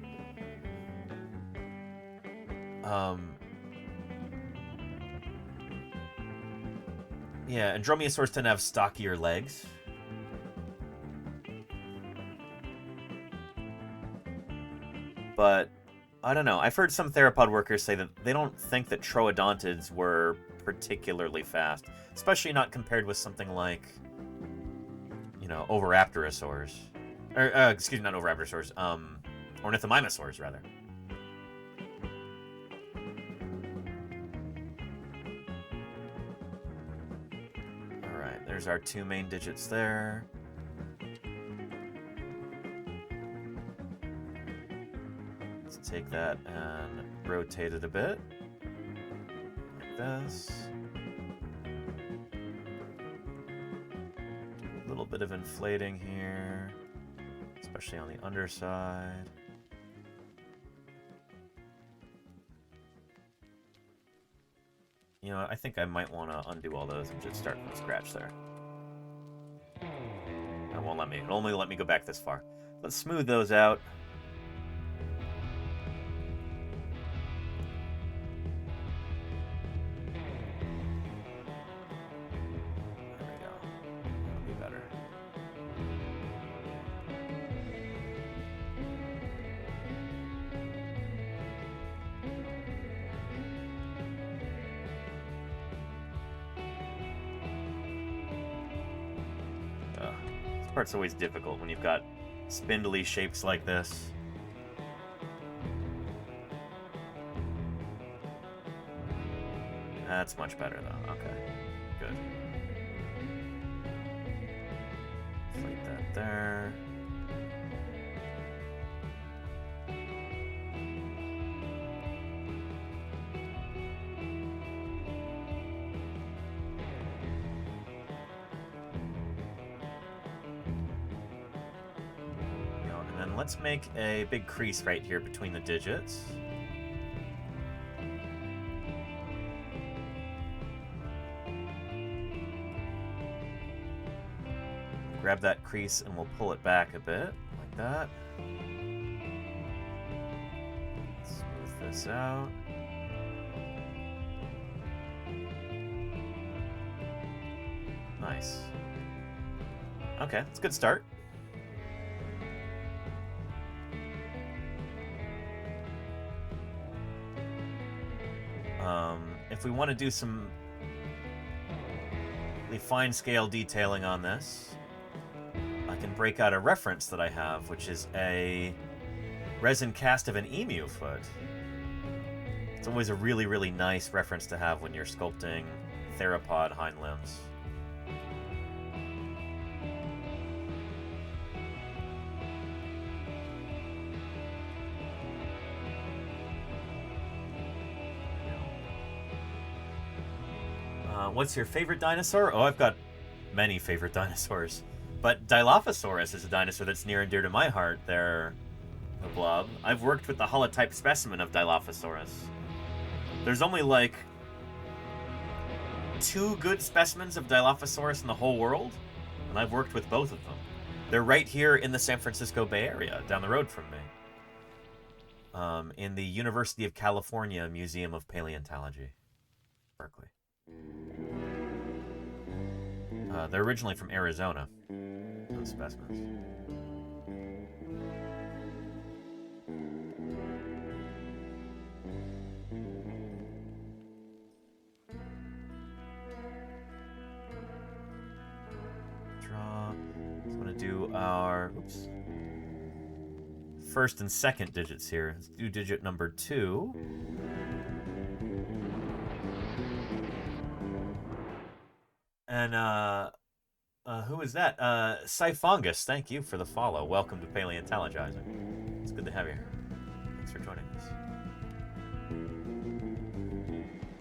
Yeah, and dromaeosaurs tend to have stockier legs. But, I don't know. I've heard some theropod workers say that they don't think that Troodontids were particularly fast. Especially not compared with something like, you know, Oviraptorosaurs. Or, excuse me, not Oviraptorosaurs. Ornithomimosaurs, rather. Alright, there's our two main digits there. Let's take that and rotate it a bit. Like this. A little bit of inflating here, especially on the underside. You know, I think I might want to undo all those and just start from scratch there. It won't let me. It'll only let me go back this far. Let's smooth those out. There we go. That'll be better. This part's always difficult when you've got spindly shapes like this. That's much better, though. Okay, good. Inflate that there. Let's make a big crease right here between the digits. Grab that crease and we'll pull it back a bit, like that. Smooth this out. Nice. Okay, that's a good start. If we want to do some fine scale detailing on this, I can break out a reference that I have, which is a resin cast of an emu foot. It's always a really, really nice reference to have when you're sculpting theropod hind limbs. What's your favorite dinosaur? Oh, I've got many favorite dinosaurs. But Dilophosaurus is a dinosaur that's near and dear to my heart there, the Blob. I've worked with the holotype specimen of Dilophosaurus. There's only like 2 good specimens of Dilophosaurus in the whole world, and I've worked with both of them. They're right here in the San Francisco Bay Area, down the road from me. In the University of California Museum of Paleontology, Berkeley. They're originally from Arizona, those specimens. Draw. Just want to do our first and second digits here. Let's do digit number 2. And who is that? Siphongus, thank you for the follow. Welcome to Paleontologizing. It's good to have you here. Thanks for joining us.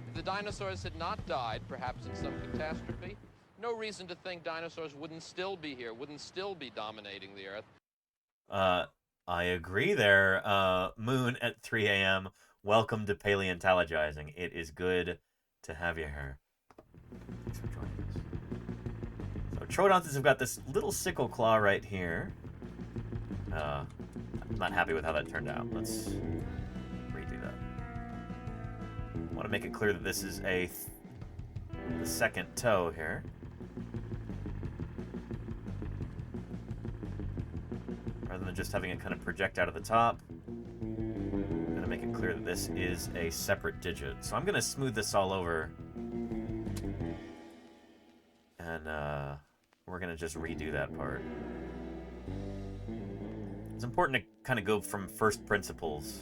If the dinosaurs had not died, perhaps in some catastrophe, no reason to think dinosaurs wouldn't still be here, wouldn't still be dominating the Earth. I agree there, Moon at 3 a.m. Welcome to Paleontologizing. It is good to have you here. Thanks for joining us. So Troodontids have got this little sickle claw right here. I'm not happy with how that turned out. Let's redo that. I want to make it clear that this is the second toe here. Rather than just having it kind of project out of the top, I'm going to make it clear that this is a separate digit. So I'm going to smooth this all over. And we're going to just redo that part. It's important to kind of go from first principles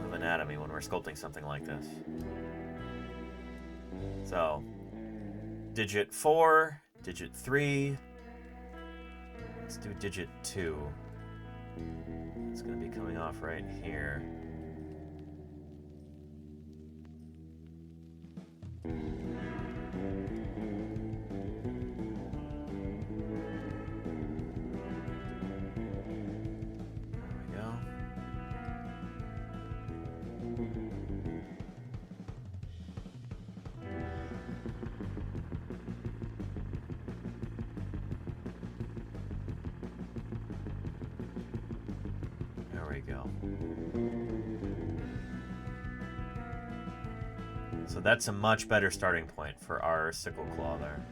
of anatomy when we're sculpting something like this. So, digit 4, digit 3. Let's do digit 2. It's going to be coming off right here. So that's a much better starting point for our sickle claw there.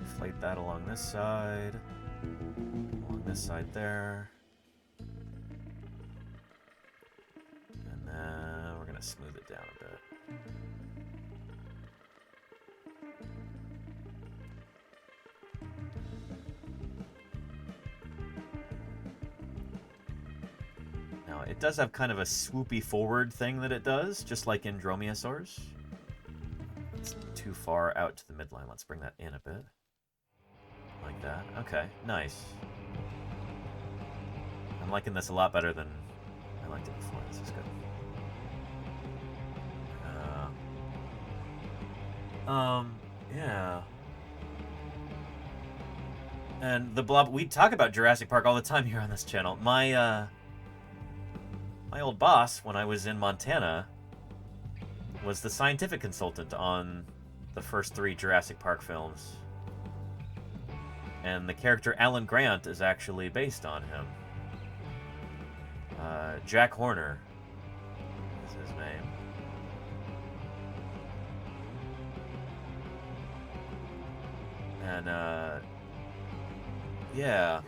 Inflate that along this side, along this side there. And then we're going to smooth it down a bit. It does have kind of a swoopy forward thing that it does, just like in dromaeosaurs. It's too far out to the midline. Let's bring that in a bit. Like that. Okay, nice. I'm liking this a lot better than I liked it before. This is good. Yeah. And the blob, we talk about Jurassic Park all the time here on this channel. My old boss, when I was in Montana, was the scientific consultant on the first 3 Jurassic Park films. And the character Alan Grant is actually based on him. Jack Horner is his name. And, yeah.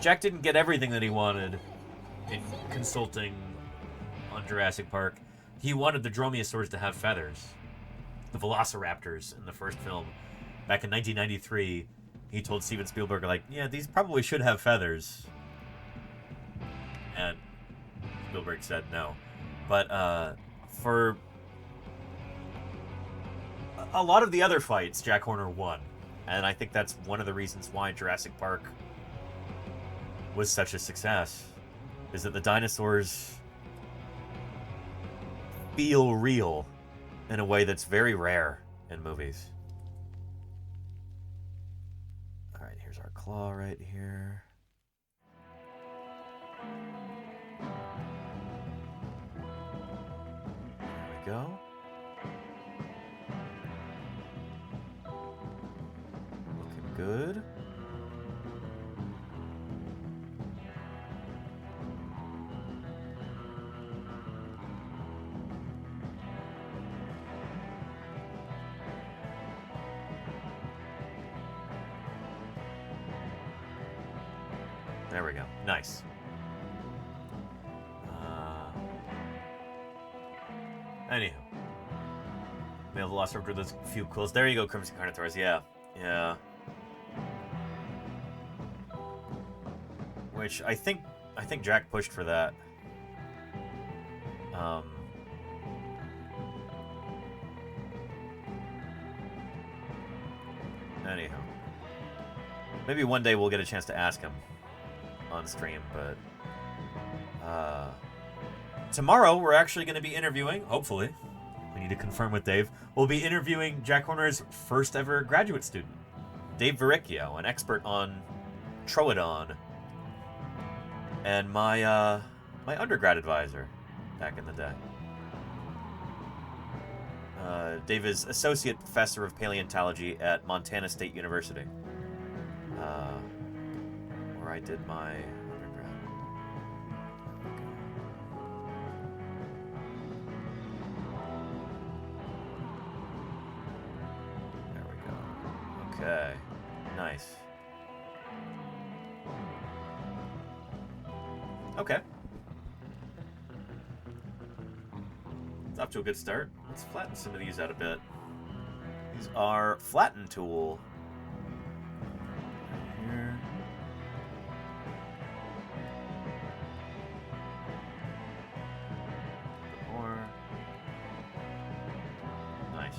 Jack didn't get everything that he wanted in consulting on Jurassic Park. He wanted the dromaeosaurs to have feathers. The velociraptors in the first film. Back in 1993, he told Steven Spielberg, like, yeah, these probably should have feathers. And Spielberg said no. But for a lot of the other fights, Jack Horner won. And I think that's one of the reasons why Jurassic Park was such a success, is that the dinosaurs feel real in a way that's very rare in movies. All right, here's our claw right here. There we go. Looking good. There we go. Nice. Anyhow. We have lost over those few quills. There you go, Crimson Carnotaurus. Yeah. Yeah. Which I think Jack pushed for that. Anyhow. Maybe one day we'll get a chance to ask him on stream, but tomorrow we're actually going to be interviewing, hopefully, we need to confirm with Dave, we'll be interviewing Jack Horner's first ever graduate student, Dave Verricchio, an expert on Troodon, and my undergrad advisor back in the day. Dave is Associate Professor of Paleontology at Montana State University, where I did my undergrad. There we go. Okay. Nice. Okay. It's off to a good start. Let's flatten some of these out a bit. Use our flatten tool. Here. More. Nice.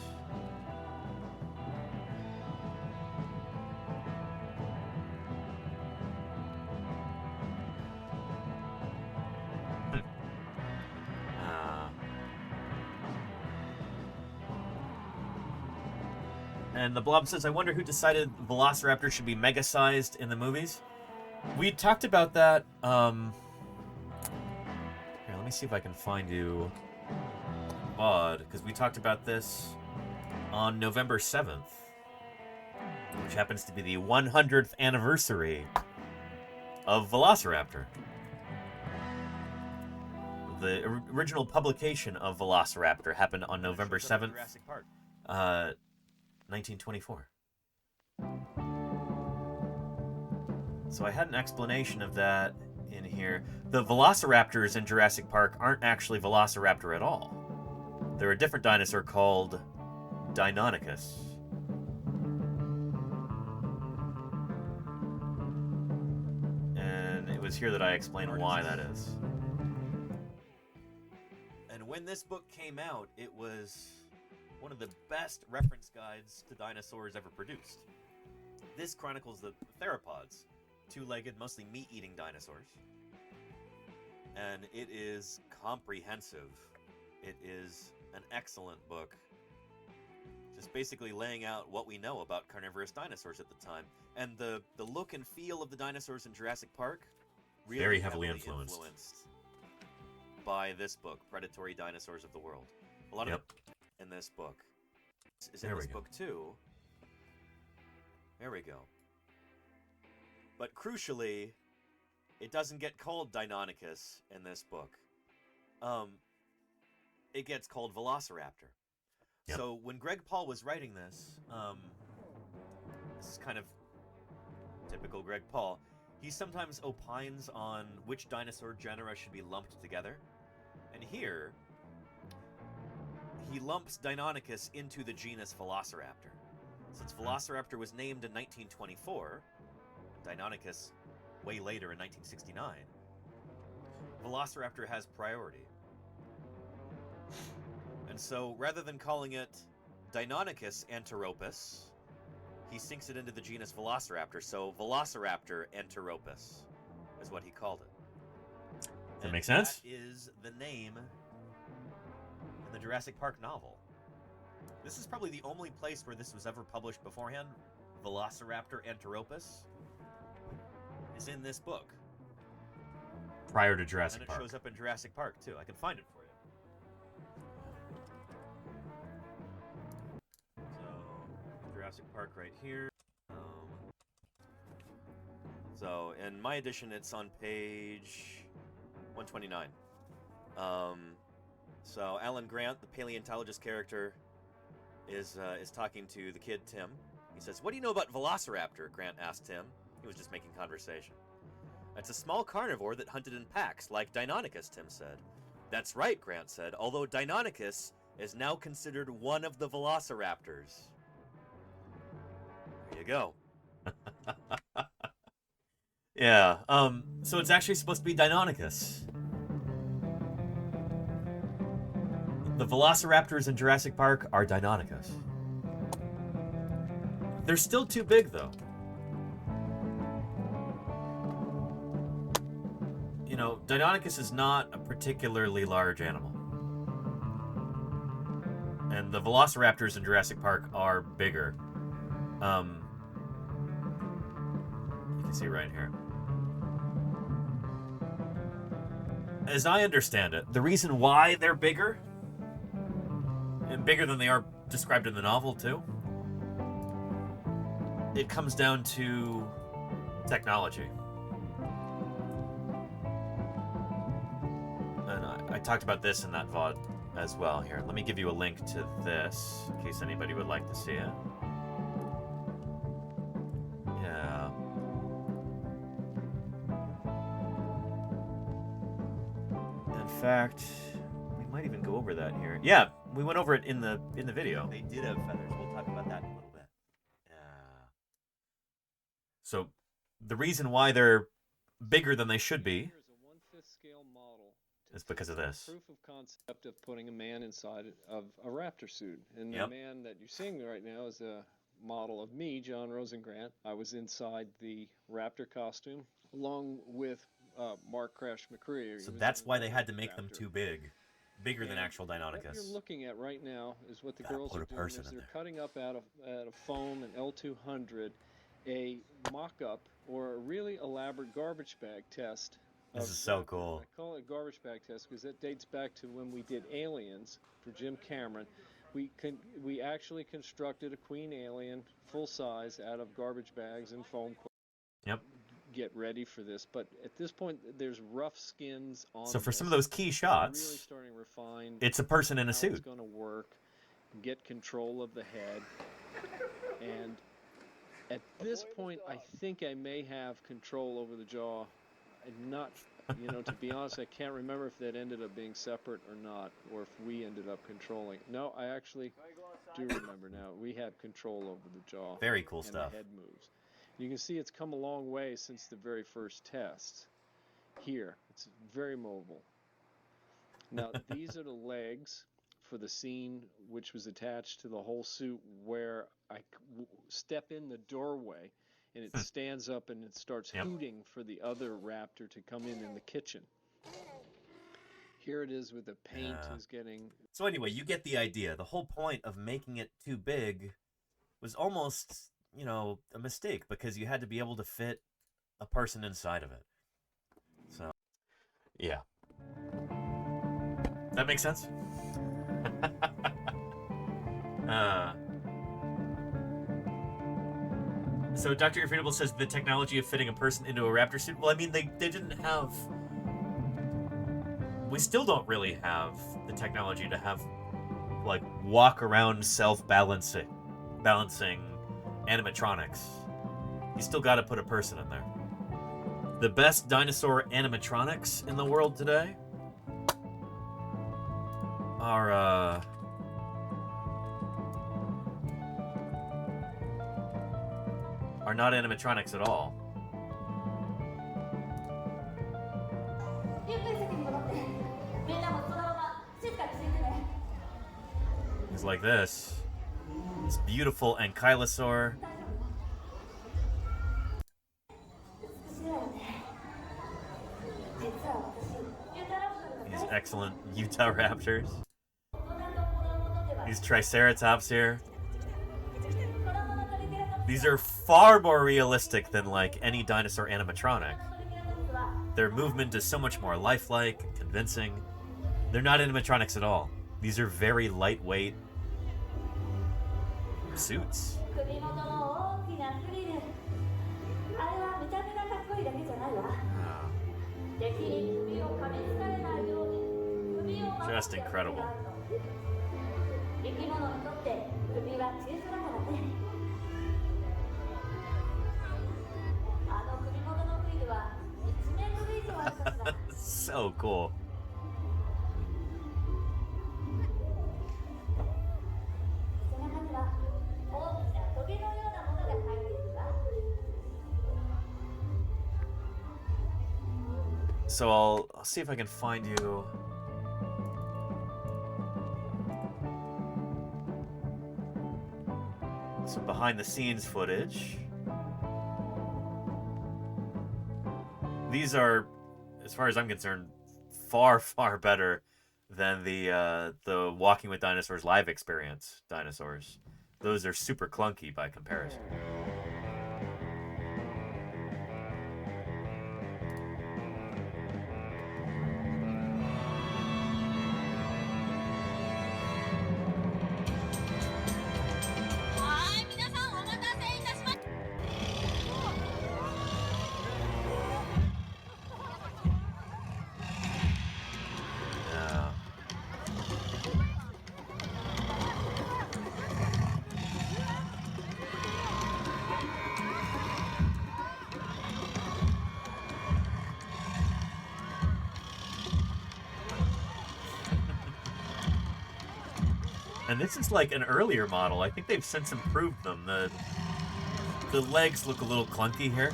And the Blob says, I wonder who decided Velociraptor should be mega-sized in the movies. We talked about that, here, let me see if I can find you VOD, because we talked about this on November 7th, which happens to be the 100th anniversary of Velociraptor. The original publication of Velociraptor happened on November 7th, 1924. So I had an explanation of that in here. The velociraptors in Jurassic Park aren't actually Velociraptor at all. They're a different dinosaur called Deinonychus. And it was here that I explained why that is. And when this book came out, it was one of the best reference guides to dinosaurs ever produced. This chronicles the theropods, two-legged, mostly meat-eating dinosaurs. And it is comprehensive. It is an excellent book. Just basically laying out what we know about carnivorous dinosaurs at the time. And the look and feel of the dinosaurs in Jurassic Park, really very heavily influenced by this book, Predatory Dinosaurs of the World. A lot of it in this book is in this book too. There we go. But crucially, it doesn't get called Deinonychus in this book. It gets called Velociraptor. Yep. So when Greg Paul was writing this, this is kind of typical Greg Paul. He sometimes opines on which dinosaur genera should be lumped together. And here, he lumps Deinonychus into the genus Velociraptor. Since Velociraptor was named in 1924, Deinonychus way later in 1969, Velociraptor has priority. And so, rather than calling it Deinonychus Anteropus, he sinks it into the genus Velociraptor. So Velociraptor enteropus is what he called it. Does that make sense? That is the name in the Jurassic Park novel. This is probably the only place where this was ever published beforehand. Velociraptor enteropus is in this book. Prior to Jurassic Park. And it shows up in Jurassic Park, too. I can find it for you. So, Jurassic Park right here. So, in my edition, it's on page 129. So, Alan Grant, the paleontologist character, is talking to the kid, Tim. He says, "What do you know about Velociraptor?" Grant asked Tim. He was just making conversation. "It's a small carnivore that hunted in packs, like Deinonychus," Tim said. "That's right," Grant said, "although Deinonychus is now considered one of the Velociraptors." There you go. Yeah, so it's actually supposed to be Deinonychus. The Velociraptors in Jurassic Park are Deinonychus. They're still too big, though. You know, Deinonychus is not a particularly large animal. And the Velociraptors in Jurassic Park are bigger. You can see right here. As I understand it, the reason why they're bigger, and bigger than they are described in the novel, too, it comes down to technology. And I talked about this in that VOD as well. Here, let me give you a link to this, in case anybody would like to see it. Yeah. In fact, we might even go over that here. Yeah, we went over it in the video. They did have feathers. We'll talk about that in a little bit. So, the reason why they're bigger than they should be is because of this. Proof of concept of putting a man inside of a raptor suit. And Yep. the man that you're seeing right now is a model of me, John Rosengrant. I was inside the raptor costume, along with Mark Crash McCreary. So that's why they had to make them too big. Bigger than actual What Deinonychus. you're looking at right now is what the girls put are a doing person is in they're there. cutting up out of foam, an L200, a mock-up or a really elaborate garbage bag test. This is so cool. I call it a garbage bag test because that dates back to when we did Aliens for Jim Cameron. We actually constructed a queen alien full size out of garbage bags and foam. Yep. Get ready for this, but at this point there's rough skins on. So for some of this. those key We're shots, really starting to refine it's a person in a how suit. It's going to work, get control of the head, and at this point I think I may have control over the jaw. And not, to be honest, I can't remember if that ended up being separate or not, or if we ended up controlling. No, I actually do remember now. We had control over the jaw. Very cool and stuff. The head moves. You can see it's come a long way since the very first test. Here, it's very mobile. Now, these are the legs for the scene which was attached to the whole suit where I step in the doorway and it stands up and it starts hooting for the other raptor to come in the kitchen. Here it is with the paint is getting... So anyway, you get the idea. The whole point of making it too big was almost, a mistake because you had to be able to fit a person inside of it. So, yeah. That makes sense? So Dr. Irrefutable says the technology of fitting a person into a raptor suit. Well, I mean, they didn't have... We still don't really have the technology to have, walk around self-balancing animatronics. You still got to put a person in there. The best dinosaur animatronics in the world today are not animatronics at all. It's like this. This beautiful ankylosaur excellent Utah raptors. These Triceratops here. These are far more realistic than like any dinosaur animatronic. Their movement is so much more lifelike, convincing. They're not animatronics at all. These are very lightweight suits. Just incredible. So cool. So I'll see if I can find you some behind the scenes footage. These are, as far as I'm concerned, far, far better than the Walking with Dinosaurs live experience dinosaurs. Those are super clunky by comparison. And this is like an earlier model. I think they've since improved them. The legs look a little clunky here.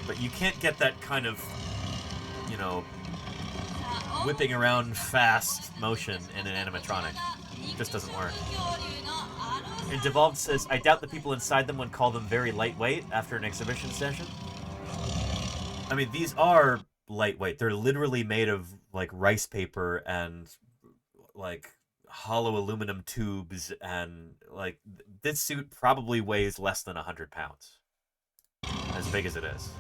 But you can't get that kind of, you know, whipping around fast motion in an animatronic. It just doesn't work. And Devolved says, I doubt the people inside them would call them very lightweight after an exhibition session. I mean, these are lightweight. They're literally made of like rice paper and like hollow aluminum tubes, and like this suit probably weighs less than 100 pounds. As big as it is.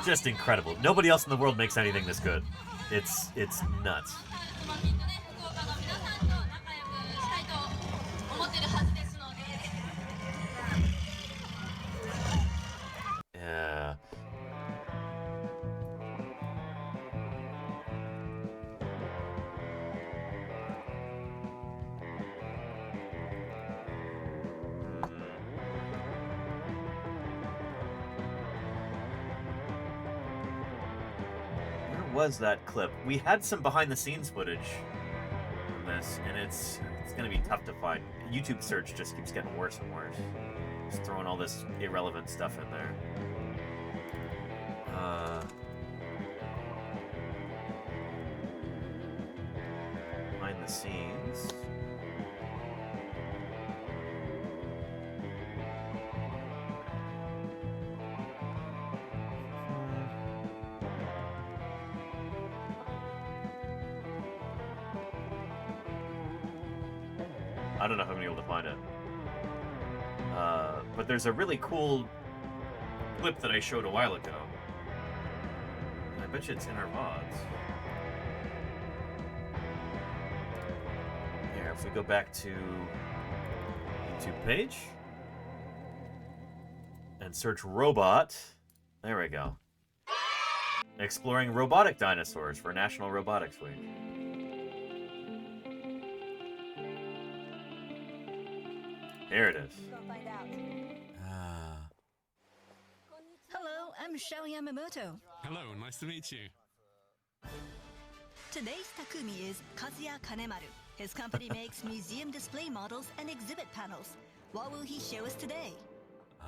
Just incredible. Nobody else in the world makes anything this good. It's nuts. Yeah. Was that clip? We had some behind the scenes footage from this, and it's gonna be tough to find. YouTube search just keeps getting worse and worse. Just throwing all this irrelevant stuff in there. Behind the scenes. I don't know if I'm gonna be able to find it. But there's a really cool clip that I showed a while ago. I bet you it's in our VODs. Here, if we go back to YouTube page and search robot, there we go. Exploring robotic dinosaurs for National Robotics Week. Here it is. Hello, I'm Shao Yamamoto. Hello, nice to meet you. Today's Takumi is Kazuya Kanemaru. His company makes museum display models and exhibit panels. What will he show us today?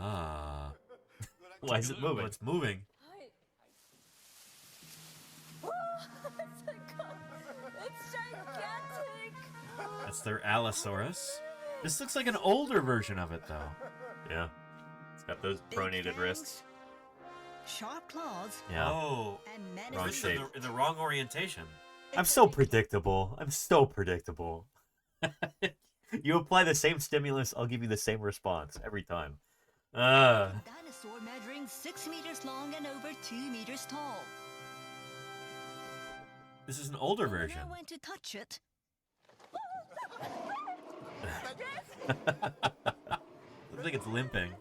Ah. Why is it moving? It's moving. It's gigantic. That's their Allosaurus. This looks like an older version of it, though. Yeah. It's got those pronated wrists. Sharp claws. Yeah. Oh. Wrong shape. In the wrong orientation. I'm so predictable. I'm so predictable. You apply the same stimulus, I'll give you the same response every time. Dinosaur measuring 6 meters long and over 2 meters tall. This is an older version. I went to touch it. Looks like it's limping.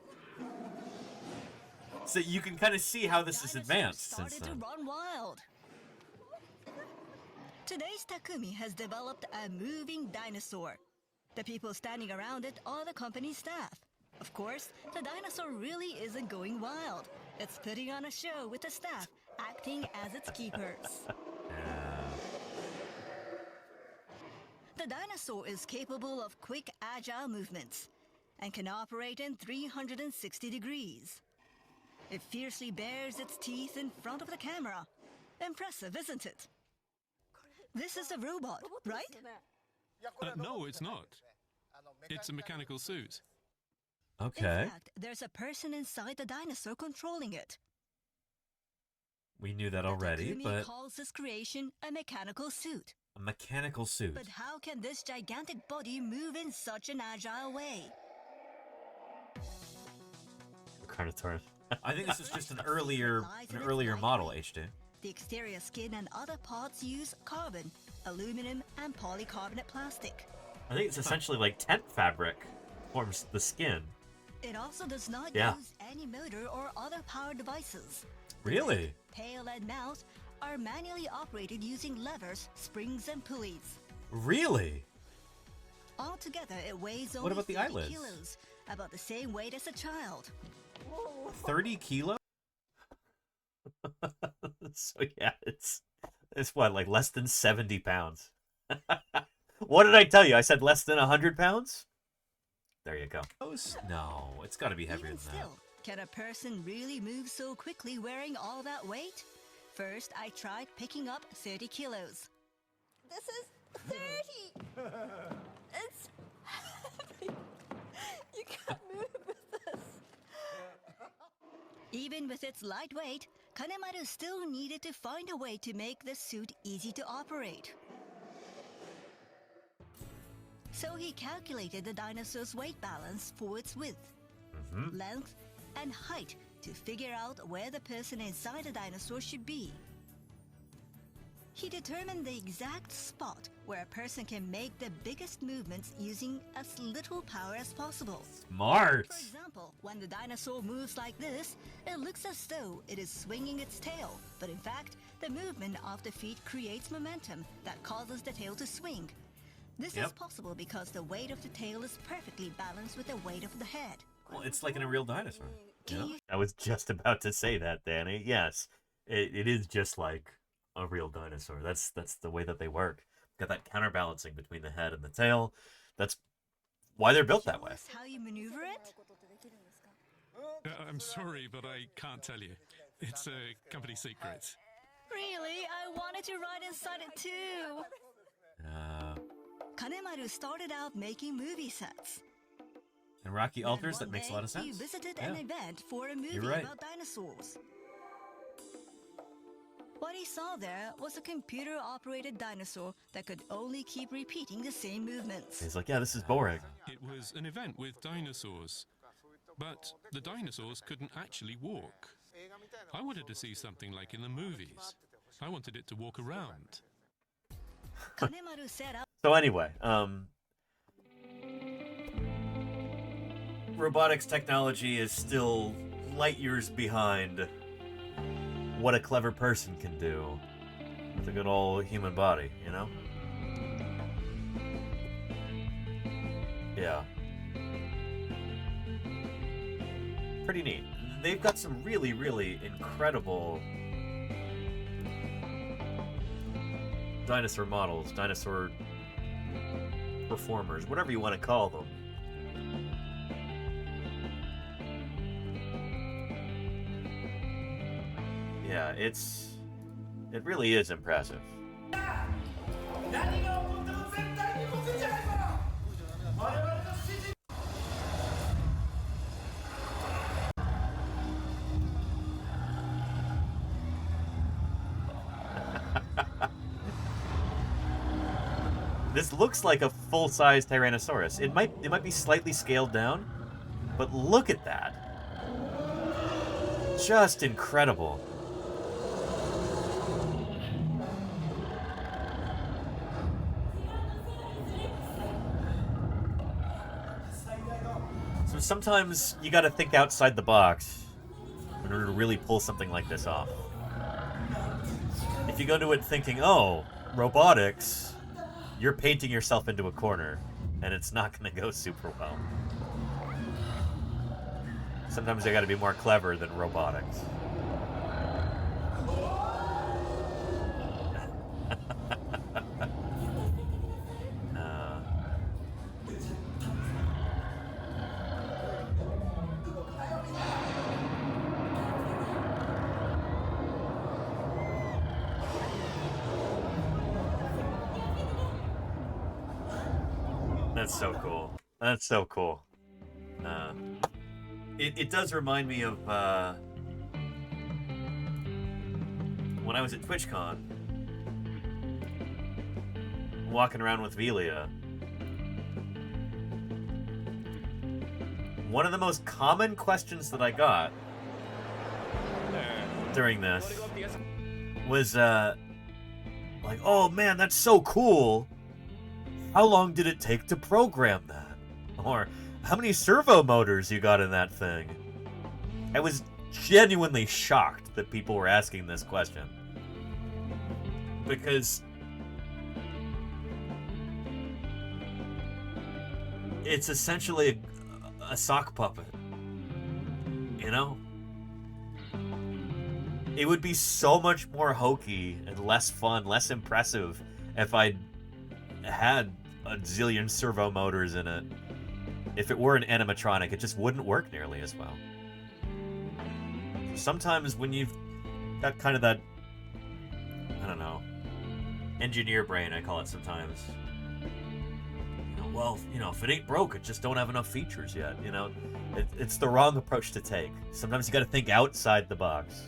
So you can kind of see how this is advanced since Started to then. run wild. Today's Takumi has developed a moving dinosaur. The people standing around it are the company's staff. Of course, the dinosaur really isn't going wild. It's putting on a show with the staff acting as its keepers. The dinosaur is capable of quick, agile movements and can operate in 360 degrees. It fiercely bares its teeth in front of the camera. Impressive, isn't it? This is a robot, right? No, it's not. It's a mechanical suit. Okay. In fact, there's a person inside the dinosaur controlling it. We knew that already, Takumi but calls this creation a mechanical suit. a mechanical suit. But how can this gigantic body move in such an agile way? Carnotaurus. I think this is just an earlier model, HD. The exterior skin and other parts use carbon, aluminum, and polycarbonate plastic. I think it's essentially like tent fabric forms the skin. It also does not Yeah. use any motor or other power devices. Really? Tail and mouth are manually operated using levers, springs, and pulleys. Really? Altogether, it weighs What only about the 30 eyelids? kilos, about the same weight as a child. 30 kilos? So yeah, it's what, like less than 70 pounds. What did I tell you? I said less than 100 pounds? There you go. No, it's got to be heavier Even than that. still, can a person really move so quickly wearing all that weight? First, I tried picking up 30 kilos. This is 30. It's heavy. You can't move with this. Even with its light weight, Kanemaru still needed to find a way to make the suit easy to operate. So he calculated the dinosaur's weight balance for its width, length, and height to figure out where the person inside the dinosaur should be. He determined the exact spot where a person can make the biggest movements using as little power as possible. Smart. For example, when the dinosaur moves like this, it looks as though it is swinging its tail, but in fact, the movement of the feet creates momentum that causes the tail to swing. This is possible because the weight of the tail is perfectly balanced with the weight of the head. Well, it's like in a real dinosaur. You know? I was just about to say that, Danny. Yes, it is just like a real dinosaur. That's the way that they work. Got that counterbalancing between the head and the tail. That's why they're built that way. How you maneuver it? I'm sorry, but I can't tell you. It's a company secret. Really? I wanted to ride inside it too. Kanemaru started out making movie sets. And Rocky Then Alters, one that makes a day, lot of sense. He visited Yeah. an event for a movie You're right. about dinosaurs. What he saw there was a computer-operated dinosaur that could only keep repeating the same movements. He's like, yeah, this is boring. It was an event with dinosaurs, but the dinosaurs couldn't actually walk. I wanted to see something like in the movies. I wanted it to walk around. Kanemaru set up. So anyway, robotics technology is still light years behind what a clever person can do with a good old human body, you know? Yeah. Pretty neat. They've got some really, really incredible dinosaur models, dinosaur performers, whatever you want to call them. it really is impressive. This looks like a full-size Tyrannosaurus. It might be slightly scaled down, but look at that. Just incredible. So sometimes you gotta think outside the box in order to really pull something like this off. If you go to it thinking, oh, robotics, you're painting yourself into a corner, and it's not gonna go super well. Sometimes they gotta be more clever than robotics. That's so cool. That's so cool. It does remind me of when I was at TwitchCon, walking around with Velia. One of the most common questions that I got during this was like, oh man, that's so cool. How long did it take to program that? Or how many servo motors you got in that thing? I was genuinely shocked that people were asking this question. Because it's essentially a sock puppet. You know? It would be so much more hokey and less fun, less impressive if I'd had a zillion servo motors in it. If it were an animatronic, it just wouldn't work nearly as well. Sometimes when you've got kind of that, I don't know, engineer brain, I call it sometimes. You know, well, you know, if it ain't broke, it just don't have enough features yet. You know, it's the wrong approach to take. Sometimes you got to think outside the box.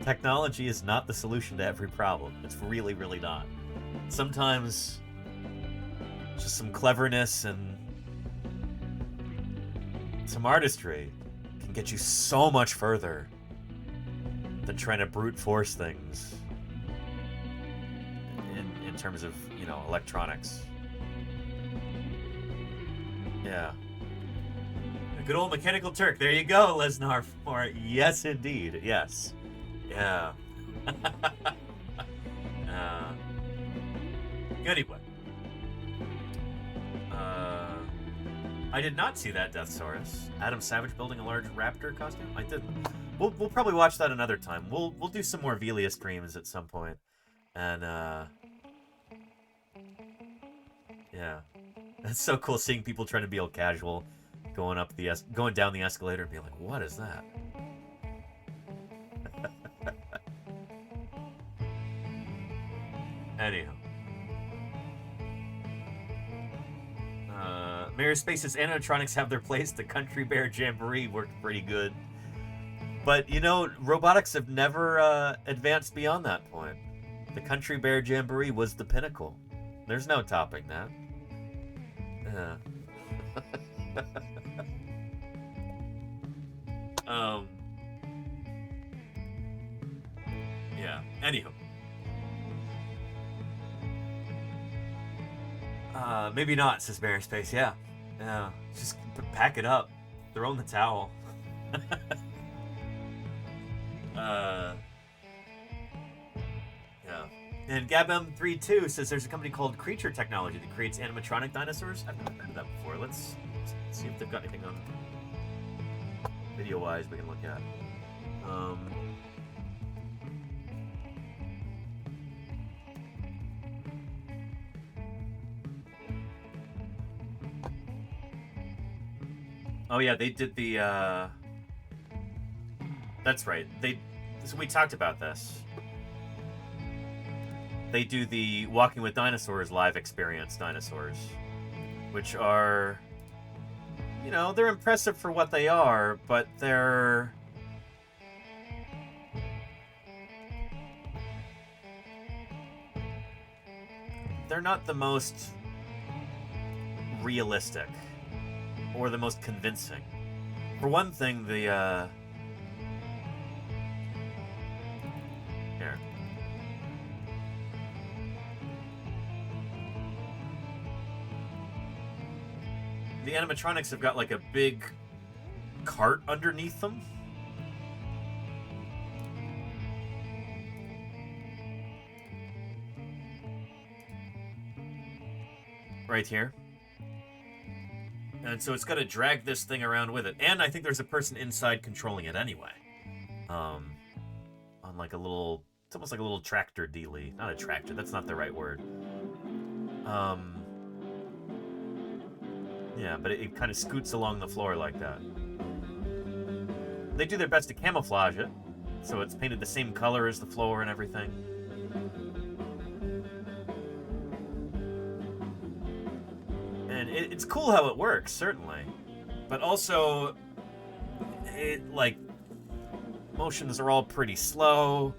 Technology is not the solution to every problem. It's really, really not. Sometimes just some cleverness and some artistry can get you so much further than trying to brute force things in terms of, you know, electronics. Yeah. A good old Mechanical Turk. There you go, Lesnar. For yes, indeed. Yes. Yeah. Anyway. I did not see that Deathsaurus. Adam Savage building a large raptor costume? I didn't. We'll probably watch that another time. We'll do some more Velia streams at some point. And yeah. It's so cool seeing people trying to be all casual, going down the escalator and being like, what is that? Anyhow. Mirror Space's animatronics have their place. The Country Bear Jamboree worked pretty good. But, you know, robotics have never advanced beyond that point. The Country Bear Jamboree was the pinnacle. There's no topping that. Yeah. Yeah. Anywho. Maybe not, says Space. Yeah. Yeah. Just pack it up. Throw in the towel. Yeah. And GabM32 says there's a company called Creature Technology that creates animatronic dinosaurs. I've never heard of that before. Let's see if they've got anything on video-wise we can look at. Oh yeah, they did the. That's right. So we talked about this. They do the Walking with Dinosaurs live experience dinosaurs, which are, you know, they're impressive for what they are, but they're not the most realistic or the most convincing. For one thing, the here. The animatronics have got like a big cart underneath them. Right here. And so it's got to drag this thing around with it. And I think there's a person inside controlling it anyway. On like a little, it's almost like a little tractor dealie. Not a tractor, that's not the right word. Yeah, but it kind of scoots along the floor like that. They do their best to camouflage it, so it's painted the same color as the floor and everything. And it's cool how it works, certainly. But also, motions are all pretty slow.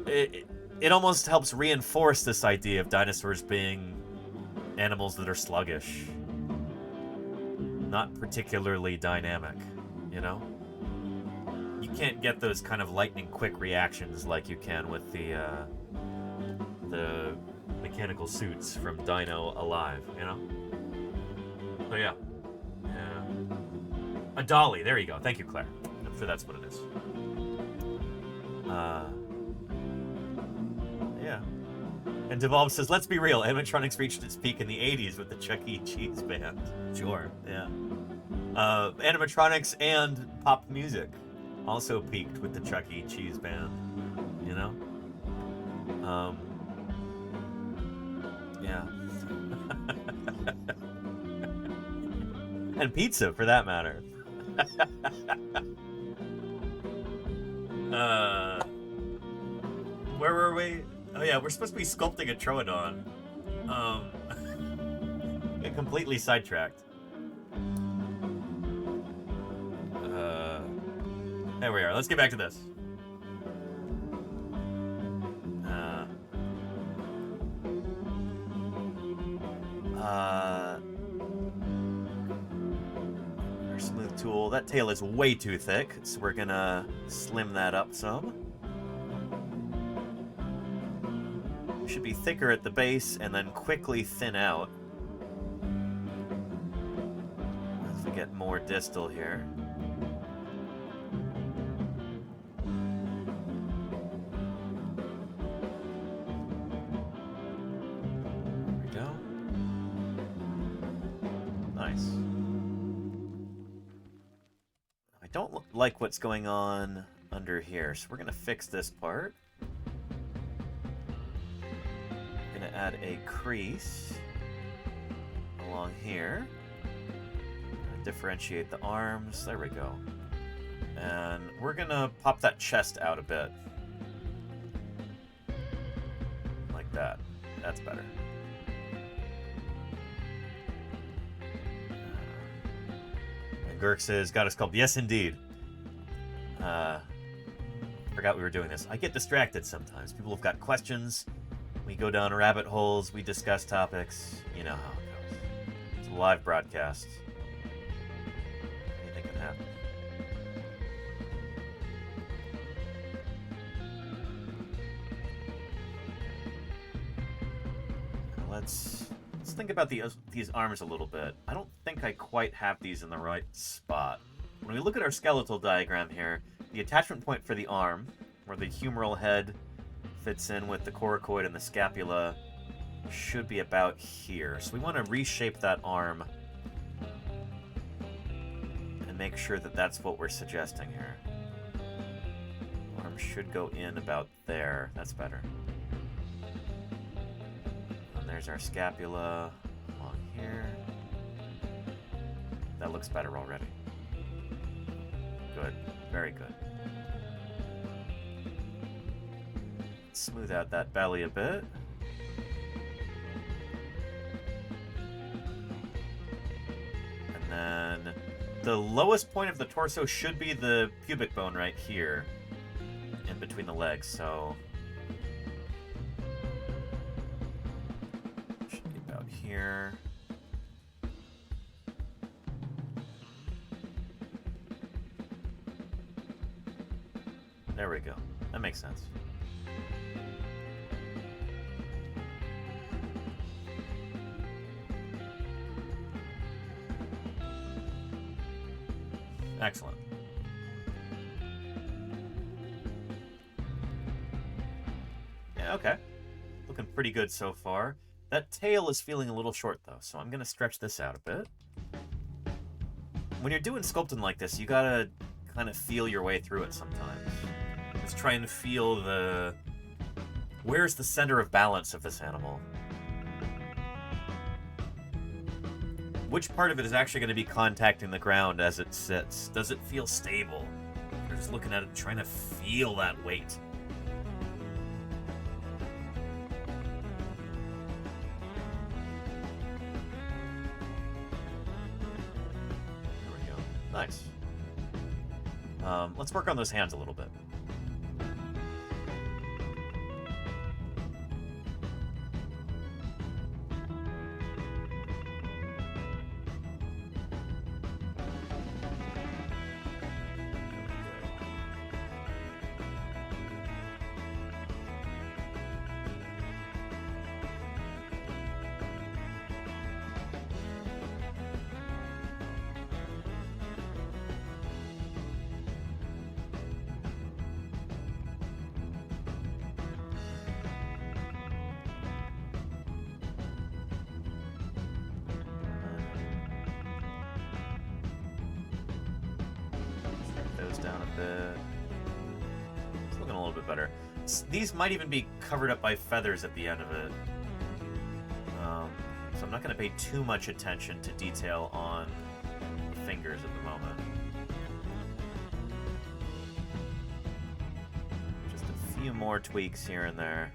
It almost helps reinforce this idea of dinosaurs being animals that are sluggish. Not particularly dynamic, you know? You can't get those kind of lightning quick reactions like you can with the mechanical suits from Dino Alive, you know? So yeah. A dolly, there you go. Thank you, Claire. I'm sure that's what it is. Yeah. And Devolve says, let's be real, animatronics reached its peak in the 80s with the Chuck E. Cheese band. Sure, yeah. Animatronics and pop music also peaked with the Chuck E. Cheese band, you know? Yeah. And pizza, for that matter. Where were we? Oh yeah, we're supposed to be sculpting a Troodon. Get completely sidetracked. There we are. Let's get back to this. Our smooth tool. That tail is way too thick, so we're gonna slim that up some. It should be thicker at the base and then quickly thin out as we get more distal here. Don't like what's going on under here, so we're gonna fix this part. Gonna add a crease along here. Gonna differentiate the arms. There we go. And we're gonna pop that chest out a bit. Like that. That's better. Girk says, got us called. Yes, indeed. Forgot we were doing this. I get distracted sometimes. People have got questions. We go down rabbit holes. We discuss topics. You know how it goes. It's a live broadcast. Anything can happen. Now let's think about these arms a little bit. I don't think I quite have these in the right spot. When we look at our skeletal diagram here, the attachment point for the arm, where the humeral head fits in with the coracoid and the scapula, should be about here. So we want to reshape that arm and make sure that that's what we're suggesting here. Arm should go in about there. That's better. There's our scapula along here. That looks better already. Good. Very good. Smooth out that belly a bit. And then the lowest point of the torso should be the pubic bone right here, in between the legs, so should be about here. There we go. That makes sense. Excellent. Yeah, okay. Looking pretty good so far. That tail is feeling a little short, though, so I'm going to stretch this out a bit. When you're doing sculpting like this, you gotta kind of feel your way through it sometimes. Just trying to feel the... Where's the center of balance of this animal? Which part of it is actually going to be contacting the ground as it sits? Does it feel stable? You're just looking at it, trying to feel that weight. There we go. Nice. Let's work on those hands a little bit. Down a bit. It's looking a little bit better. These might even be covered up by feathers at the end of it. So I'm not going to pay too much attention to detail on the fingers at the moment. Just a few more tweaks here and there.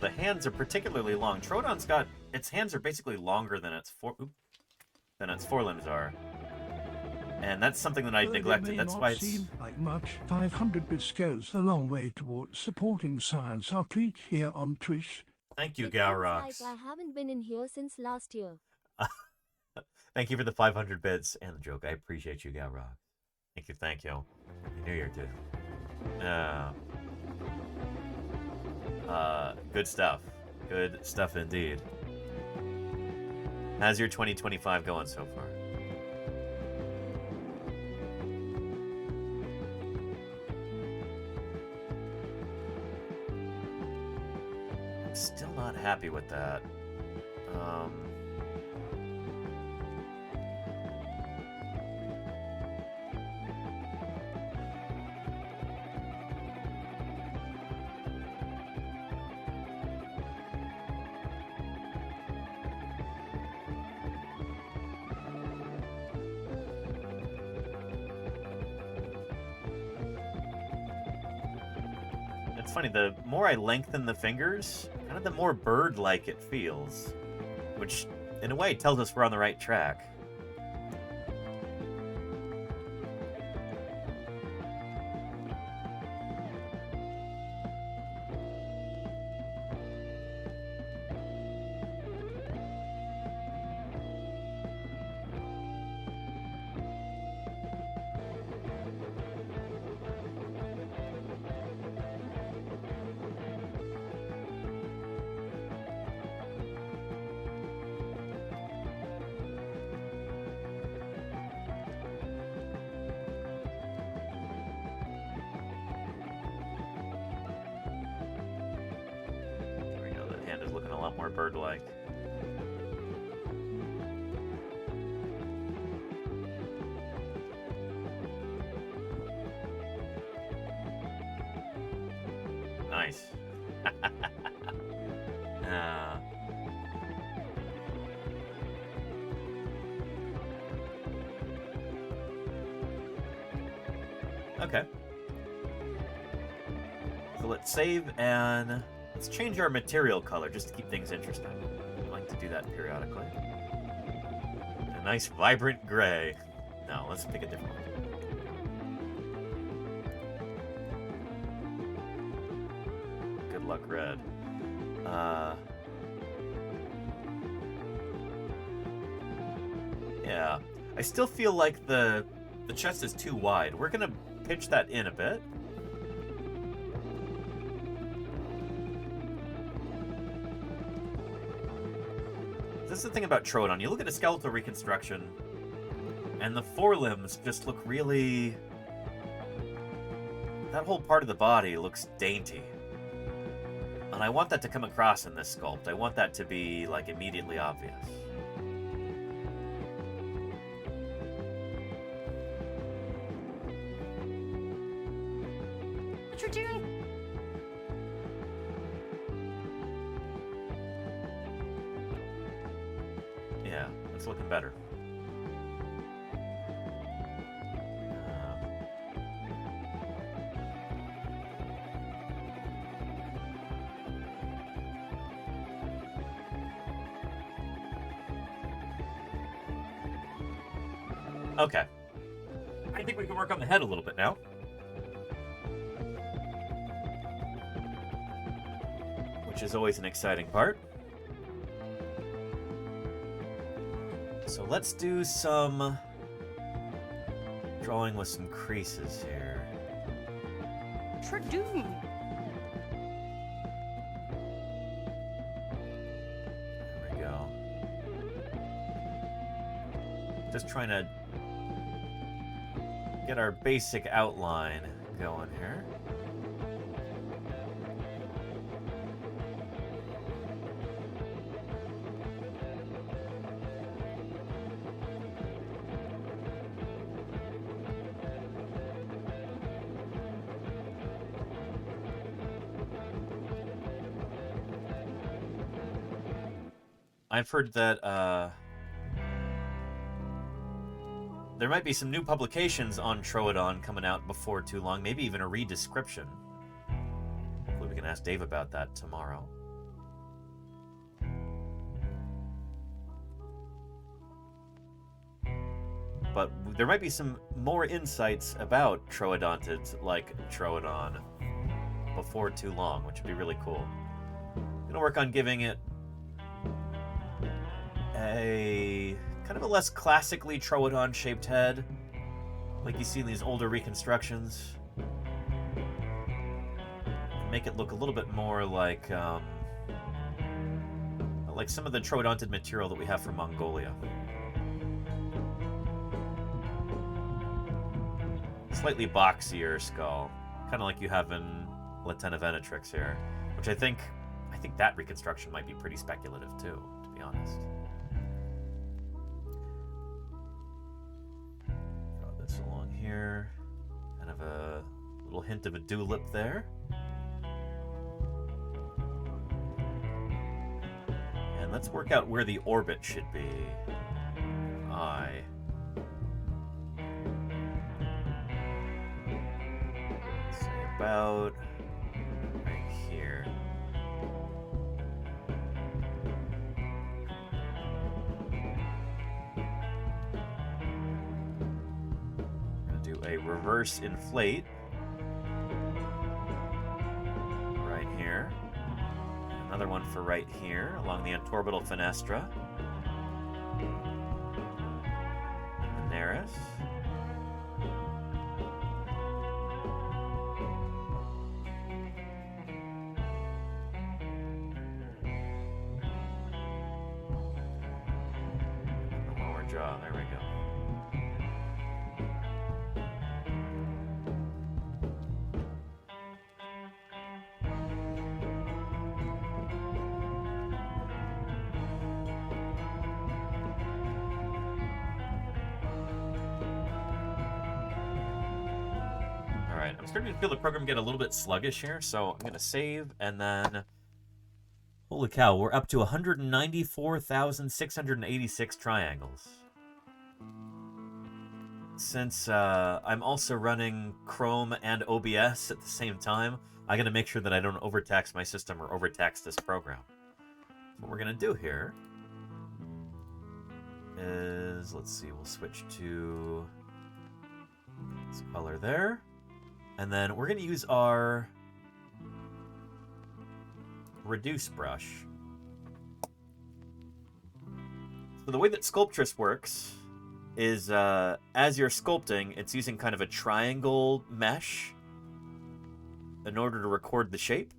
The hands are particularly long. Troodon's got its hands are basically longer than its forelimbs are, and that's something that I neglected. That's why it's seem like much. 500 bits goes a long way towards supporting science. Our treat here on Twitch. Thank you, Gowrox. I haven't been in here since last year. Thank you for the 500 bits and the joke. I appreciate you, Gowrox. Thank you, thank you. New Year, too. Good stuff. Good stuff indeed. How's your 2025 going so far? Still not happy with that. It's funny, the more I lengthen the fingers, kind of the more bird-like it feels, which in a way tells us we're on the right track. lot more bird-like. Nice. Okay. So let's save and let's change our material color just to keep things interesting. I like to do that periodically. A nice vibrant gray. No, let's pick a different one. Good luck, red. Yeah. I still feel like the chest is too wide. We're gonna pitch that in a bit. This is the thing about Troodon. You look at a skeletal reconstruction, and the forelimbs just look really... That whole part of the body looks dainty. And I want that to come across in this sculpt. I want that to be, like, immediately obvious. What you doing? Yeah, it's looking better. Okay. I think we can work on the head a little bit now. Which is always an exciting part. So let's do some drawing with some creases here. Tradoon. There we go. Just trying to get our basic outline going here. I've heard that there might be some new publications on Troodon coming out before too long, maybe even a redescription. Hopefully we can ask Dave about that tomorrow. But there might be some more insights about Troodontids like Troodon before too long, which would be really cool. I'm gonna work on giving it a kind of a less classically Troodon-shaped head, like you see in these older reconstructions. Make it look a little bit more like some of the Troodontid material that we have from Mongolia. Slightly boxier skull, kind of like you have in Latenovenatrix here, which I think that reconstruction might be pretty speculative too, to be honest. Draw this along here, kind of a little hint of a dewlip there. And let's work out where the orbit should be. Eye. Say about right here. I'm gonna do a reverse inflate right here. Another one for right here along the antorbital fenestra. Veneris. The lower jaw, there we go. starting to feel the program get a little bit sluggish here, so I'm going to save, and then... Holy cow, we're up to 194,686 triangles. Since I'm also running Chrome and OBS at the same time, I got to make sure that I don't overtax my system or overtax this program. What we're going to do here is, let's see, we'll switch to this color there. And then we're going to use our reduce brush. So the way that Sculptress works is as you're sculpting, it's using kind of a triangle mesh in order to record the shape.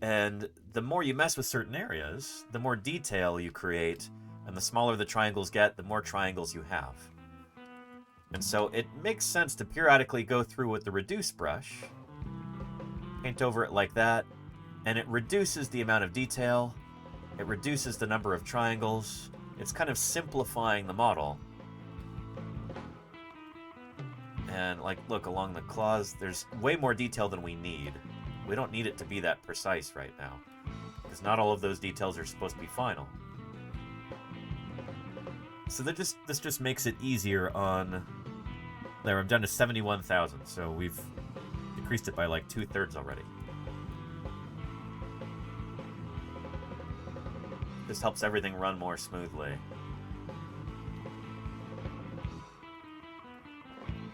And the more you mess with certain areas, the more detail you create, and the smaller the triangles get, the more triangles you have. And so it makes sense to periodically go through with the reduce brush, paint over it like that, and it reduces the amount of detail, it reduces the number of triangles, it's kind of simplifying the model. And like, look, along the claws, there's way more detail than we need. We don't need it to be that precise right now, because not all of those details are supposed to be final. So this just makes it easier on... There, I'm down to 71,000, so we've decreased it by like 2/3 already. This helps everything run more smoothly.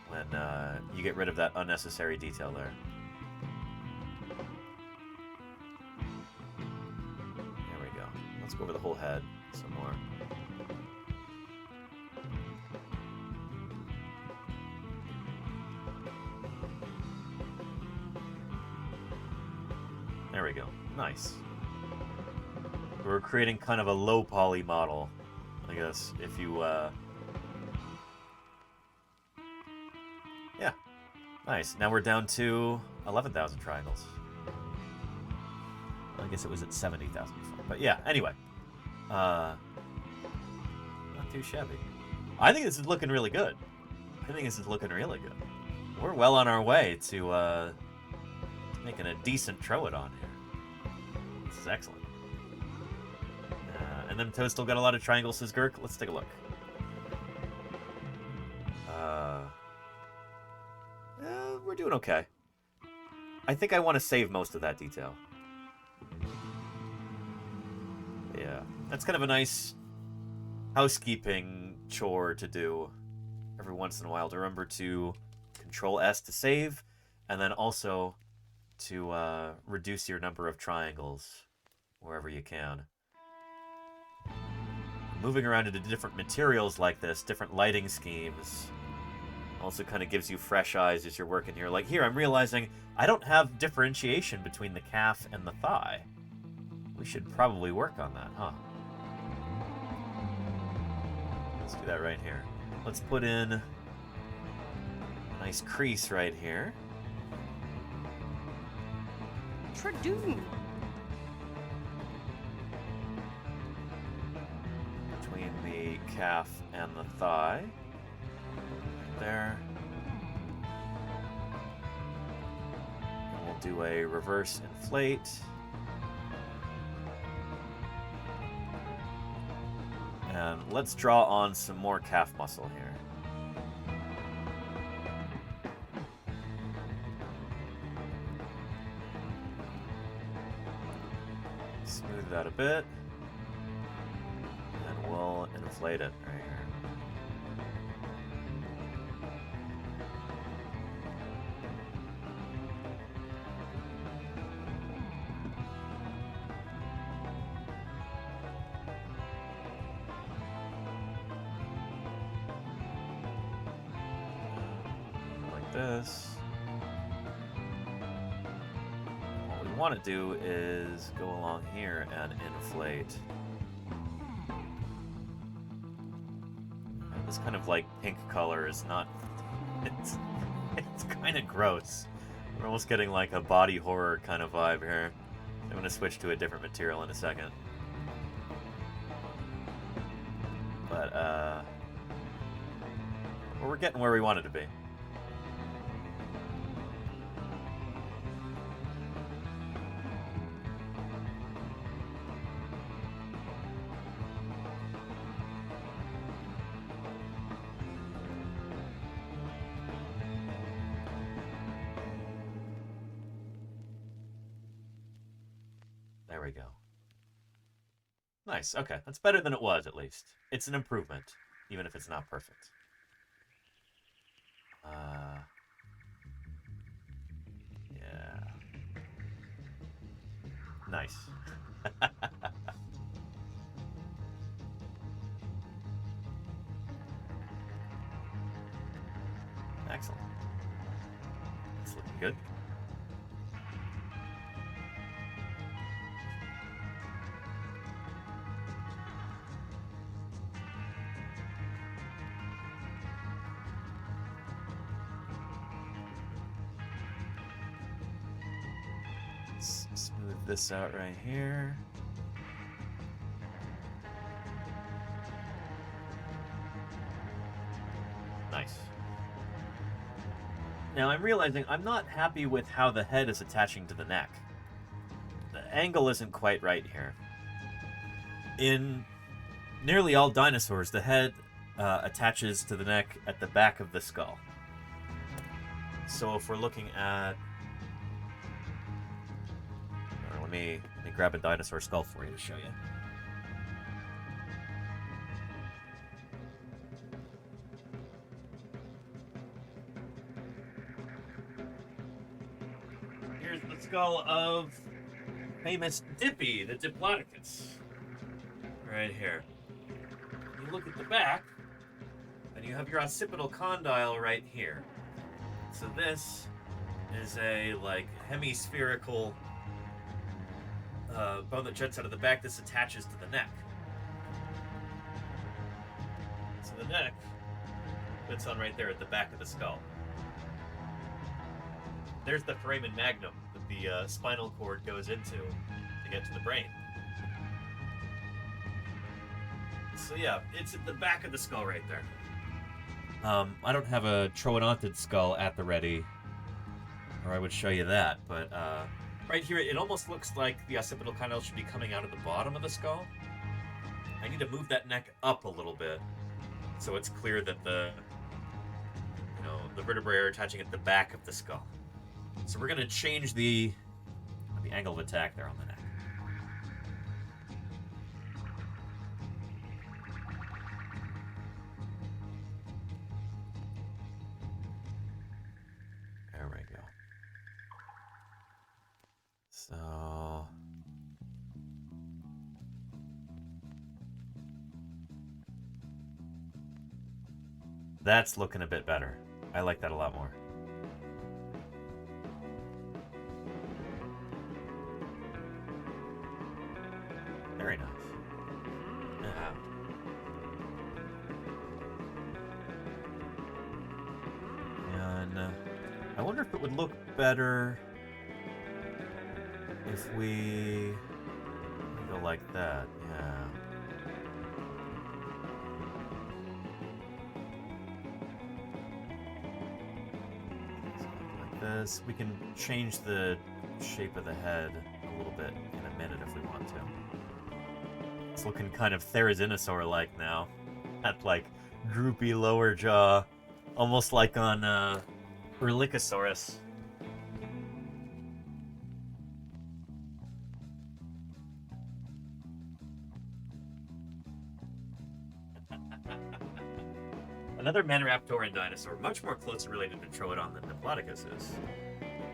When you get rid of that unnecessary detail there. There we go. Let's go over the whole head some more. There we go. Nice. We're creating kind of a low poly model, I guess, if you, Yeah. Nice. Now we're down to 11,000 triangles. I guess it was at 70,000 before. But yeah, anyway. Not too shabby. I think this is looking really good. We're well on our way to making a decent Troodon here. This is excellent. And then Toad still got a lot of triangles, says Girk. Let's take a look. We're doing okay. I think I want to save most of that detail. Yeah, that's kind of a nice housekeeping chore to do every once in a while, to remember to Control S to save, and then also to reduce your number of triangles wherever you can. Moving around into different materials like this, different lighting schemes, also kind of gives you fresh eyes as you're working here. Like here, I'm realizing I don't have differentiation between the calf and the thigh. We should probably work on that, huh? Let's do that right here. Let's put in a nice crease right here. Tradoon. Between the calf and the thigh. There. And we'll do a reverse inflate. And let's draw on some more calf muscle here. Smooth that a bit. And we'll inflate it right here. This. What we want to do is go along here and inflate. And this kind of like pink color is not. It's kind of gross. We're almost getting like a body horror kind of vibe here. I'm going to switch to a different material in a second. But we're getting where we wanted to be. There we go. Nice. Okay, that's better than it was, at least. It's an improvement, even if it's not perfect. Yeah. Nice. Excellent. It's looking good. Let's smooth this out right here. Nice. Now I'm realizing I'm not happy with how the head is attaching to the neck. The angle isn't quite right here. In nearly all dinosaurs, the head attaches to the neck at the back of the skull. So if we're looking at... Let me grab a dinosaur skull for you to show you. Here's the skull of famous Dippy, the Diplodocus. Right here. You look at the back, and you have your occipital condyle right here. So this is a, like, hemispherical bone that juts out of the back. This attaches to the neck. So the neck fits on right there at the back of the skull. There's the foramen magnum that the spinal cord goes into to get to the brain. So yeah, it's at the back of the skull right there. I don't have a troodontid skull at the ready, or I would show you that, but right here, it almost looks like the occipital condyle should be coming out of the bottom of the skull. I need to move that neck up a little bit, so it's clear that the vertebrae are attaching at the back of the skull. So we're going to change the angle of attack there on the neck. There we go. So... that's looking a bit better. I like that a lot more. Very nice. Yeah. And I wonder if it would look better if we go like that. Yeah. This, we can change the shape of the head a little bit in a minute if we want to. It's looking kind of Therizinosaur-like now. That, like, droopy lower jaw. Almost like on Erlikosaurus. Another Maniraptoran dinosaur, much more closely related to Troodon than Diplodocus is.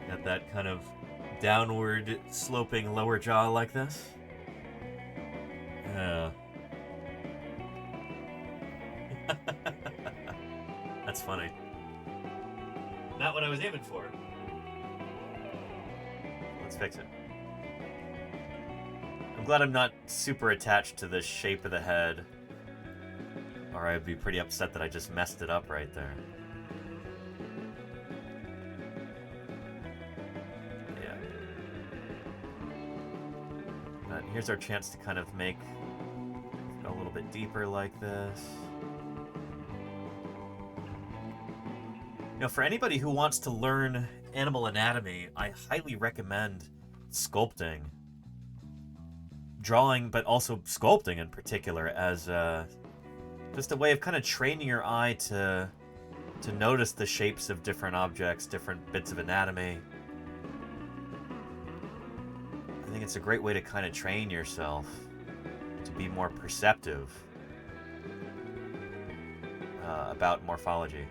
Got that kind of downward sloping lower jaw like this. Yeah. That's funny. Not what I was aiming for. Let's fix it. I'm glad I'm not super attached to the shape of the head, or I'd be pretty upset that I just messed it up right there. Yeah. But here's our chance to kind of make it a little bit deeper like this. You know, for anybody who wants to learn animal anatomy, I highly recommend sculpting. Drawing, but also sculpting in particular, as just a way of kind of training your eye to notice the shapes of different objects, different bits of anatomy. I think it's a great way to kind of train yourself to be more perceptive about morphology.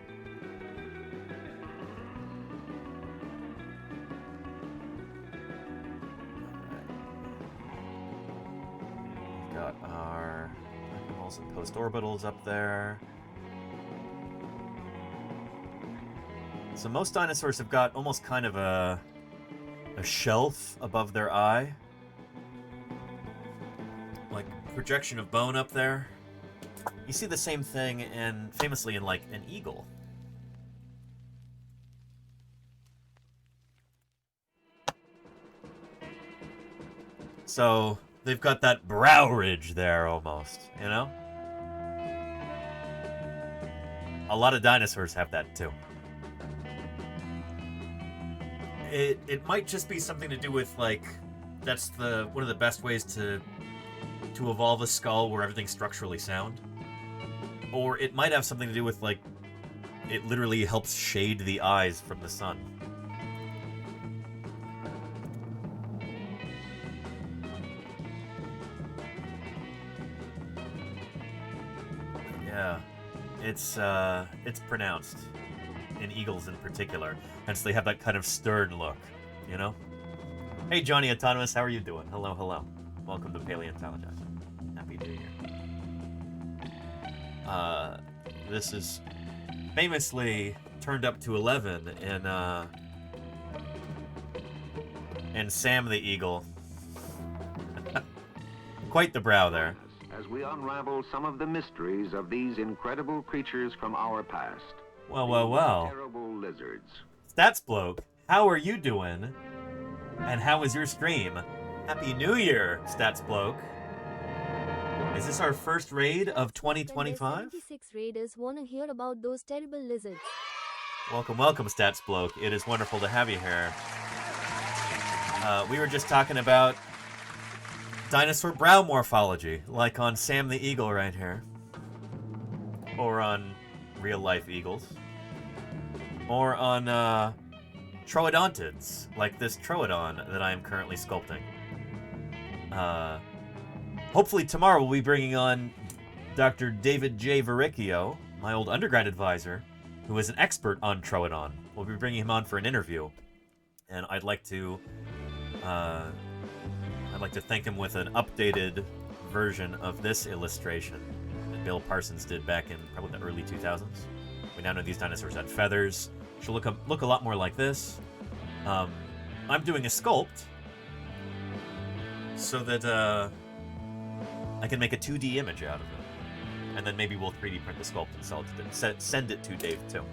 We've got our animals and post-orbitals up there. So most dinosaurs have got almost kind of a shelf above their eye. Like projection of bone up there. You see the same thing famously in like an eagle. So they've got that brow ridge there almost, you know? A lot of dinosaurs have that too. It might just be something to do with like that's one of the best ways to evolve a skull where everything's structurally sound. Or it might have something to do with like it literally helps shade the eyes from the sun. Yeah. It's pronounced. In eagles in particular. Hence they have that kind of stern look, you know? Hey Johnny Autonomous, how are you doing? Hello, hello. Welcome to Paleontologizing. Happy New Year. This is famously turned up to 11 in Sam the Eagle. Quite the brow there. As we unravel some of the mysteries of these incredible creatures from our past. Well. Terrible lizards. Stats Bloke, how are you doing? And how was your stream? Happy New Year, Stats Bloke. Is this our first raid of 2025? 76 raiders want to hear about those terrible lizards. Welcome, Stats Bloke. It is wonderful to have you here. We were just talking about dinosaur brow morphology, like on Sam the Eagle right here. Or on real-life eagles. Or on troodontids, like this troodon that I am currently sculpting. Hopefully tomorrow we'll be bringing on Dr. David J. Varicchio, my old undergrad advisor, who is an expert on troodon. We'll be bringing him on for an interview, and I'd like to thank him with an updated version of this illustration that Bill Parsons did back in probably the early 2000s. We now know these dinosaurs had feathers. Should look a lot more like this. I'm doing a sculpt so that I can make a 2D image out of it, and then maybe we'll 3D print the sculpt and send it to Dave too.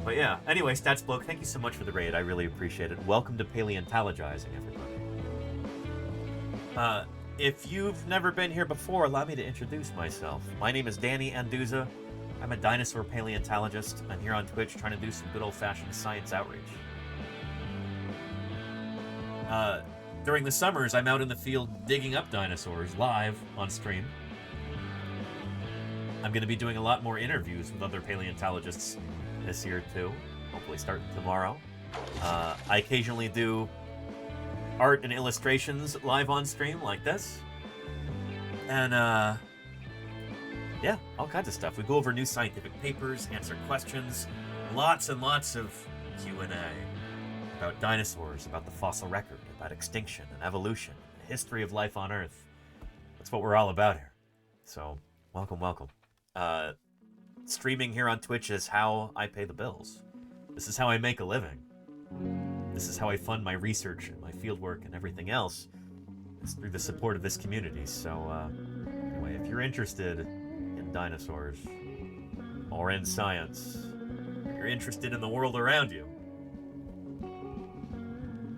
But yeah, anyway, Stats Bloke, thank you so much for the raid. I really appreciate it. Welcome to Paleontologizing, everybody. If you've never been here before, allow me to introduce myself. My name is Danny Anduza. I'm a dinosaur paleontologist. I'm here on Twitch trying to do some good old-fashioned science outreach. During the summers, I'm out in the field digging up dinosaurs live on stream. I'm going to be doing a lot more interviews with other paleontologists this year, too. Hopefully starting tomorrow. I occasionally do art and illustrations live on stream like this. And, yeah, all kinds of stuff. We go over new scientific papers, answer questions, lots and lots of Q&A about dinosaurs, about the fossil record, about extinction and evolution, the history of life on Earth. That's what we're all about here. So, welcome. Streaming here on Twitch is how I pay the bills. This is how I make a living. This is how I fund my research and my fieldwork and everything else. It's through the support of this community. So, anyway, if you're interested in dinosaurs or in science, or you're interested in the world around you,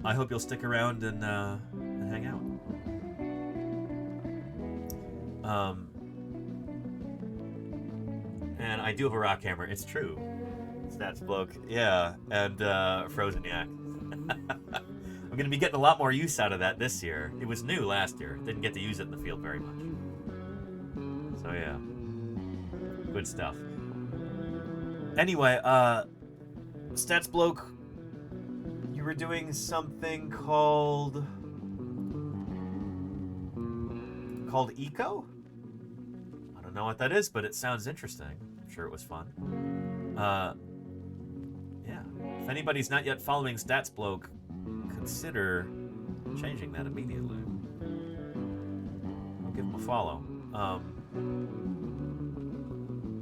I hope you'll stick around and hang out. And I do have a rock hammer. It's true. Stats Bloke. Yeah, and Frozen Yak. I'm going to be getting a lot more use out of that this year. It was new last year. Didn't get to use it in the field very much. So yeah. Good stuff. Anyway, Stats Bloke, you were doing something called Eco? I don't know what that is, but it sounds interesting. I'm sure it was fun. Yeah. If anybody's not yet following StatsBloke, consider changing that immediately. I'll give him a follow.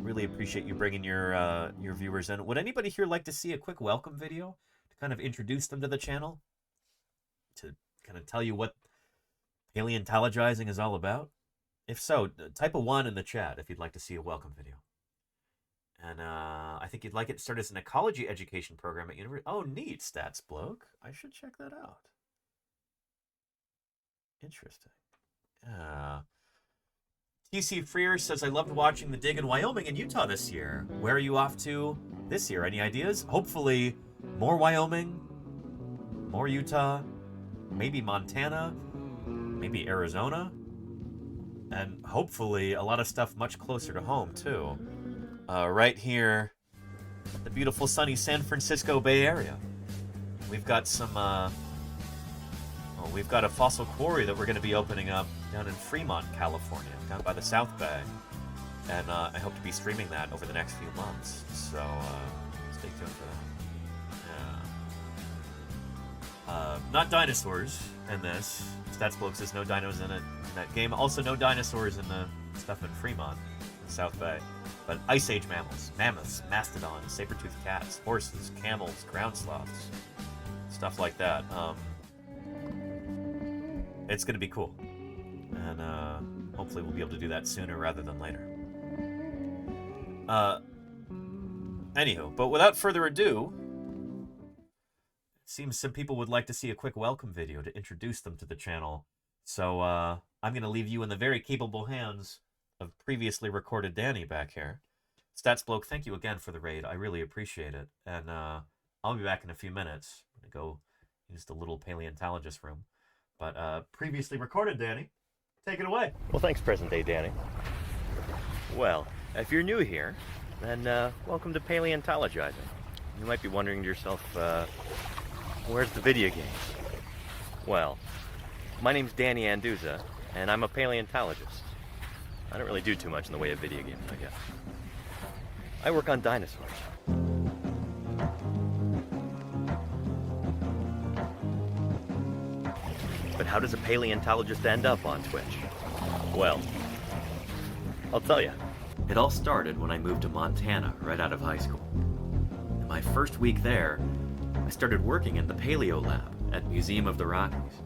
Really appreciate you bringing your viewers in. Would anybody here like to see a quick welcome video to kind of introduce them to the channel? To kind of tell you what Paleontologizing is all about? If so, type a 1 in the chat if you'd like to see a welcome video. And I think you'd like it to start as an ecology education program at university. Oh, neat, StatsBloke. I should check that out. Interesting. TC Freer says, I loved watching the dig in Wyoming and Utah this year. Where are you off to this year? Any ideas? Hopefully more Wyoming, more Utah, maybe Montana, maybe Arizona, and hopefully a lot of stuff much closer to home too. Right here, the beautiful sunny San Francisco Bay Area. We've got some, we've got a fossil quarry that we're going to be opening up down in Fremont, California, down by the South Bay. And I hope to be streaming that over the next few months. So stay tuned for that. Not dinosaurs in this. StatsBloke says no dinos in that game. Also no dinosaurs in the stuff in Fremont, in South Bay. But Ice Age mammals, mammoths, mastodons, saber-toothed cats, horses, camels, ground sloths, stuff like that. It's going to be cool. And hopefully we'll be able to do that sooner rather than later. Anywho, but without further ado, it seems some people would like to see a quick welcome video to introduce them to the channel. So I'm going to leave you in the very capable hands of previously recorded Danny back here. StatsBloke, thank you again for the raid. I really appreciate it. And I'll be back in a few minutes. I'm going to go use the little paleontologist room. But previously recorded, Danny. Take it away. Well, thanks, present day Danny. Well, if you're new here, then welcome to Paleontologizing. You might be wondering to yourself, where's the video game? Well, my name's Danny Anduza, and I'm a paleontologist. I don't really do too much in the way of video games, I guess. I work on dinosaurs. But how does a paleontologist end up on Twitch? Well, I'll tell you. It all started when I moved to Montana right out of high school. In my first week there, I started working in the Paleo Lab at Museum of the Rockies,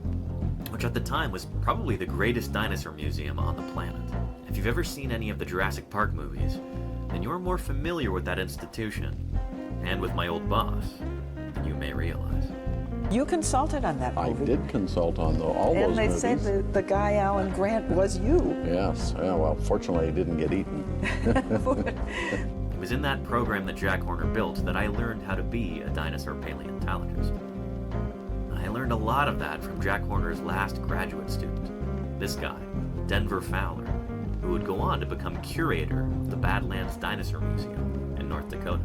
which at the time was probably the greatest dinosaur museum on the planet. If you've ever seen any of the Jurassic Park movies, then you're more familiar with that institution and with my old boss than you may realize. You consulted on that movie. I did consult on all those movies. And they said that the guy, Alan Grant, was you. Yes. Yeah, well, fortunately, he didn't get eaten. It was in that program that Jack Horner built that I learned how to be a dinosaur paleontologist. I learned a lot of that from Jack Horner's last graduate student, this guy, Denver Fowler, who would go on to become curator of the Badlands Dinosaur Museum in North Dakota.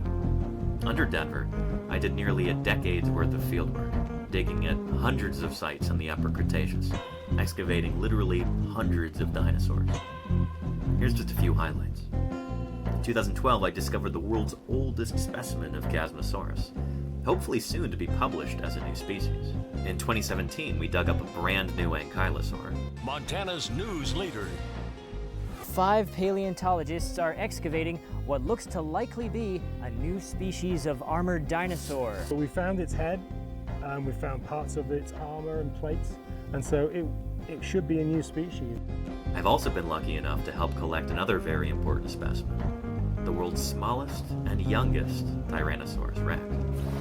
Under Denver, I did nearly a decade's worth of fieldwork, digging at hundreds of sites in the Upper Cretaceous, excavating literally hundreds of dinosaurs. Here's just a few highlights. In 2012, I discovered the world's oldest specimen of Chasmosaurus, hopefully soon to be published as a new species. In 2017, we dug up a brand new ankylosaur. Montana's news leader. 5 paleontologists are excavating what looks to likely be a new species of armored dinosaur. So we found its head, we found parts of its armor and plates, and so it should be a new species. I've also been lucky enough to help collect another very important specimen, the world's smallest and youngest Tyrannosaurus rex.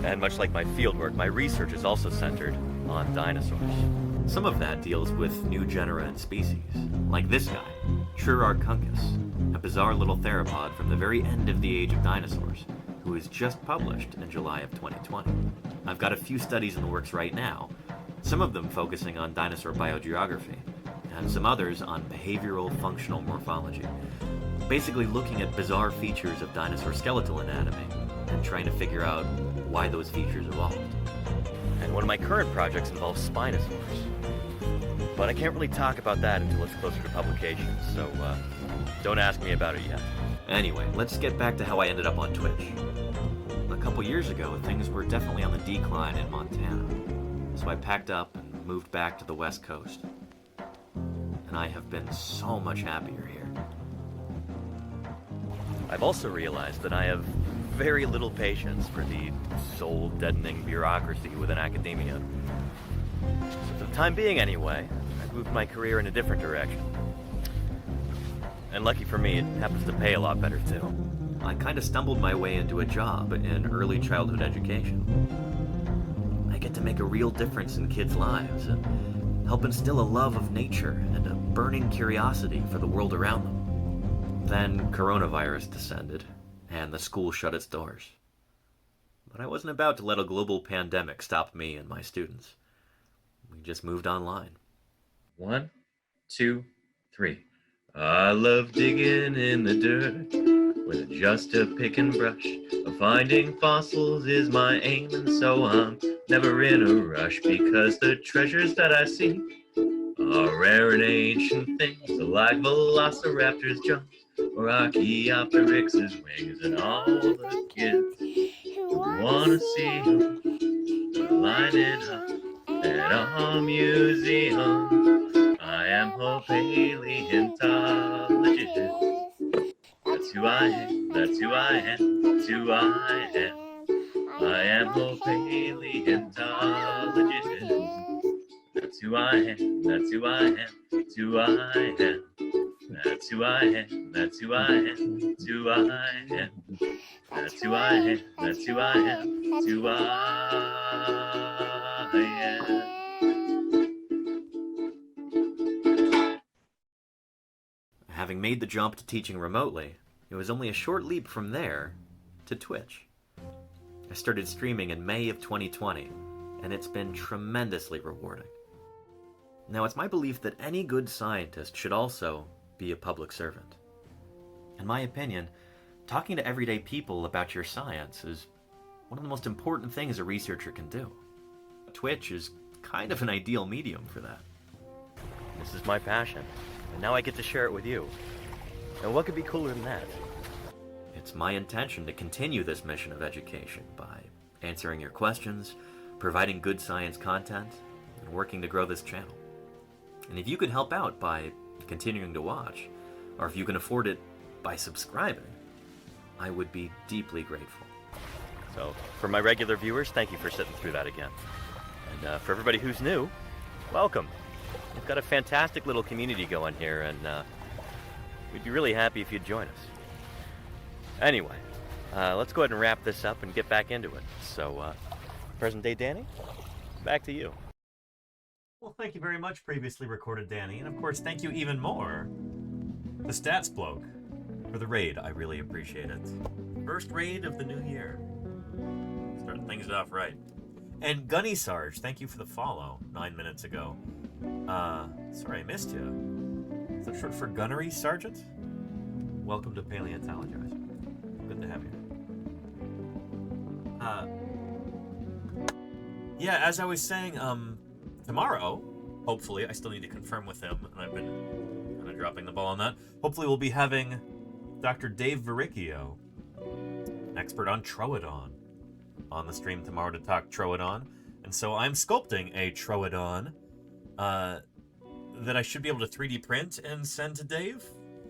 And much like my fieldwork, my research is also centered on dinosaurs. Some of that deals with new genera and species, like this guy, Trurarchuncus, a bizarre little theropod from the very end of the age of dinosaurs, who was just published in July of 2020. I've got a few studies in the works right now, some of them focusing on dinosaur biogeography, and some others on behavioral functional morphology, basically looking at bizarre features of dinosaur skeletal anatomy and trying to figure out why those features evolved. And one of my current projects involves spinosaurs. But I can't really talk about that until it's closer to publication, so don't ask me about it yet. Anyway, let's get back to how I ended up on Twitch. A couple years ago, things were definitely on the decline in Montana, so I packed up and moved back to the West Coast. And I have been so much happier here. I've also realized that I have very little patience for the soul-deadening bureaucracy within academia. So for the time being anyway, I've moved my career in a different direction. And lucky for me, it happens to pay a lot better too. I kind of stumbled my way into a job in early childhood education. I get to make a real difference in kids' lives and help instill a love of nature and a burning curiosity for the world around them. Then coronavirus descended, and the school shut its doors. But I wasn't about to let a global pandemic stop me and my students. We just moved online. 1, 2, 3. I love digging in the dirt with just a pick and brush. Finding fossils is my aim, and so I'm never in a rush, because the treasures that I see are rare and ancient things, like velociraptors' jumps or Archaeopteryx's wings, and all the kids who wanna see them lining up at our museum. I am a paleontologist. That's who I am, that's who I am, that's who I am. I am a paleontologist. That's who I am, that's who I am, that's who I am. That's who I am, that's who I am, that's who I am. That's who I am, that's who I am, that's who I am. Having made the jump to teaching remotely, it was only a short leap from there to Twitch. I started streaming in May of 2020, and it's been tremendously rewarding. Now, it's my belief that any good scientist should also be a public servant. In my opinion, talking to everyday people about your science is one of the most important things a researcher can do. Twitch is kind of an ideal medium for that. This is my passion, and now I get to share it with you. And what could be cooler than that? It's my intention to continue this mission of education by answering your questions, providing good science content, and working to grow this channel. And if you could help out by continuing to watch, or if you can afford it by subscribing, I would be deeply grateful. So, for my regular viewers, thank you for sitting through that again. And for everybody who's new, welcome. We've got a fantastic little community going here, and we'd be really happy if you'd join us. Anyway, let's go ahead and wrap this up and get back into it. So, present day Danny, back to you. Well, thank you very much, previously recorded Danny, and of course, thank you even more, the Stats Bloke, for the raid. I really appreciate it. First raid of the new year. Starting things off right. And Gunny Sarge, thank you for the follow 9 minutes ago. Sorry I missed you. Is that short for Gunnery Sergeant? Welcome to Paleontologizing. Good to have you. Yeah, as I was saying, tomorrow, hopefully, I still need to confirm with him, and I've been kind of dropping the ball on that. Hopefully we'll be having Dr. Dave Verricchio, an expert on Troodon, on the stream tomorrow to talk Troodon. And so I'm sculpting a Troodon that I should be able to 3D print and send to Dave.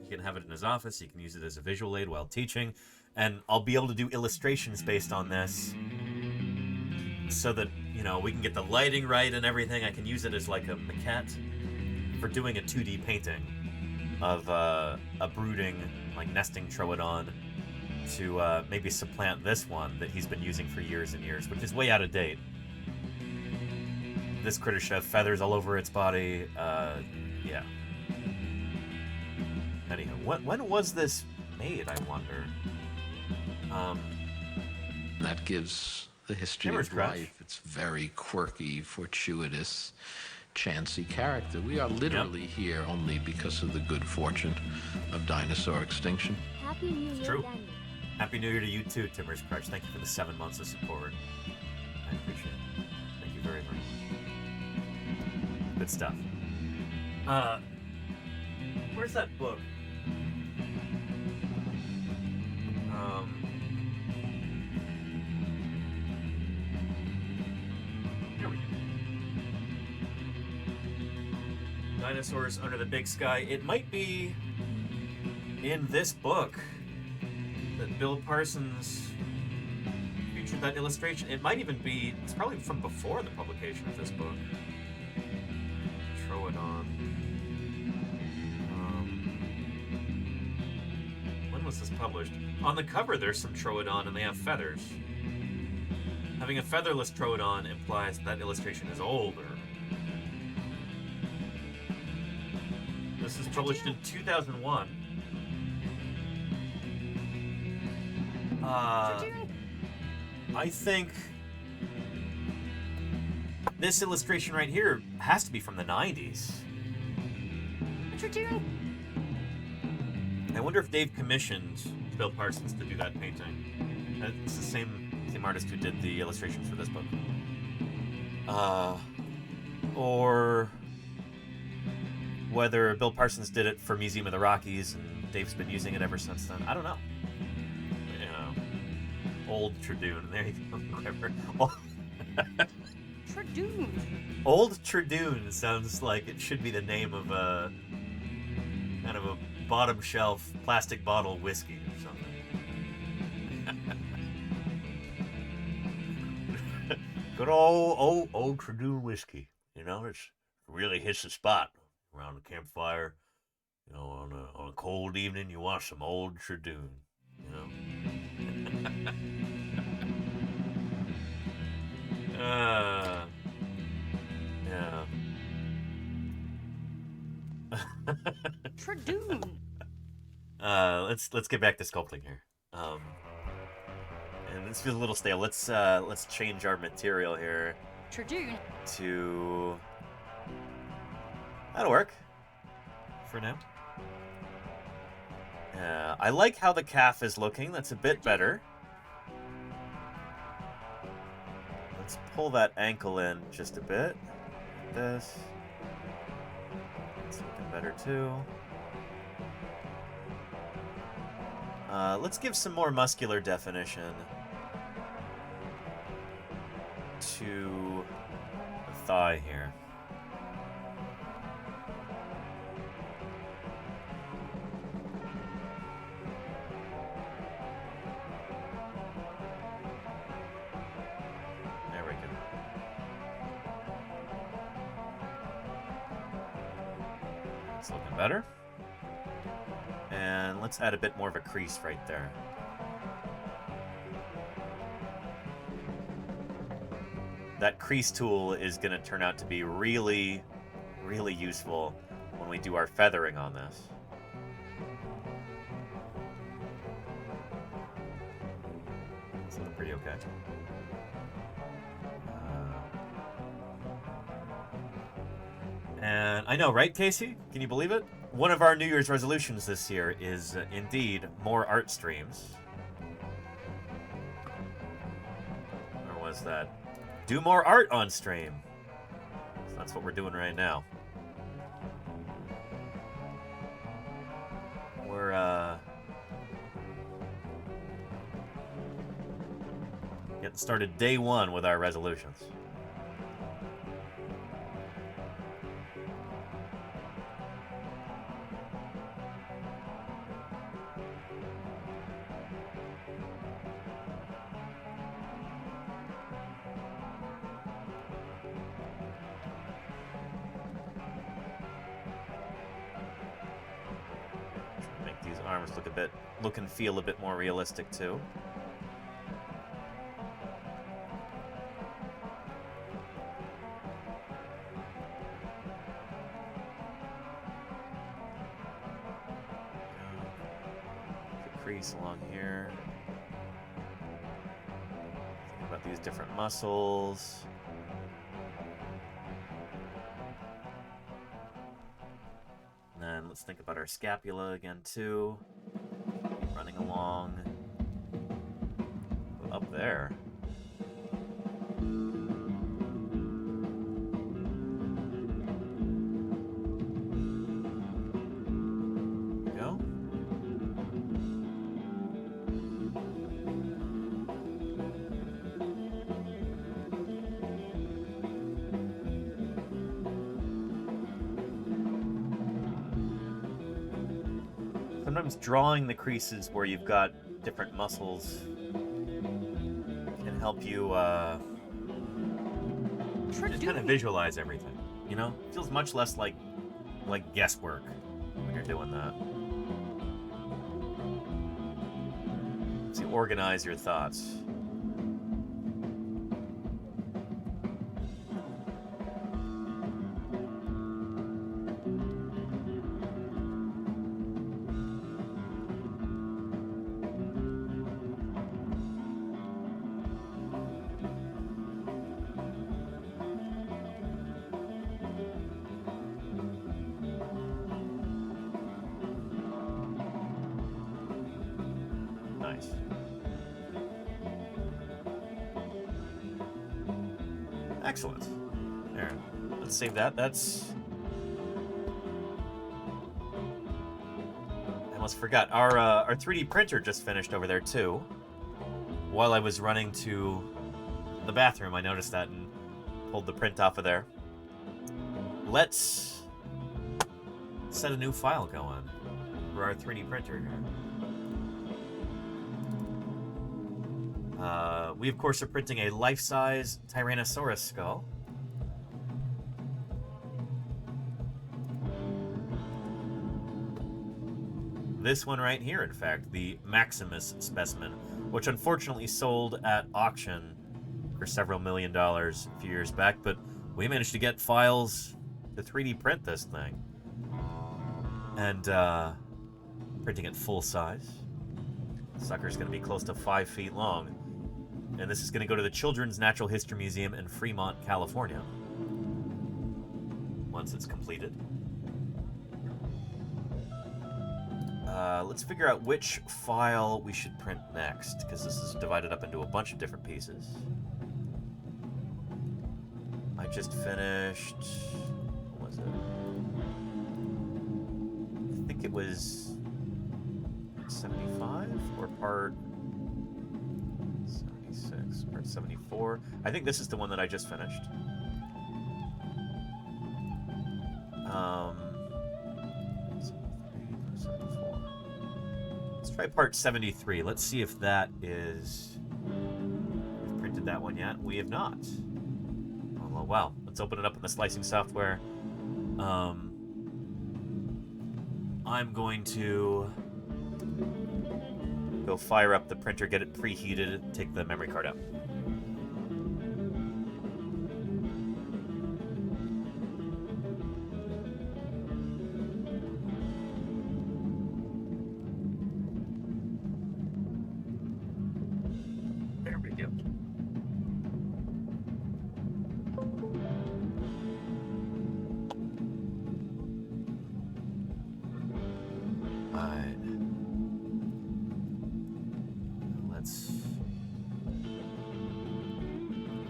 He can have it in his office, he can use it as a visual aid while teaching, and I'll be able to do illustrations based on this so that, you know, we can get the lighting right and everything. I can use it as like a maquette for doing a 2D painting of a brooding, like nesting Troodon to maybe supplant this one that he's been using for years and years, which is way out of date. This critter should have feathers all over its body. Yeah. Anyhow, when was this made, I wonder? That gives the history of life its very quirky, fortuitous, chancy character. We are literally here only because of the good fortune of dinosaur extinction. Happy New Year, True. Danny. Happy New Year to you too, Timmer's Crutch. Thank you for the 7 months of support. I appreciate it. Thank you very Good stuff. Where's that book? Here we go. Dinosaurs Under the Big Sky. It might be in this book that Bill Parsons featured that illustration. It might even be, it's probably from before the publication of this book. Troodon. When was this published? On the cover there's some Troodon and they have feathers. Having a featherless Troodon implies that illustration is older. This is published in 2001. I think this illustration right here has to be from the 90s. I wonder if Dave commissioned Bill Parsons to do that painting. It's the same artist who did the illustrations for this book. Or whether Bill Parsons did it for Museum of the Rockies and Dave's been using it ever since then. I don't know. Old Tradoon. There you go. Clever. Tradoon. Old Tradoon sounds like it should be the name of a kind of a bottom shelf plastic bottle whiskey or something. Good old Tradoon whiskey. You know, it really hits the spot around the campfire. You know, on a cold evening, you want some old Tradoon. You know. Yeah. Tradoon. Let's get back to sculpting here. And this feels a little stale. Let's change our material here. Tradoon. To that'll work for now. I like how the calf is looking. That's a bit better. Let's pull that ankle in just a bit. Like this. It's looking better too. Let's give some more muscular definition to the thigh here. There we go. It's looking better. And let's add a bit more of a crease right there. That crease tool is going to turn out to be really, really useful when we do our feathering on this. It's looking pretty okay. And I know, right, Casey? Can you believe it? One of our New Year's resolutions this year is indeed more art streams. Or was that? Do more art on stream. So that's what we're doing right now. We're getting started day one with our resolutions. Look and feel a bit more realistic too. The crease along here. Think about these different muscles. And then let's think about our scapula again too. Running along up there. Sometimes drawing the creases where you've got different muscles can help you just kind of visualize everything. You know, it feels much less like guesswork when you're doing that. So you organize your thoughts. Nice. Excellent. There. Let's save that. That's... I almost forgot. Our 3D printer just finished over there, too. While I was running to the bathroom, I noticed that and pulled the print off of there. Let's set a new file going for our 3D printer here. We, of course, are printing a life-size Tyrannosaurus skull. This one right here, in fact, the Maximus specimen, which unfortunately sold at auction for several $1 million a few years back, but we managed to get files to 3D print this thing. And, printing it full size. Sucker's going to be close to 5 feet long. And this is going to go to the Children's Natural History Museum in Fremont, California. Once it's completed. Let's figure out which file we should print next, because this is divided up into a bunch of different pieces. I just finished... What was it? I think it was 75 or part 76 or 74. I think this is the one that I just finished. 74. Let's try part 73. Let's see if that is... We've printed that one yet. We have not. Oh, well. Let's open it up in the slicing software. I'm going to go fire up the printer, get it preheated, take the memory card out. There we go.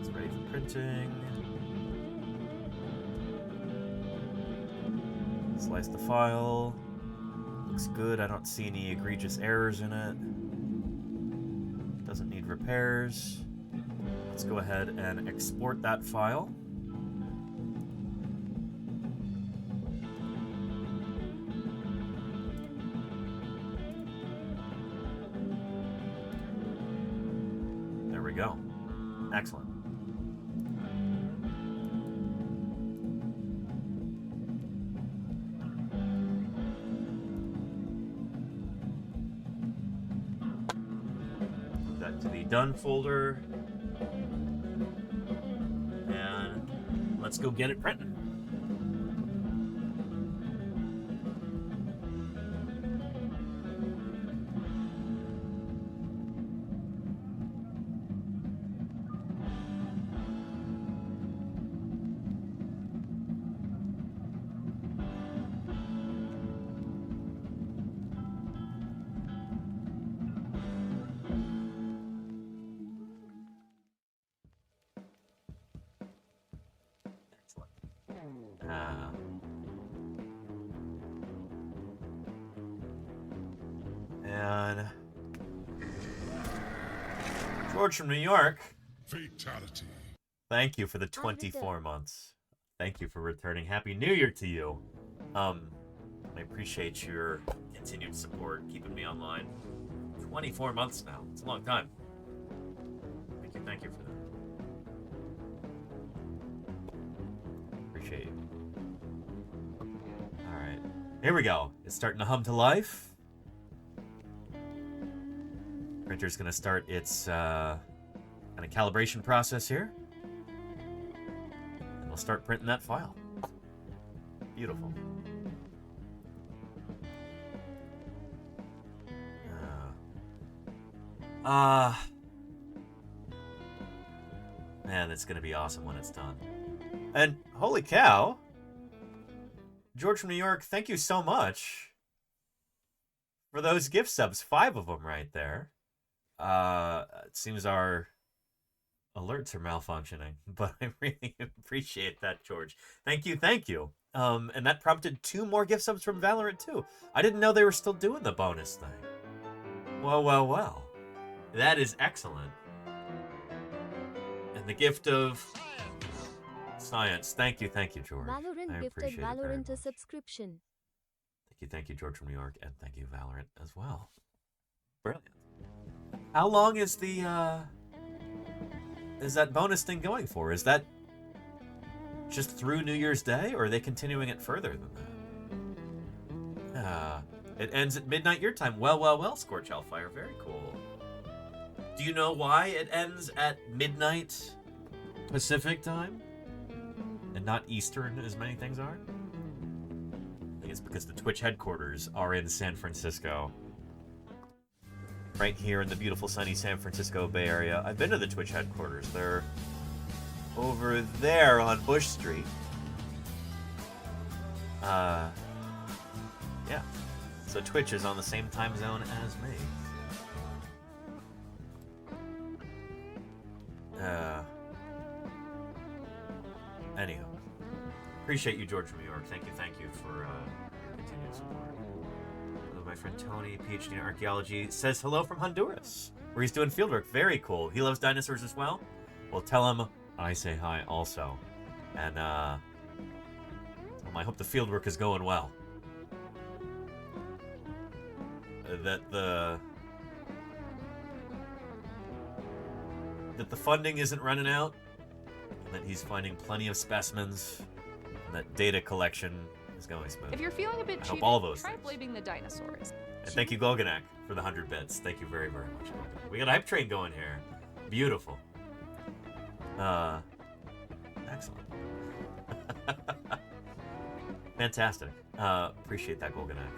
It's ready for printing. Slice the file. Looks good. I don't see any egregious errors in it. Doesn't need repairs. Let's go ahead and export that file. There we go. Excellent. Put that to the done folder. And let's go get it printing. And George from New York. Fatality. Thank you for the 24 months. Thank you for returning. Happy New Year to you. I appreciate your continued support, keeping me online. 24 months now. It's a long time. Thank you for that. Appreciate you. All right, here we go. It's starting to hum to life. Printer's gonna start its kind of calibration process here, and we'll start printing that file. Beautiful. Man, it's gonna be awesome when it's done. And holy cow, George from New York, thank you so much for those gift subs. 5 of them right there. It seems our alerts are malfunctioning, but I really appreciate that, George. Thank you, thank you. And that prompted 2 more gift subs from Valorant too. I didn't know they were still doing the bonus thing. Well, well, well. That is excellent. And the gift of science. Thank you, George. Valorant I gifted appreciate it very Valorant a much. subscription. Thank you, George from New York, and thank you, Valorant, as well. Brilliant. How long is that bonus thing going for? Is that just through New Year's Day, or are they continuing it further than that? It ends at midnight your time. Well, well, well, Scorch Hellfire. Very cool. Do you know why it ends at midnight Pacific time? And not Eastern, as many things are? I think it's because the Twitch headquarters are in San Francisco. Right here in the beautiful sunny San Francisco Bay Area. I've been to the Twitch headquarters. They're over there on Bush Street. Yeah. So Twitch is on the same time zone as me. Anyhow, appreciate you, George from New York. Thank you for your continued support. Hello, my friend Tony, PhD in archaeology, says hello from Honduras, where he's doing fieldwork. Very cool. He loves dinosaurs as well. Well, tell him I say hi also, and I hope the fieldwork is going well. That the funding isn't running out, and that he's finding plenty of specimens, and that data collection is going smooth. If you're feeling a bit I cheated, hope all those try things. blaming the dinosaurs. And thank you, Golganak, for the 100 bits. Thank you very, very much, Golganak. We got a hype train going here. Beautiful. Excellent. Fantastic. Appreciate that, Golganak.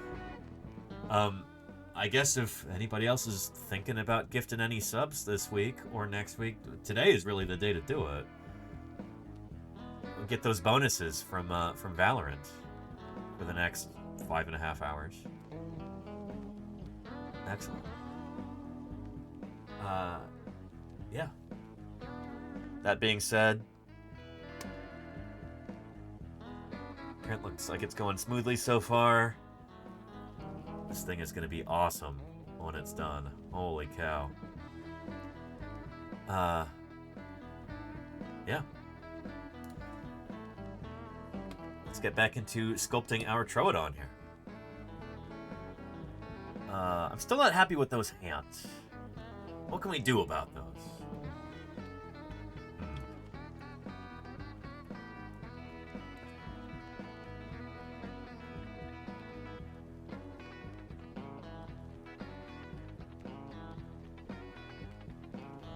I guess if anybody else is thinking about gifting any subs this week or next week, today is really the day to do it. We'll get those bonuses from Valorant for the next 5.5 hours. Excellent. Yeah. That being said, print looks like it's going smoothly so far. This thing is going to be awesome when it's done. Holy cow. Yeah. Let's get back into sculpting our Troodon here. I'm still not happy with those hands. What can we do about those?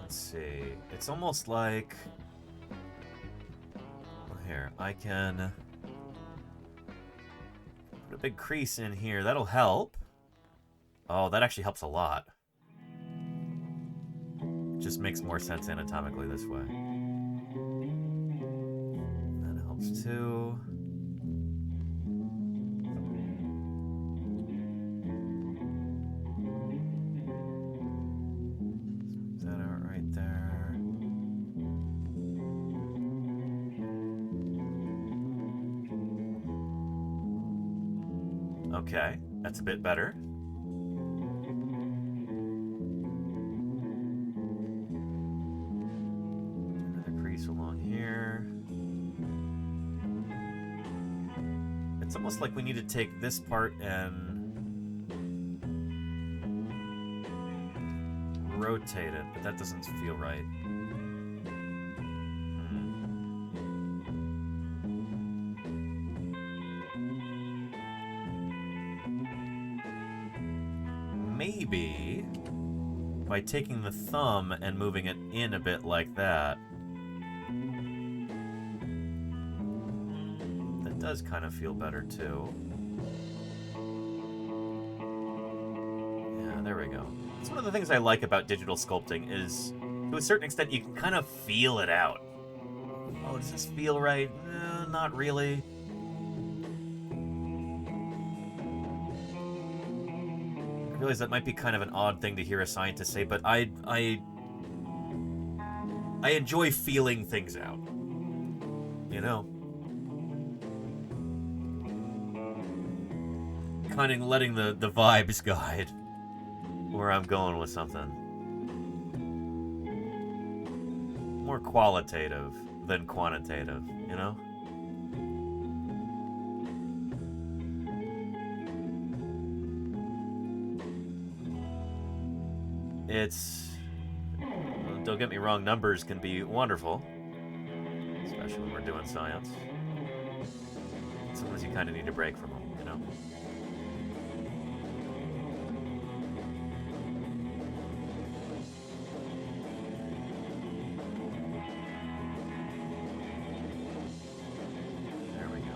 Let's see. It's almost like... Here, I can put a big crease in here. That'll help. Oh, that actually helps a lot. Just makes more sense anatomically this way. That helps too. Smooth that out right there. Okay, that's a bit better. It's almost like we need to take this part and rotate it, but that doesn't feel right. Maybe by taking the thumb and moving it in a bit like that. That does kind of feel better too. Yeah, there we go. It's one of the things I like about digital sculpting is, to a certain extent, you can kind of feel it out. Oh, does this feel right? Not really. I realize that might be kind of an odd thing to hear a scientist say, but I enjoy feeling things out. You know? Kind of letting the vibes guide where I'm going with something. More qualitative than quantitative, you know? It's... Don't get me wrong, numbers can be wonderful. Especially when we're doing science. Sometimes you kind of need a break from them, you know? There we go.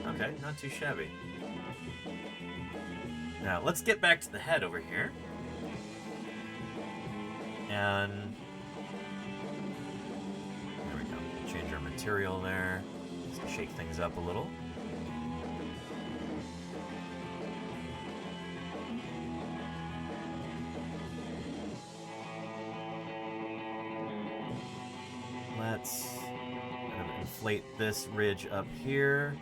Okay, not too shabby. Now, let's get back to the head over here. And... there we go. Change our material there. Just shake things up a little. Let's kind of inflate this ridge up here.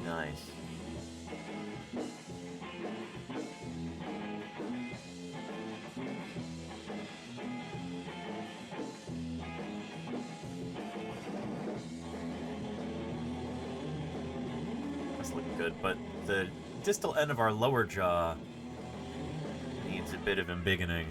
Nice. That's looking good, but the distal end of our lower jaw needs a bit of embiggening.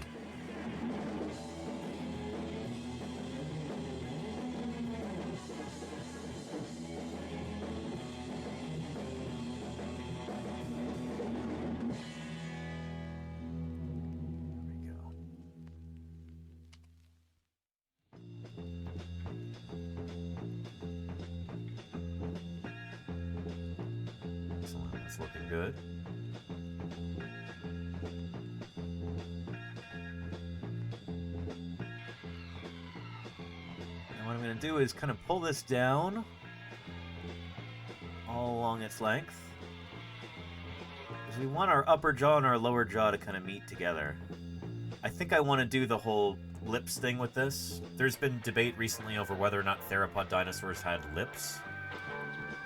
That's looking good. And what I'm going to do is kind of pull this down all along its length. Because we want our upper jaw and our lower jaw to kind of meet together. I think I want to do the whole lips thing with this. There's been debate recently over whether or not theropod dinosaurs had lips.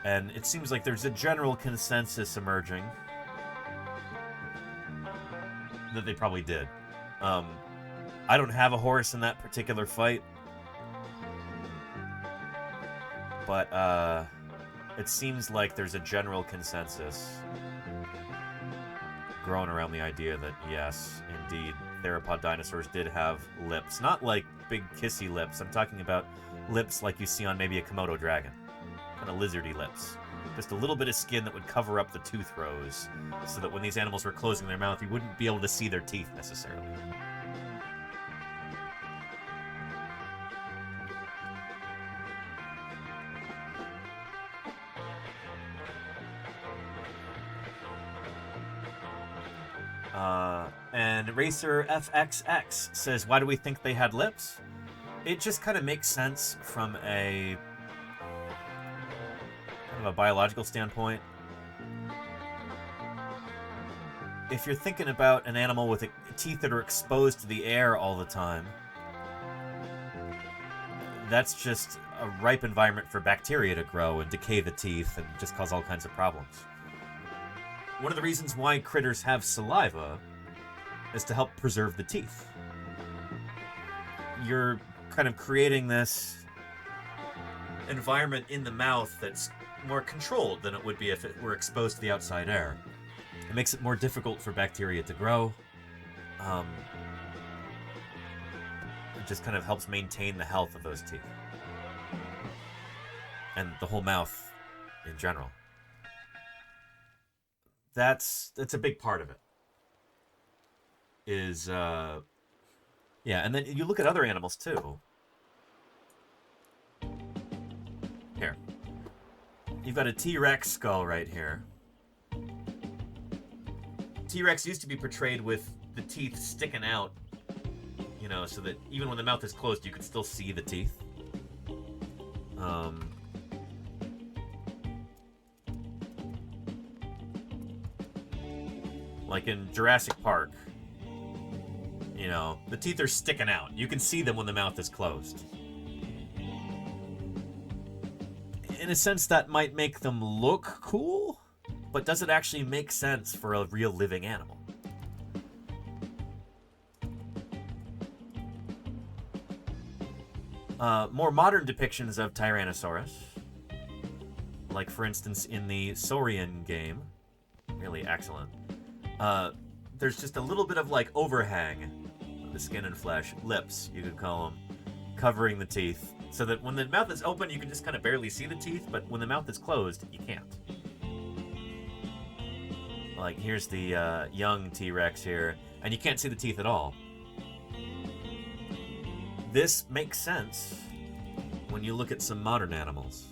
And it seems like there's a general consensus emerging that they probably did. I don't have a horse in that particular fight, but it seems like there's a general consensus growing around the idea that, yes, indeed, theropod dinosaurs did have lips. Not like big kissy lips. I'm talking about lips like you see on maybe a Komodo dragon. Kind of lizardy lips. Just a little bit of skin that would cover up the tooth rows so that when these animals were closing their mouth, you wouldn't be able to see their teeth necessarily. And Racer FXX says, why do we think they had lips? It just kind of makes sense from a kind of a biological standpoint. If you're thinking about an animal with teeth that are exposed to the air all the time, that's just a ripe environment for bacteria to grow and decay the teeth and just cause all kinds of problems. One of the reasons why critters have saliva is to help preserve the teeth. You're kind of creating this environment in the mouth that's more controlled than it would be if it were exposed to the outside air. It makes it more difficult for bacteria to grow. It just kind of helps maintain the health of those teeth. And the whole mouth in general. That's a big part of it. Yeah, and then you look at other animals too. Here. You've got a T-Rex skull right here. T-Rex used to be portrayed with the teeth sticking out, you know, so that even when the mouth is closed, you could still see the teeth. Like in Jurassic Park, you know, the teeth are sticking out. You can see them when the mouth is closed. In a sense, that might make them look cool, but does it actually make sense for a real living animal? More modern depictions of Tyrannosaurus, like for instance in the Saurian game, really excellent. There's just a little bit of like overhang of the skin and flesh, lips, you could call them, covering the teeth, so that when the mouth is open, you can just kind of barely see the teeth, but when the mouth is closed, you can't. Like, here's the young T-Rex here, and you can't see the teeth at all. This makes sense when you look at some modern animals.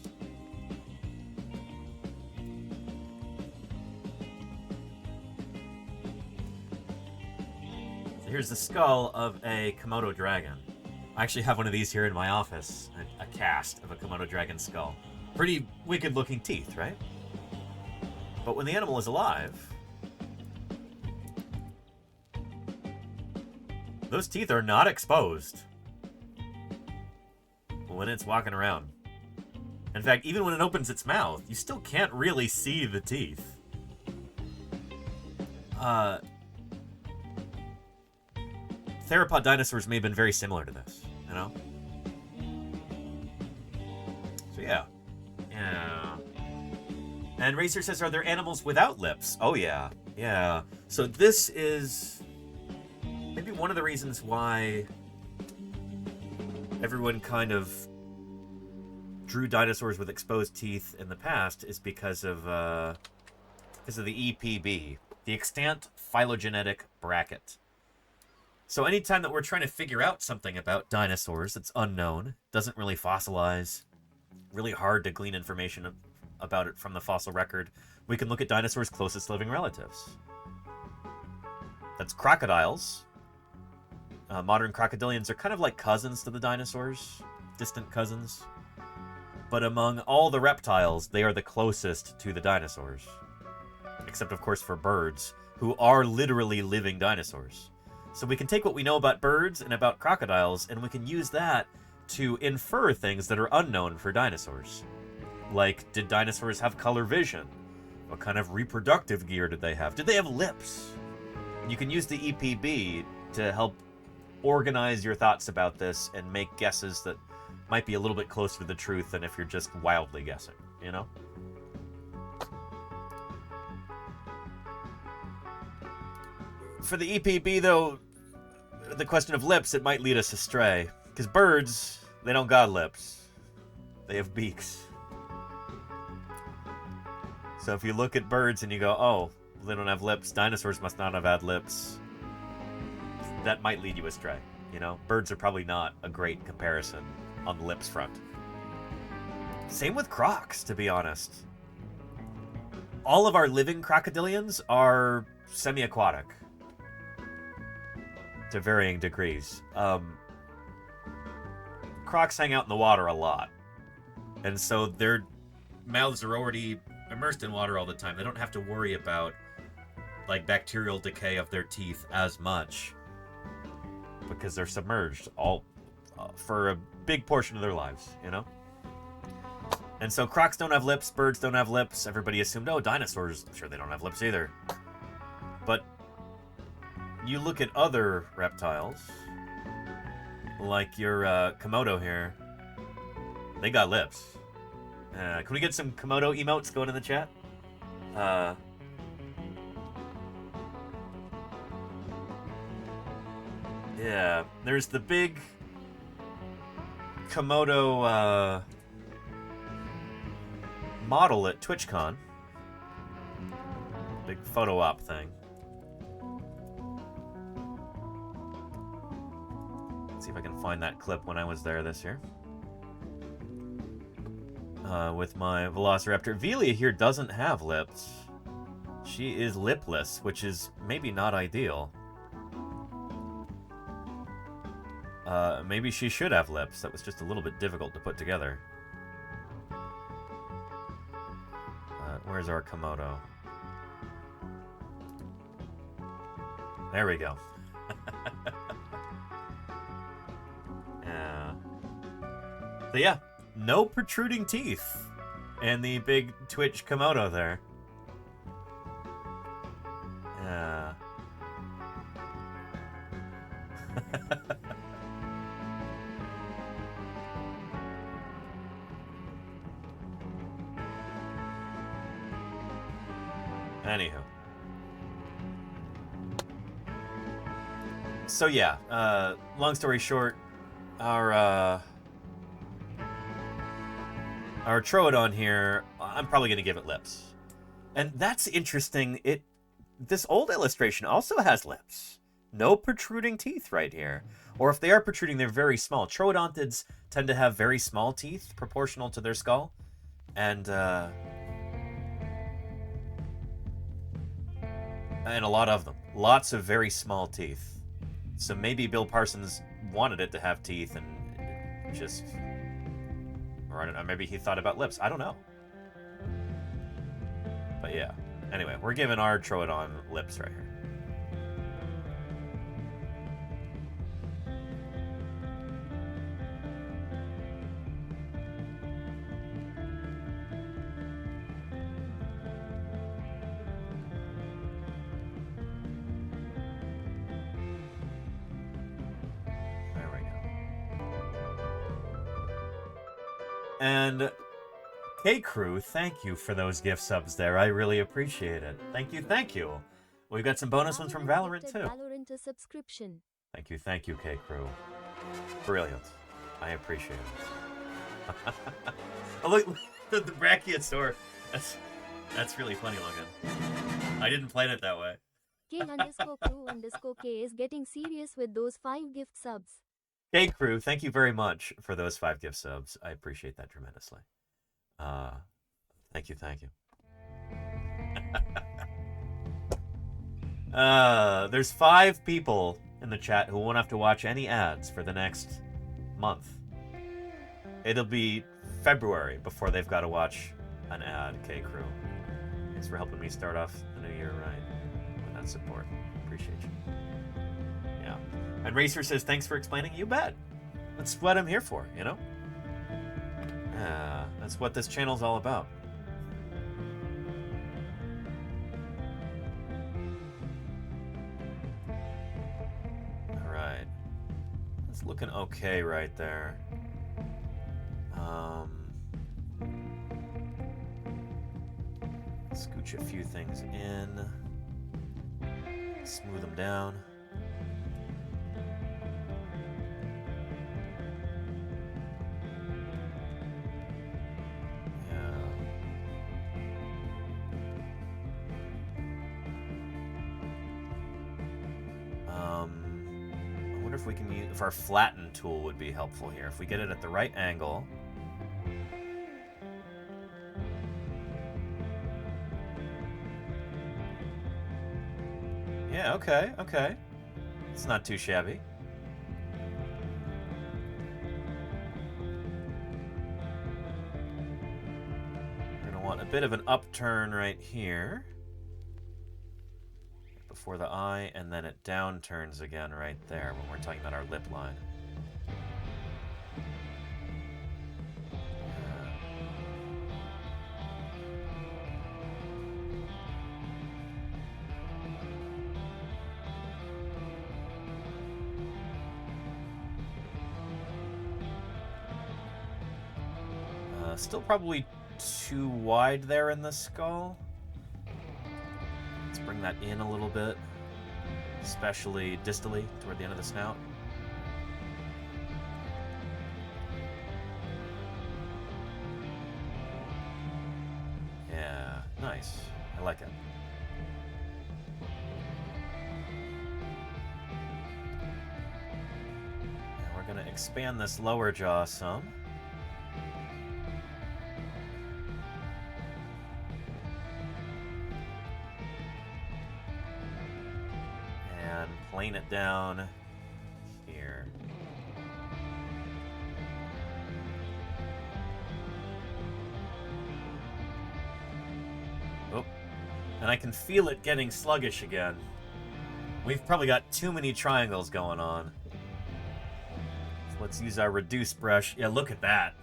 So here's the skull of a Komodo dragon. I actually have one of these here in my office, a cast of a Komodo dragon skull. Pretty wicked looking teeth, right? But when the animal is alive, those teeth are not exposed when it's walking around. In fact, even when it opens its mouth, you still can't really see the teeth. Theropod dinosaurs may have been very similar to this, you know? So yeah. Yeah. And Racer says, are there animals without lips? Oh yeah. Yeah. So this is maybe one of the reasons why everyone kind of drew dinosaurs with exposed teeth in the past is because of the EPB, the extant phylogenetic bracket. So anytime that we're trying to figure out something about dinosaurs that's unknown, doesn't really fossilize, really hard to glean information about it from the fossil record, we can look at dinosaurs' closest living relatives. That's crocodiles. Modern crocodilians are kind of like cousins to the dinosaurs, distant cousins. But among all the reptiles, they are the closest to the dinosaurs. Except, of course, for birds, who are literally living dinosaurs. So we can take what we know about birds and about crocodiles, and we can use that to infer things that are unknown for dinosaurs. Like, did dinosaurs have color vision? What kind of reproductive gear did they have? Did they have lips? You can use the EPB to help organize your thoughts about this and make guesses that might be a little bit closer to the truth than if you're just wildly guessing, you know? For the EPB, though, the question of lips, it might lead us astray. Because birds, they don't got lips. They have beaks. So if you look at birds and you go, oh, they don't have lips, dinosaurs must not have had lips, that might lead you astray, you know? Birds are probably not a great comparison on the lips front. Same with crocs, to be honest. All of our living crocodilians are semi-aquatic. to varying degrees. Crocs hang out in the water a lot. And so their mouths are already immersed in water all the time. They don't have to worry about like bacterial decay of their teeth as much because they're submerged all for a big portion of their lives, you know? And so crocs don't have lips, birds don't have lips. Everybody assumed, oh, dinosaurs, sure, they don't have lips either. But you look at other reptiles, like your Komodo here, they got lips. Can we get some Komodo emotes going in the chat? Yeah, there's the big Komodo model at TwitchCon. Big photo op thing. Let's see if I can find that clip when I was there this year. With my Velociraptor. Velia here doesn't have lips. She is lipless, which is maybe not ideal. Maybe she should have lips. That was just a little bit difficult to put together. Where's our Komodo? There we go. Yeah. So yeah, no protruding teeth in the big Twitch Komodo there. Yeah. Anywho. So yeah, long story short, our Troodon here, I'm probably going to give it lips. And that's interesting. This old illustration also has lips. No protruding teeth right here. Or if they are protruding, they're very small. Troodontids tend to have very small teeth proportional to their skull. And a lot of them. Lots of very small teeth. So maybe Bill Parsons wanted it to have teeth and just... Or I don't know, maybe he thought about lips. I don't know. But yeah. Anyway, we're giving our Troodon lips right here. And K-Crew, thank you for those gift subs there. I really appreciate it. Thank you, thank you. We've got some bonus ones from Valorant, too. Valorant a subscription. Thank you, K-Crew. Brilliant. I appreciate it. Oh, look, the Brachiosaur. That's really funny looking. I didn't plan it that way. King_crew_K is getting serious with those 5 gift subs. Hey crew, thank you very much for those 5 gift subs. I appreciate that tremendously. Thank you. There's 5 people in the chat who won't have to watch any ads for the next month. It'll be February before they've got to watch an ad, K crew. Thanks for helping me start off the new year right with that support. Appreciate you. Yeah. And Racer says, thanks for explaining. You bet. That's what I'm here for, you know? That's what this channel's all about. Alright. It's looking okay right there. Scooch a few things in. Smooth them down. If we can use, if our flatten tool would be helpful here. If we get it at the right angle. Yeah, okay. It's not too shabby. We're going to want a bit of an upturn right here before the eye, and then it downturns again right there when we're talking about our lip line. Still probably too wide there in the skull. Let's bring that in a little bit, especially distally toward the end of the snout. Yeah, nice. I like it. And we're going to expand this lower jaw some. Plane it down here. Oh, and I can feel it getting sluggish again. We've probably got too many triangles going on. So let's use our reduce brush. Yeah, look at that.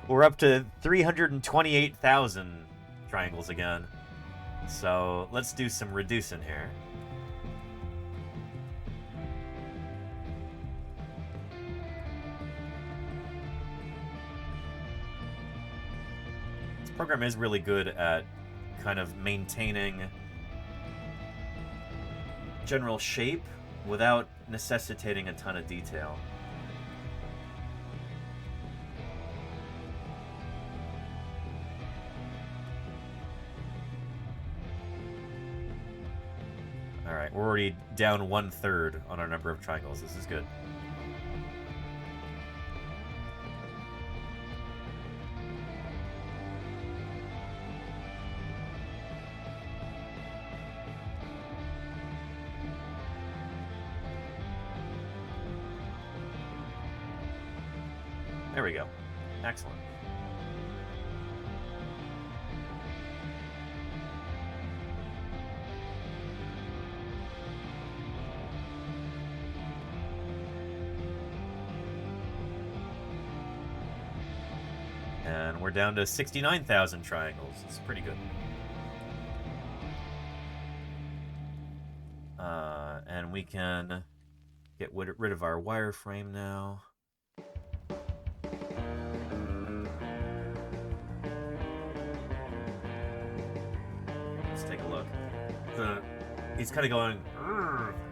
We're up to 328,000 triangles again. So let's do some reducing here. This program is really good at kind of maintaining general shape without necessitating a ton of detail. Alright, we're already down 1/3 on our number of triangles. This is good. There we go. Excellent. And we're down to 69,000 triangles. It's pretty good. And we can get rid of our wireframe now. Let's take a look. He's kind of going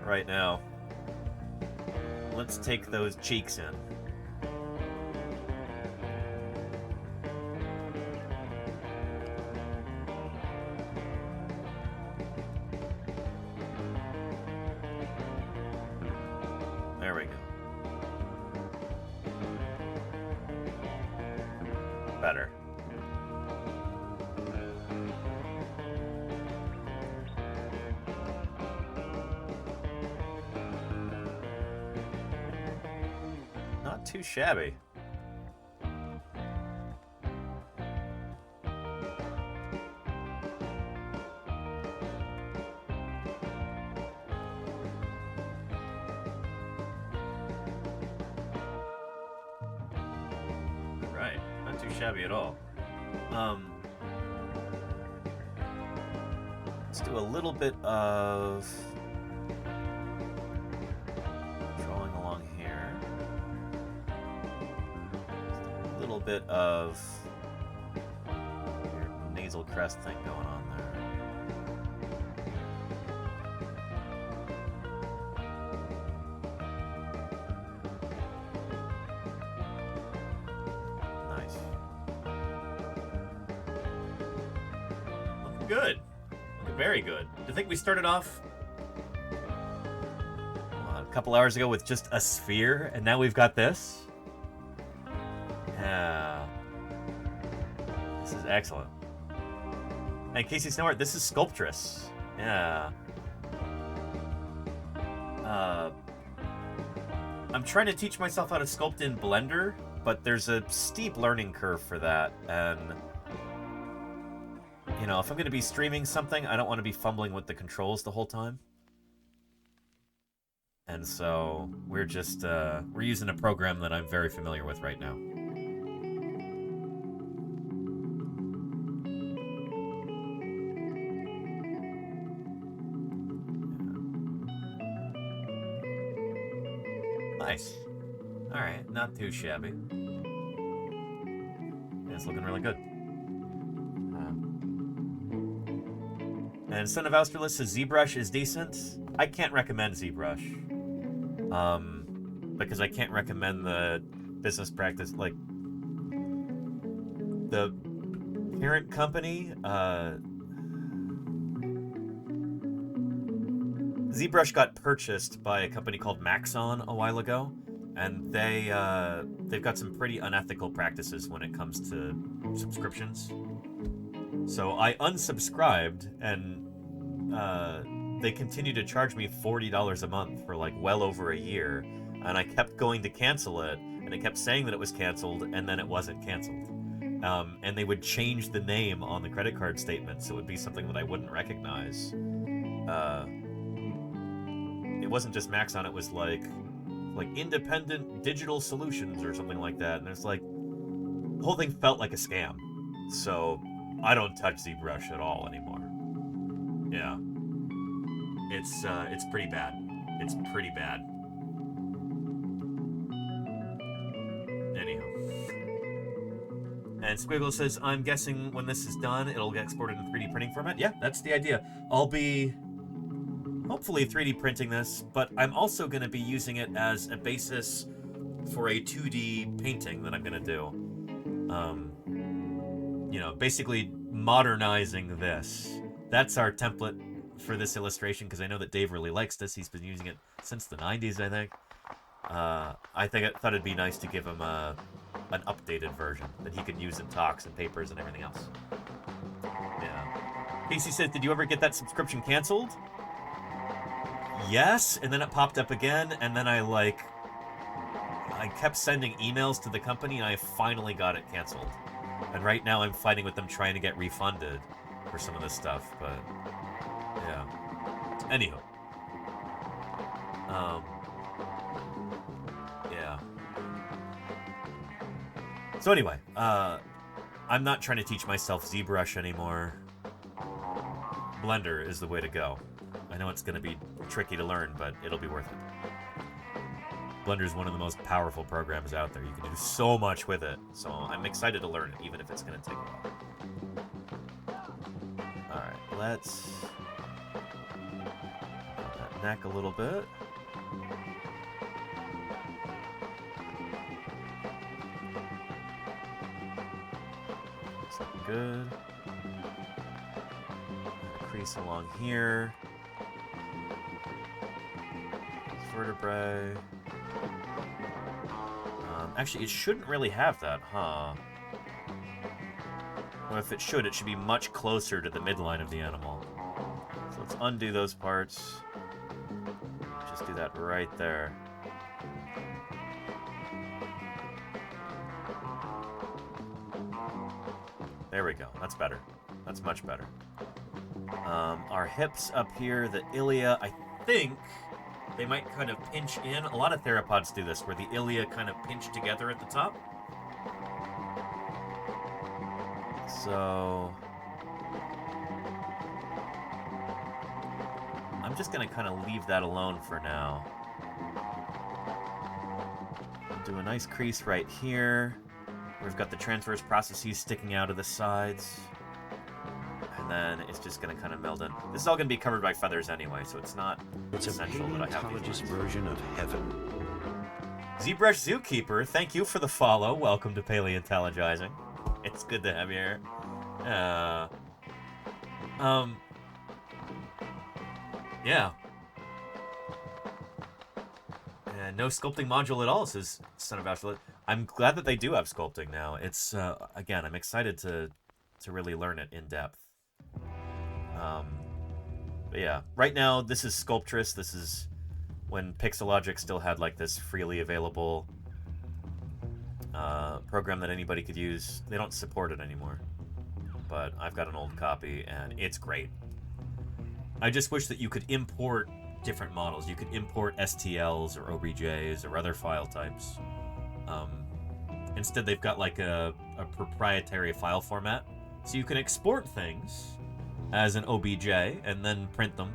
right now. Let's take those cheeks in. There we go. Better. Not too shabby. Right, not too shabby at all. Let's do a little bit of drawing along here. A little bit of your nasal crest thing going on there. Nice. Looking good. Looking very good. Do you think we started off a couple hours ago with just a sphere, and now we've got this? Yeah. This is excellent. And Casey Snowart, this is Sculptress. Yeah. I'm trying to teach myself how to sculpt in Blender, but there's a steep learning curve for that, and you know, if I'm going to be streaming something, I don't want to be fumbling with the controls the whole time. And so we're just we're using a program that I'm very familiar with right now. Nice. All right, not too shabby. Yeah, it's looking really good. And Son of Austerlitz says ZBrush is decent. I can't recommend ZBrush. Because I can't recommend the business practice, like the parent company, ZBrush got purchased by a company called Maxon a while ago, and they've got some pretty unethical practices when it comes to subscriptions. So I unsubscribed, and they continued to charge me $40 a month for like well over a year, and I kept going to cancel it, and it kept saying that it was canceled, and then it wasn't canceled. And they would change the name on the credit card statement, so it would be something that I wouldn't recognize. It wasn't just Maxon, it was like Independent Digital Solutions or something like that, and it's like, the whole thing felt like a scam. So I don't touch ZBrush at all anymore. Yeah. It's pretty bad. It's pretty bad. Anyhow. And Squiggle says, I'm guessing when this is done, it'll get exported in 3D printing format. Yeah, that's the idea. I'll be hopefully 3D printing this, but I'm also going to be using it as a basis for a 2D painting that I'm going to do. You know, basically modernizing this. That's our template for this illustration, because I know that Dave really likes this. He's been using it since the 90s, I think. I thought it'd be nice to give him an updated version that he could use in talks and papers and everything else. Yeah. Casey says, did you ever get that subscription canceled? Yes, and then it popped up again, and then I kept sending emails to the company, and I finally got it canceled. And right now I'm fighting with them trying to get refunded for some of this stuff, but yeah. Anywho. Yeah. So anyway, I'm not trying to teach myself ZBrush anymore. Blender is the way to go. I know it's going to be tricky to learn, but it'll be worth it. Blender is one of the most powerful programs out there. You can do so much with it, so I'm excited to learn it, even if it's going to take a while. Alright, let's cut that neck a little bit. Looks looking good. A crease along here. Vertebrae. Actually, it shouldn't really have that, huh? Well, if it should be much closer to the midline of the animal. So let's undo those parts. Just do that right there. There we go. That's better. That's much better. Our hips up here, the ilia, I think they might kind of pinch in. A lot of theropods do this, where the ilia kind of pinch together at the top. So I'm just going to kind of leave that alone for now. Do a nice crease right here. We've got the transverse processes sticking out of the sides. And then it's just going to kind of meld in. This is all going to be covered by feathers anyway, so it's not essential that I have these version of heaven. ZBrush Zookeeper, thank you for the follow. Welcome to Paleontologizing. It's good to have you here. Yeah. And no sculpting module at all, says Son of Absolute. I'm glad that they do have sculpting now. It's, again, I'm excited to really learn it in depth. But yeah, right now this is Sculptress. This is when Pixelogic still had like this freely available program that anybody could use. They don't support it anymore, but I've got an old copy and it's great. I just wish that you could import different models. You could import STLs or OBJs or other file types. Instead, they've got like a proprietary file format, so you can export things as an OBJ and then print them,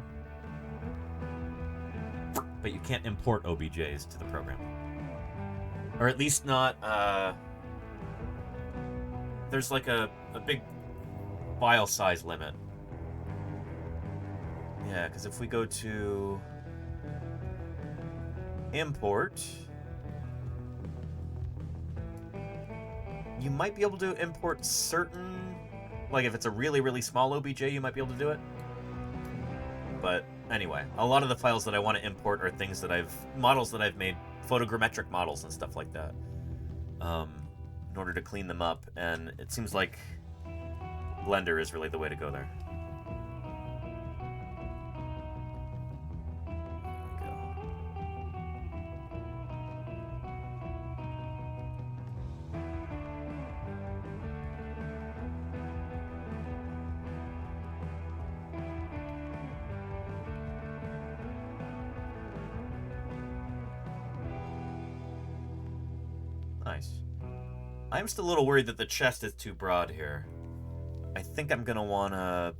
but you can't import OBJs to the program. Or at least not, there's like a big file size limit. Yeah, because if we go to import, you might be able to import certain, like if it's a really, really small OBJ, you might be able to do it. But anyway, a lot of the files that I want to import are things that models that I've made, photogrammetric models and stuff like that, in order to clean them up. And it seems like Blender is really the way to go there. Nice. I'm still a little worried that the chest is too broad here. I think I'm gonna wanna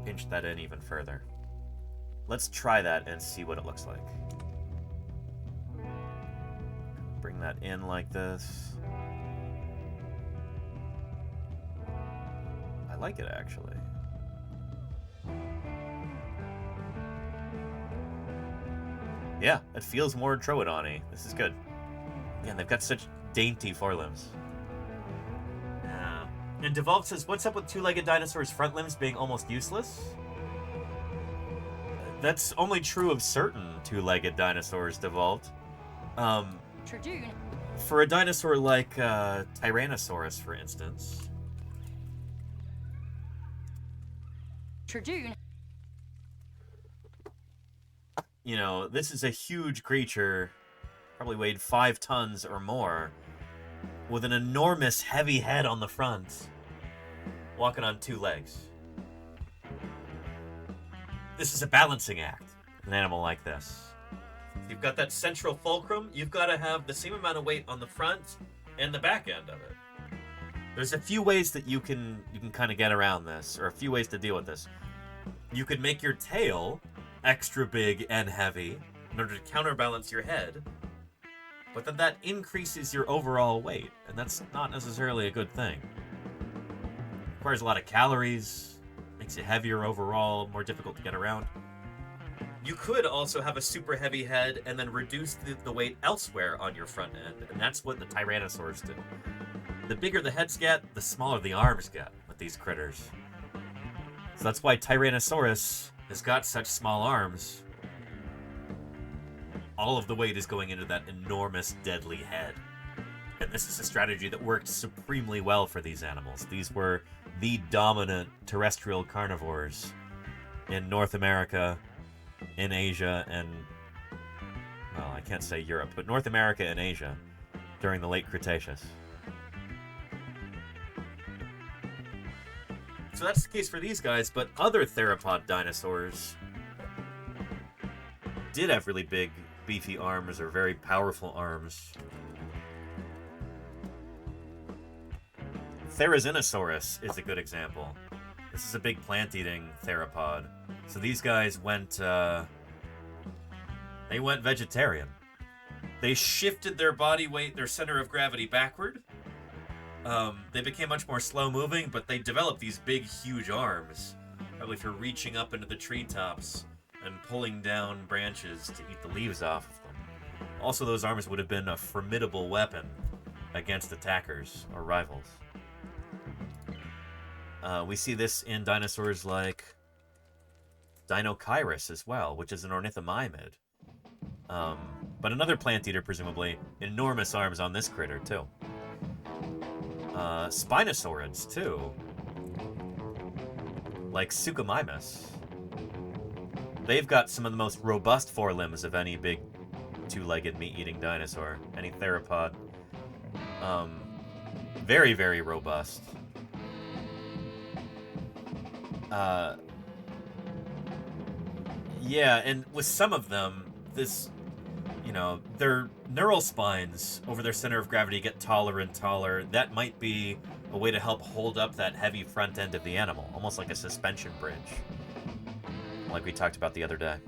pinch that in even further. Let's try that and see what it looks like. Bring that in like this. I like it actually. Yeah, it feels more Troodon-y. This is good. Yeah, they've got such dainty forelimbs. And Devolved says, what's up with two-legged dinosaurs' front limbs being almost useless? That's only true of certain two-legged dinosaurs, Devolved. For a dinosaur like Tyrannosaurus, for instance. You know, this is a huge creature, probably weighed 5 tons or more, with an enormous heavy head on the front, walking on 2 legs. This is a balancing act, an animal like this. You've got that central fulcrum, you've got to have the same amount of weight on the front and the back end of it. There's a few ways that you can kind of get around this, or a few ways to deal with this. You could make your tail extra big and heavy in order to counterbalance your head, but then that increases your overall weight, and that's not necessarily a good thing. Requires a lot of calories, makes it heavier overall, more difficult to get around. You could also have a super heavy head and then reduce the weight elsewhere on your front end, and that's what the Tyrannosaurs do. The bigger the heads get, the smaller the arms get with these critters. So that's why Tyrannosaurus has got such small arms. All of the weight is going into that enormous, deadly head. And this is a strategy that worked supremely well for these animals. These were the dominant terrestrial carnivores in North America, in Asia, and, well, I can't say Europe, but North America and Asia during the late Cretaceous. So that's the case for these guys, but other theropod dinosaurs did have really big, beefy arms, or very powerful arms. Therizinosaurus is a good example. This is a big plant-eating theropod. So these guys went, they went vegetarian. They shifted their body weight, their center of gravity backward. They became much more slow-moving, but they developed these big, huge arms, probably for reaching up into the treetops and pulling down branches to eat the leaves off of them. Also, those arms would have been a formidable weapon against attackers or rivals. We see this in dinosaurs like Dinochirus as well, which is an ornithomimid. But another plant eater, presumably. Enormous arms on this critter, too. Spinosaurids, too. like Suchomimus. They've got some of the most robust forelimbs of any big two-legged meat-eating dinosaur, any theropod. Very, very robust. Yeah, and with some of them, this, you know, their neural spines over their center of gravity get taller and taller. That might be a way to help hold up that heavy front end of the animal, almost like a suspension bridge, like we talked about the other day.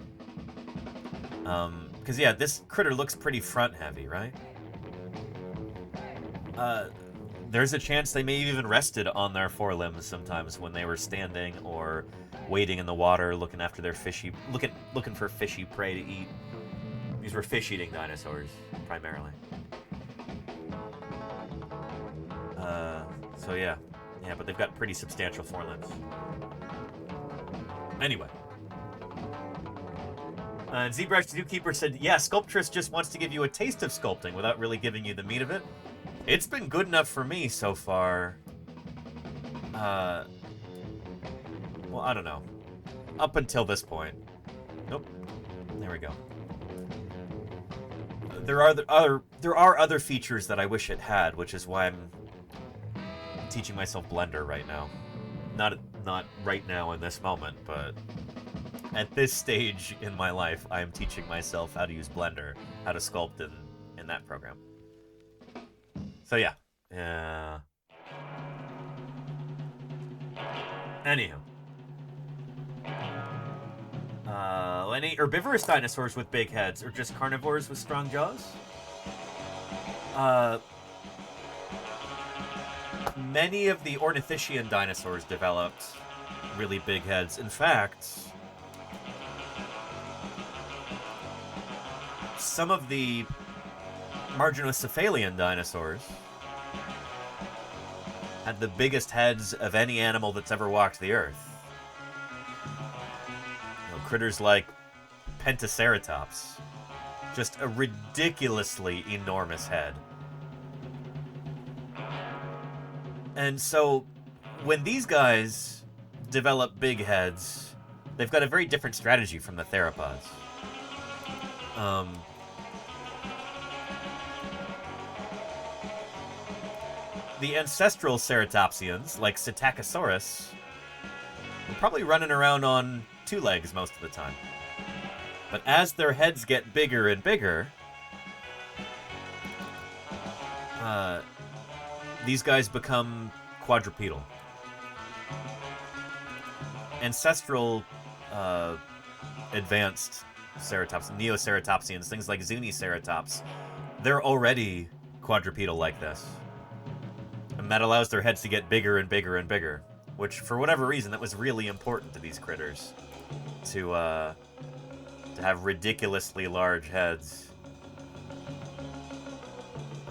Because, yeah, this critter looks pretty front-heavy, right? There's a chance they may have even rested on their forelimbs sometimes when they were standing or wading in the water, looking after their looking for fishy prey to eat. These were fish-eating dinosaurs, primarily. So yeah, but they've got pretty substantial forelimbs. Anyway. ZBrush Zookeeper said, yeah, Sculptress just wants to give you a taste of sculpting without really giving you the meat of it. It's been good enough for me so far. Well, I don't know. Up until this point. Nope. There we go. There are other features that I wish it had, which is why I'm teaching myself Blender right now. Not right now in this moment, but at this stage in my life, I am teaching myself how to use Blender, how to sculpt in that program. So yeah. Anywho. Any herbivorous dinosaurs with big heads, or just carnivores with strong jaws? Many of the ornithischian dinosaurs developed really big heads. In fact, some of the marginocephalian dinosaurs had the biggest heads of any animal that's ever walked the earth. You know, critters like Pentaceratops. Just a ridiculously enormous head. And so, when these guys develop big heads, they've got a very different strategy from the theropods. The ancestral ceratopsians, like Psittacosaurus, were probably running around on two legs most of the time. But as their heads get bigger and bigger, these guys become quadrupedal. Ancestral advanced ceratopsians, neoceratopsians, things like Zuniceratops, they're already quadrupedal like this. And that allows their heads to get bigger and bigger and bigger, which, for whatever reason, that was really important to these critters, to have ridiculously large heads.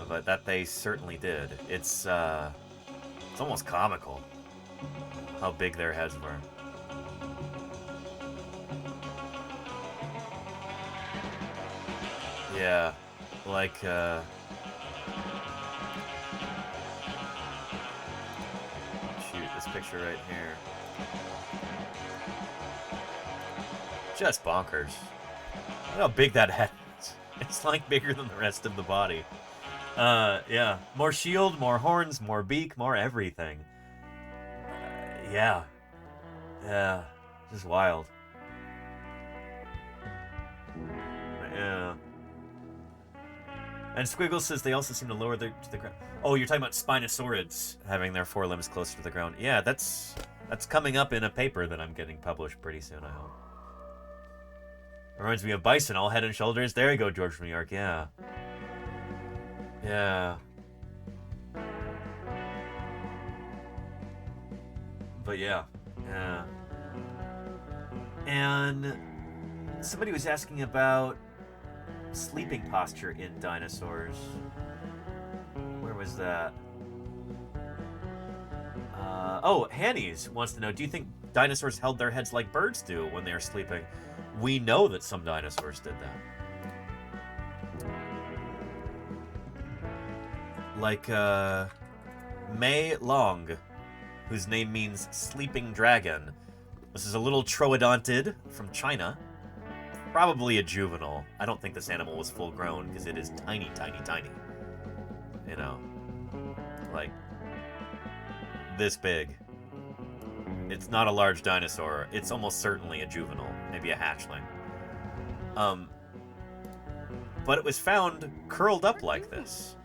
But that they certainly did. It's almost comical how big their heads were. Yeah, like, shoot, this picture right here. Just bonkers. Look how big that head is. It's like bigger than the rest of the body. Yeah. More shield, more horns, more beak, more everything. Yeah. Yeah. Just wild. Yeah. And Squiggles says they also seem to lower to the ground. Oh, you're talking about Spinosaurids having their forelimbs closer to the ground. Yeah, that's coming up in a paper that I'm getting published pretty soon, I hope. Reminds me of bison, all head and shoulders. There you go, George from New York. Yeah. Yeah. But yeah. Yeah. And somebody was asking about sleeping posture in dinosaurs. Where was that? Oh, Hannies wants to know, do you think dinosaurs held their heads like birds do when they are sleeping? We know that some dinosaurs did that. Like, Mei Long, whose name means sleeping dragon, This is a little troodontid from China. Probably a juvenile. I don't think this animal was full grown because it is tiny, tiny, tiny. You know, like this big. It's not a large dinosaur. It's almost certainly a juvenile, maybe a hatchling. But it was found curled up like this,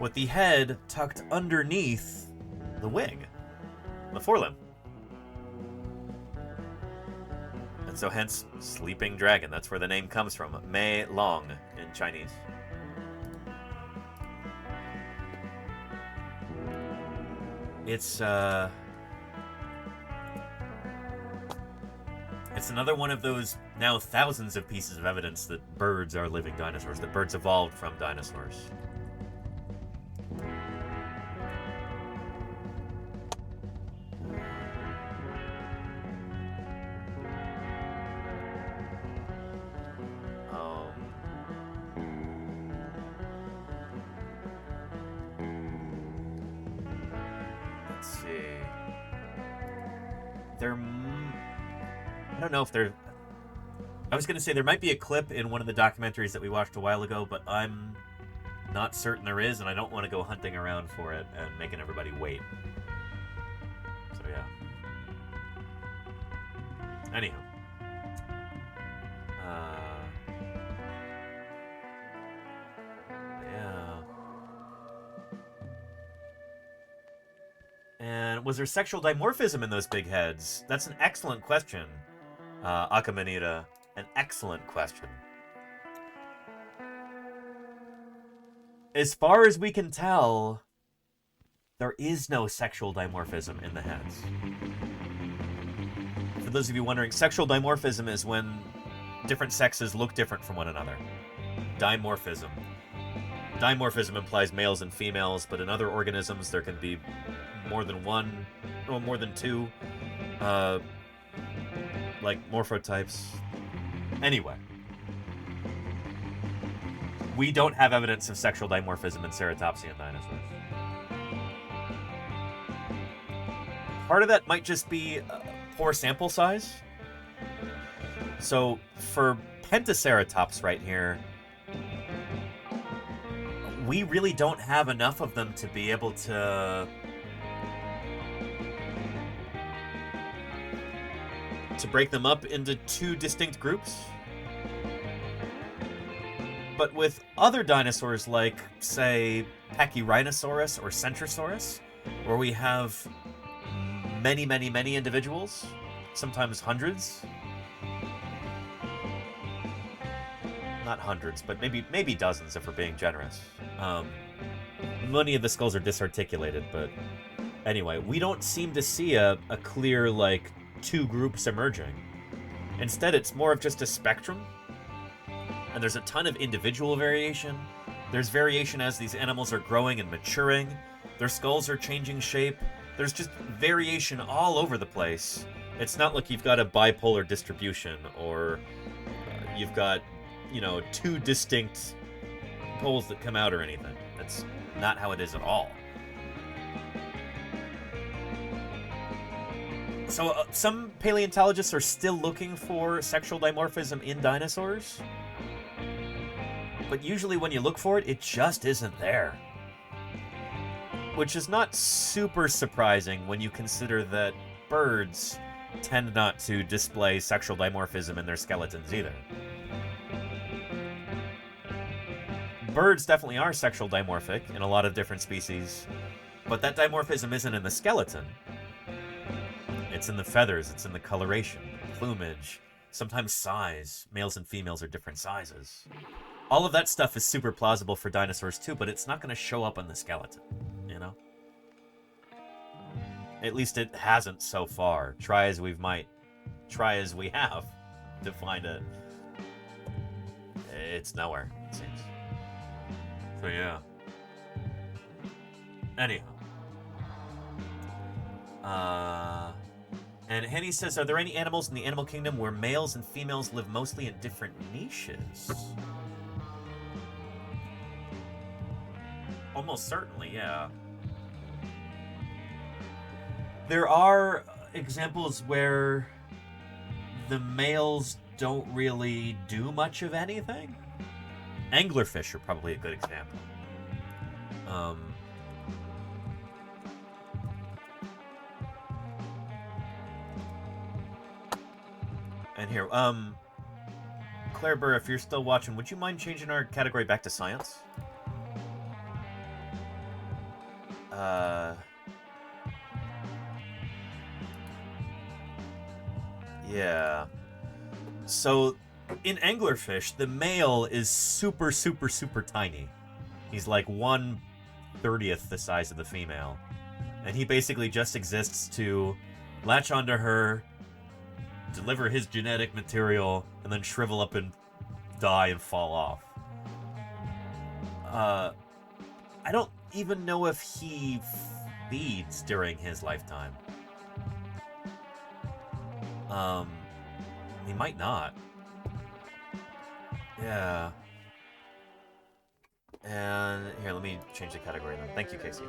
with the head tucked underneath the wing, the forelimb. And so hence, sleeping dragon. That's where the name comes from. Mei Long in Chinese. It's another one of those now thousands of pieces of evidence that birds are living dinosaurs, that birds evolved from dinosaurs. Let's see. I don't know if there... I was going to say there might be a clip in one of the documentaries that we watched a while ago, but I'm not certain there is, and I don't want to go hunting around for it and making everybody wait. So, yeah. Anyhow. Yeah. And was there sexual dimorphism in those big heads? That's an excellent question, Akamanita. An excellent question. As far as we can tell, there is no sexual dimorphism in the heads. For those of you wondering, sexual dimorphism is when different sexes look different from one another. Dimorphism. Dimorphism implies males and females, but in other organisms there can be more than one, or more than two, like morphotypes. Anyway, we don't have evidence of sexual dimorphism in ceratopsian dinosaurs. Part of that might just be poor sample size. So for Pentaceratops right here, we really don't have enough of them to be able to break them up into two distinct groups. But with other dinosaurs like, say, Pachyrhinosaurus or Centrosaurus, where we have many, many, many individuals, sometimes hundreds. Not hundreds, but maybe dozens if we're being generous. Many of the skulls are disarticulated, but anyway, we don't seem to see a clear, like, two groups emerging. Instead, it's more of just a spectrum. And there's a ton of individual variation. There's variation as these animals are growing and maturing. Their skulls are changing shape. There's just variation all over the place. It's not like you've got a bipolar distribution or you've got, you know, two distinct poles that come out or anything. That's not how it is at all. So some paleontologists are still looking for sexual dimorphism in dinosaurs. But usually when you look for it, it just isn't there. Which is not super surprising when you consider that birds tend not to display sexual dimorphism in their skeletons either. Birds definitely are sexual dimorphic in a lot of different species, but that dimorphism isn't in the skeleton. It's in the feathers, it's in the coloration, plumage, sometimes size. Males and females are different sizes. All of that stuff is super plausible for dinosaurs too, but it's not going to show up on the skeleton, you know? At least it hasn't so far. Try as we have to find it. It's nowhere, it seems. So yeah. Anyhow. And Henny says, are there any animals in the animal kingdom where males and females live mostly in different niches? Almost certainly, yeah. There are examples where the males don't really do much of anything. Anglerfish are probably a good example. And here, Claire Burr, if you're still watching, would you mind changing our category back to science? Yeah. So, in anglerfish, the male is super, super, super tiny. He's like 1/30th the size of the female. And he basically just exists to latch onto her, deliver his genetic material, and then shrivel up and die and fall off. I don't even know if he feeds during his lifetime. He might not. Yeah. And here, let me change the category then. Thank you, Casey.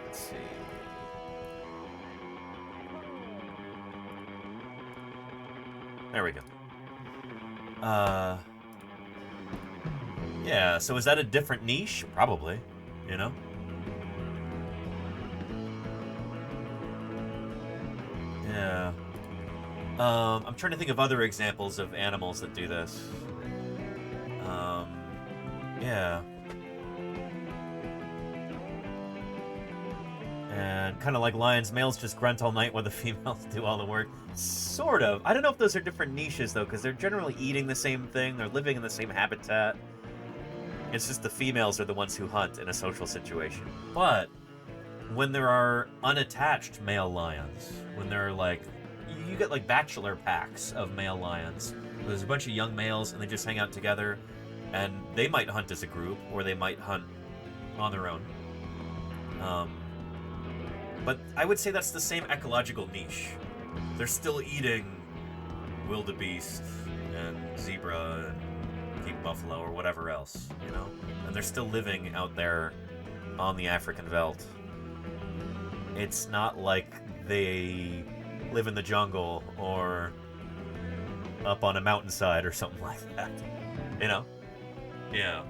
Let's see. There we go. Yeah, so is that a different niche? Probably, you know? Yeah. I'm trying to think of other examples of animals that do this. Yeah. And kind of like lions, males just grunt all night while the females do all the work. Sort of. I don't know if those are different niches, though, because they're generally eating the same thing. They're living in the same habitat. It's just the females are the ones who hunt in a social situation. But when there are unattached male lions, when there are like... You get like bachelor packs of male lions. There's a bunch of young males, and they just hang out together. And they might hunt as a group, or they might hunt on their own. But I would say that's the same ecological niche. They're still eating wildebeest and zebra and king buffalo or whatever else, you know? And they're still living out there on the African veldt. It's not like they live in the jungle or up on a mountainside or something like that, you know? Yeah.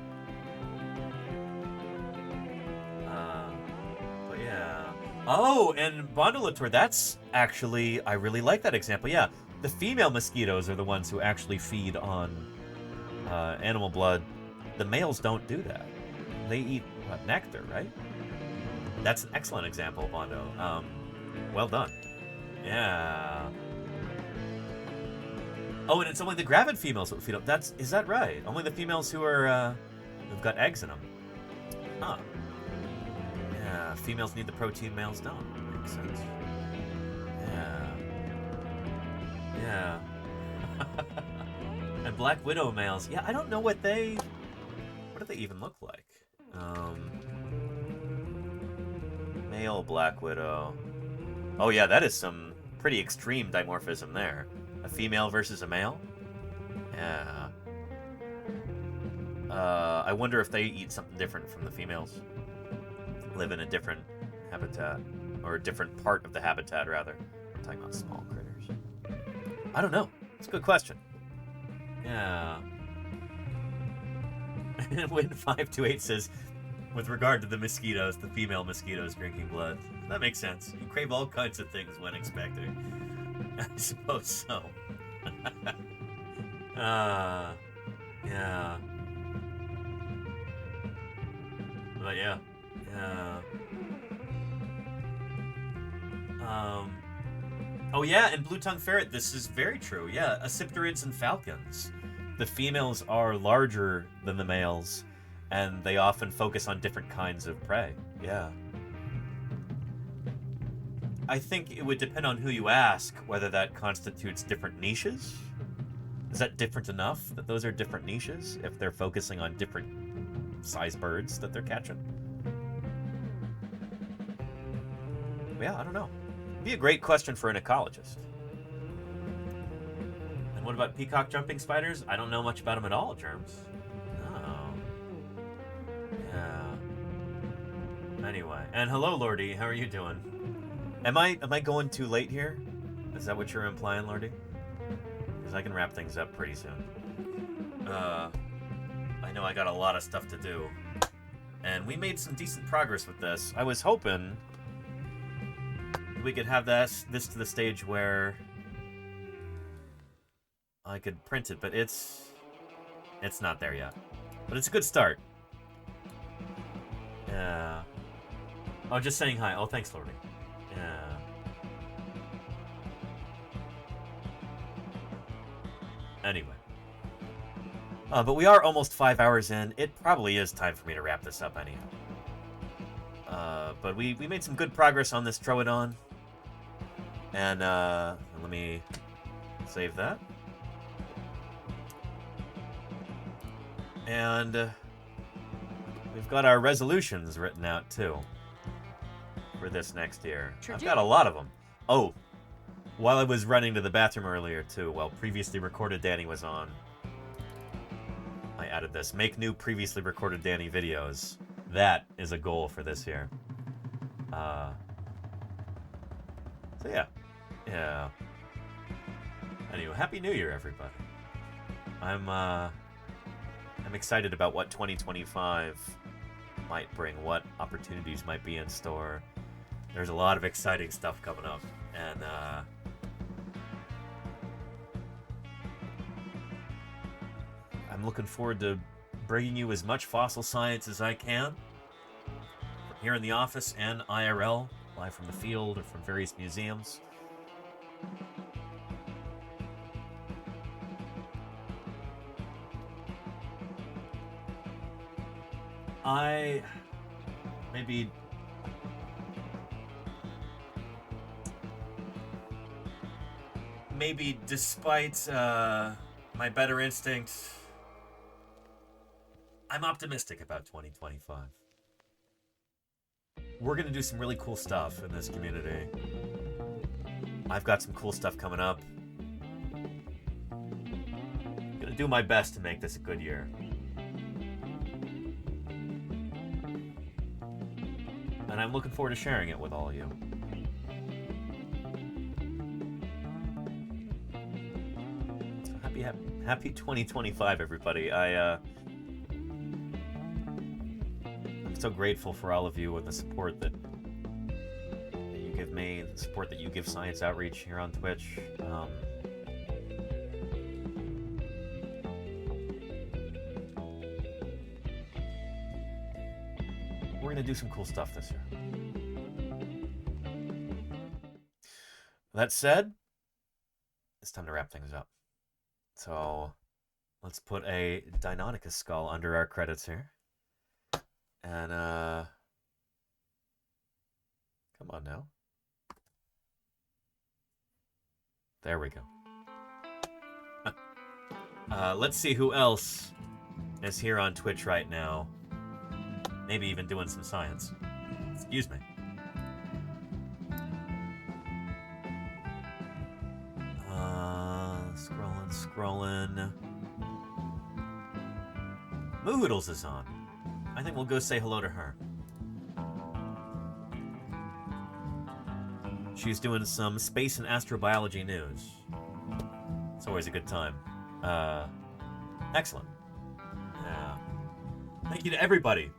But yeah. Oh, and Bondulator, that's actually, I really like that example. Yeah, the female mosquitoes are the ones who actually feed on animal blood. The males don't do that. They eat nectar, right? That's an excellent example, Bondo. Well done. Yeah. Oh, and it's only the gravid females that feed up. Is that right? Only the females who are who've got eggs in them. Huh. Yeah, females need the protein, males don't. Makes sense. Yeah. Yeah. And black widow males. Yeah, I don't know what do they even look like? Male black widow. Oh yeah, that is some pretty extreme dimorphism there. A female versus a male? Yeah. I wonder if they eat something different from the females. Live in a different habitat. Or a different part of the habitat, rather. I'm talking about small critters. I don't know. It's a good question. Yeah. And Win528 says, with regard to the mosquitoes, the female mosquitoes drinking blood. That makes sense. You crave all kinds of things when expected. I suppose so. Yeah. But yeah. Oh yeah, and blue-tongued ferret, this is very true. Yeah, acipterids and falcons. The females are larger than the males, and they often focus on different kinds of prey. Yeah. I think it would depend on who you ask whether that constitutes different niches. Is that different enough that those are different niches if they're focusing on different size birds that they're catching? Yeah, I don't know. It'd be a great question for an ecologist. And what about peacock jumping spiders? I don't know much about them at all, Germs. Oh. Yeah. Anyway. And hello, Lordy. How are you doing? Am I going too late here? Is that what you're implying, Lordy? Because I can wrap things up pretty soon. I know I got a lot of stuff to do. And we made some decent progress with this. I was hoping we could have this to the stage where I could print it, but it's not there yet. But it's a good start. Yeah. Oh, just saying hi. Oh, thanks, Lordy. Yeah. Anyway. But we are almost 5 hours in. It probably is time for me to wrap this up anyhow. But we made some good progress on this Troodon. And let me save that. And we've got our resolutions written out too for this next year. I've got a lot of them. Oh, while I was running to the bathroom earlier too, while previously recorded Danny was on, I added this. Make new previously recorded Danny videos. That is a goal for this year. So yeah. Yeah. Anyway, Happy New Year, everybody. I'm excited about what 2025 might bring, what opportunities might be in store. There's a lot of exciting stuff coming up, and I'm looking forward to bringing you as much fossil science as I can from here in the office and IRL, live from the field or from various museums. Maybe despite my better instinct, I'm optimistic about 2025. We're going to do some really cool stuff in this community. I've got some cool stuff coming up. I'm going to do my best to make this a good year. And I'm looking forward to sharing it with all of you. So happy 2025, everybody. I'm so grateful for all of you and the support that you give me, the support that you give Science Outreach here on Twitch. We're going to do some cool stuff this year. That said, it's time to wrap things up. So let's put a Deinonychus skull under our credits here. And, come on now. There we go. Let's see who else is here on Twitch right now. Maybe even doing some science. Excuse me. Scrolling. Moodles is on. I think we'll go say hello to her. She's doing some space and astrobiology news. It's always a good time. Excellent. Thank you to everybody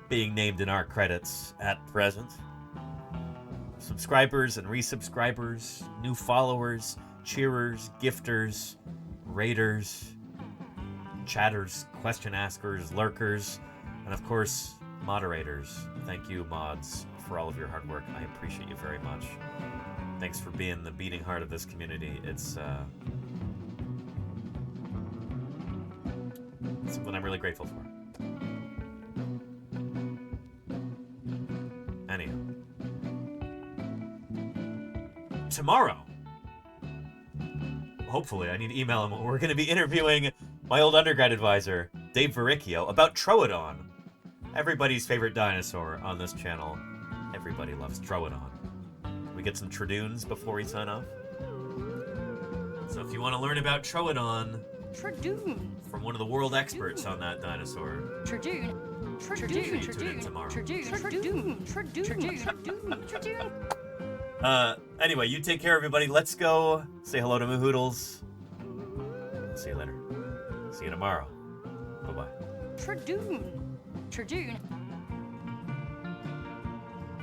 being named in our credits at present. Subscribers and resubscribers, new followers, cheerers, gifters, raiders, chatters, question askers, lurkers, and of course, moderators. Thank you, mods, for all of your hard work. I appreciate you very much. Thanks for being the beating heart of this community. It's something I'm really grateful for. Anyhow. Tomorrow, hopefully, I need to email him. We're going to be interviewing my old undergrad advisor, Dave Verricchio, about Troodon. Everybody's favorite dinosaur on this channel. Everybody loves Troodon. We get some Tradoons before we sign off. So if you want to learn about Troodon from one of the world experts on that dinosaur, tune in tomorrow. Anyway, you take care, everybody. Let's go say hello to Mahoodles. See you later. See you tomorrow. Bye-bye. Tradoon.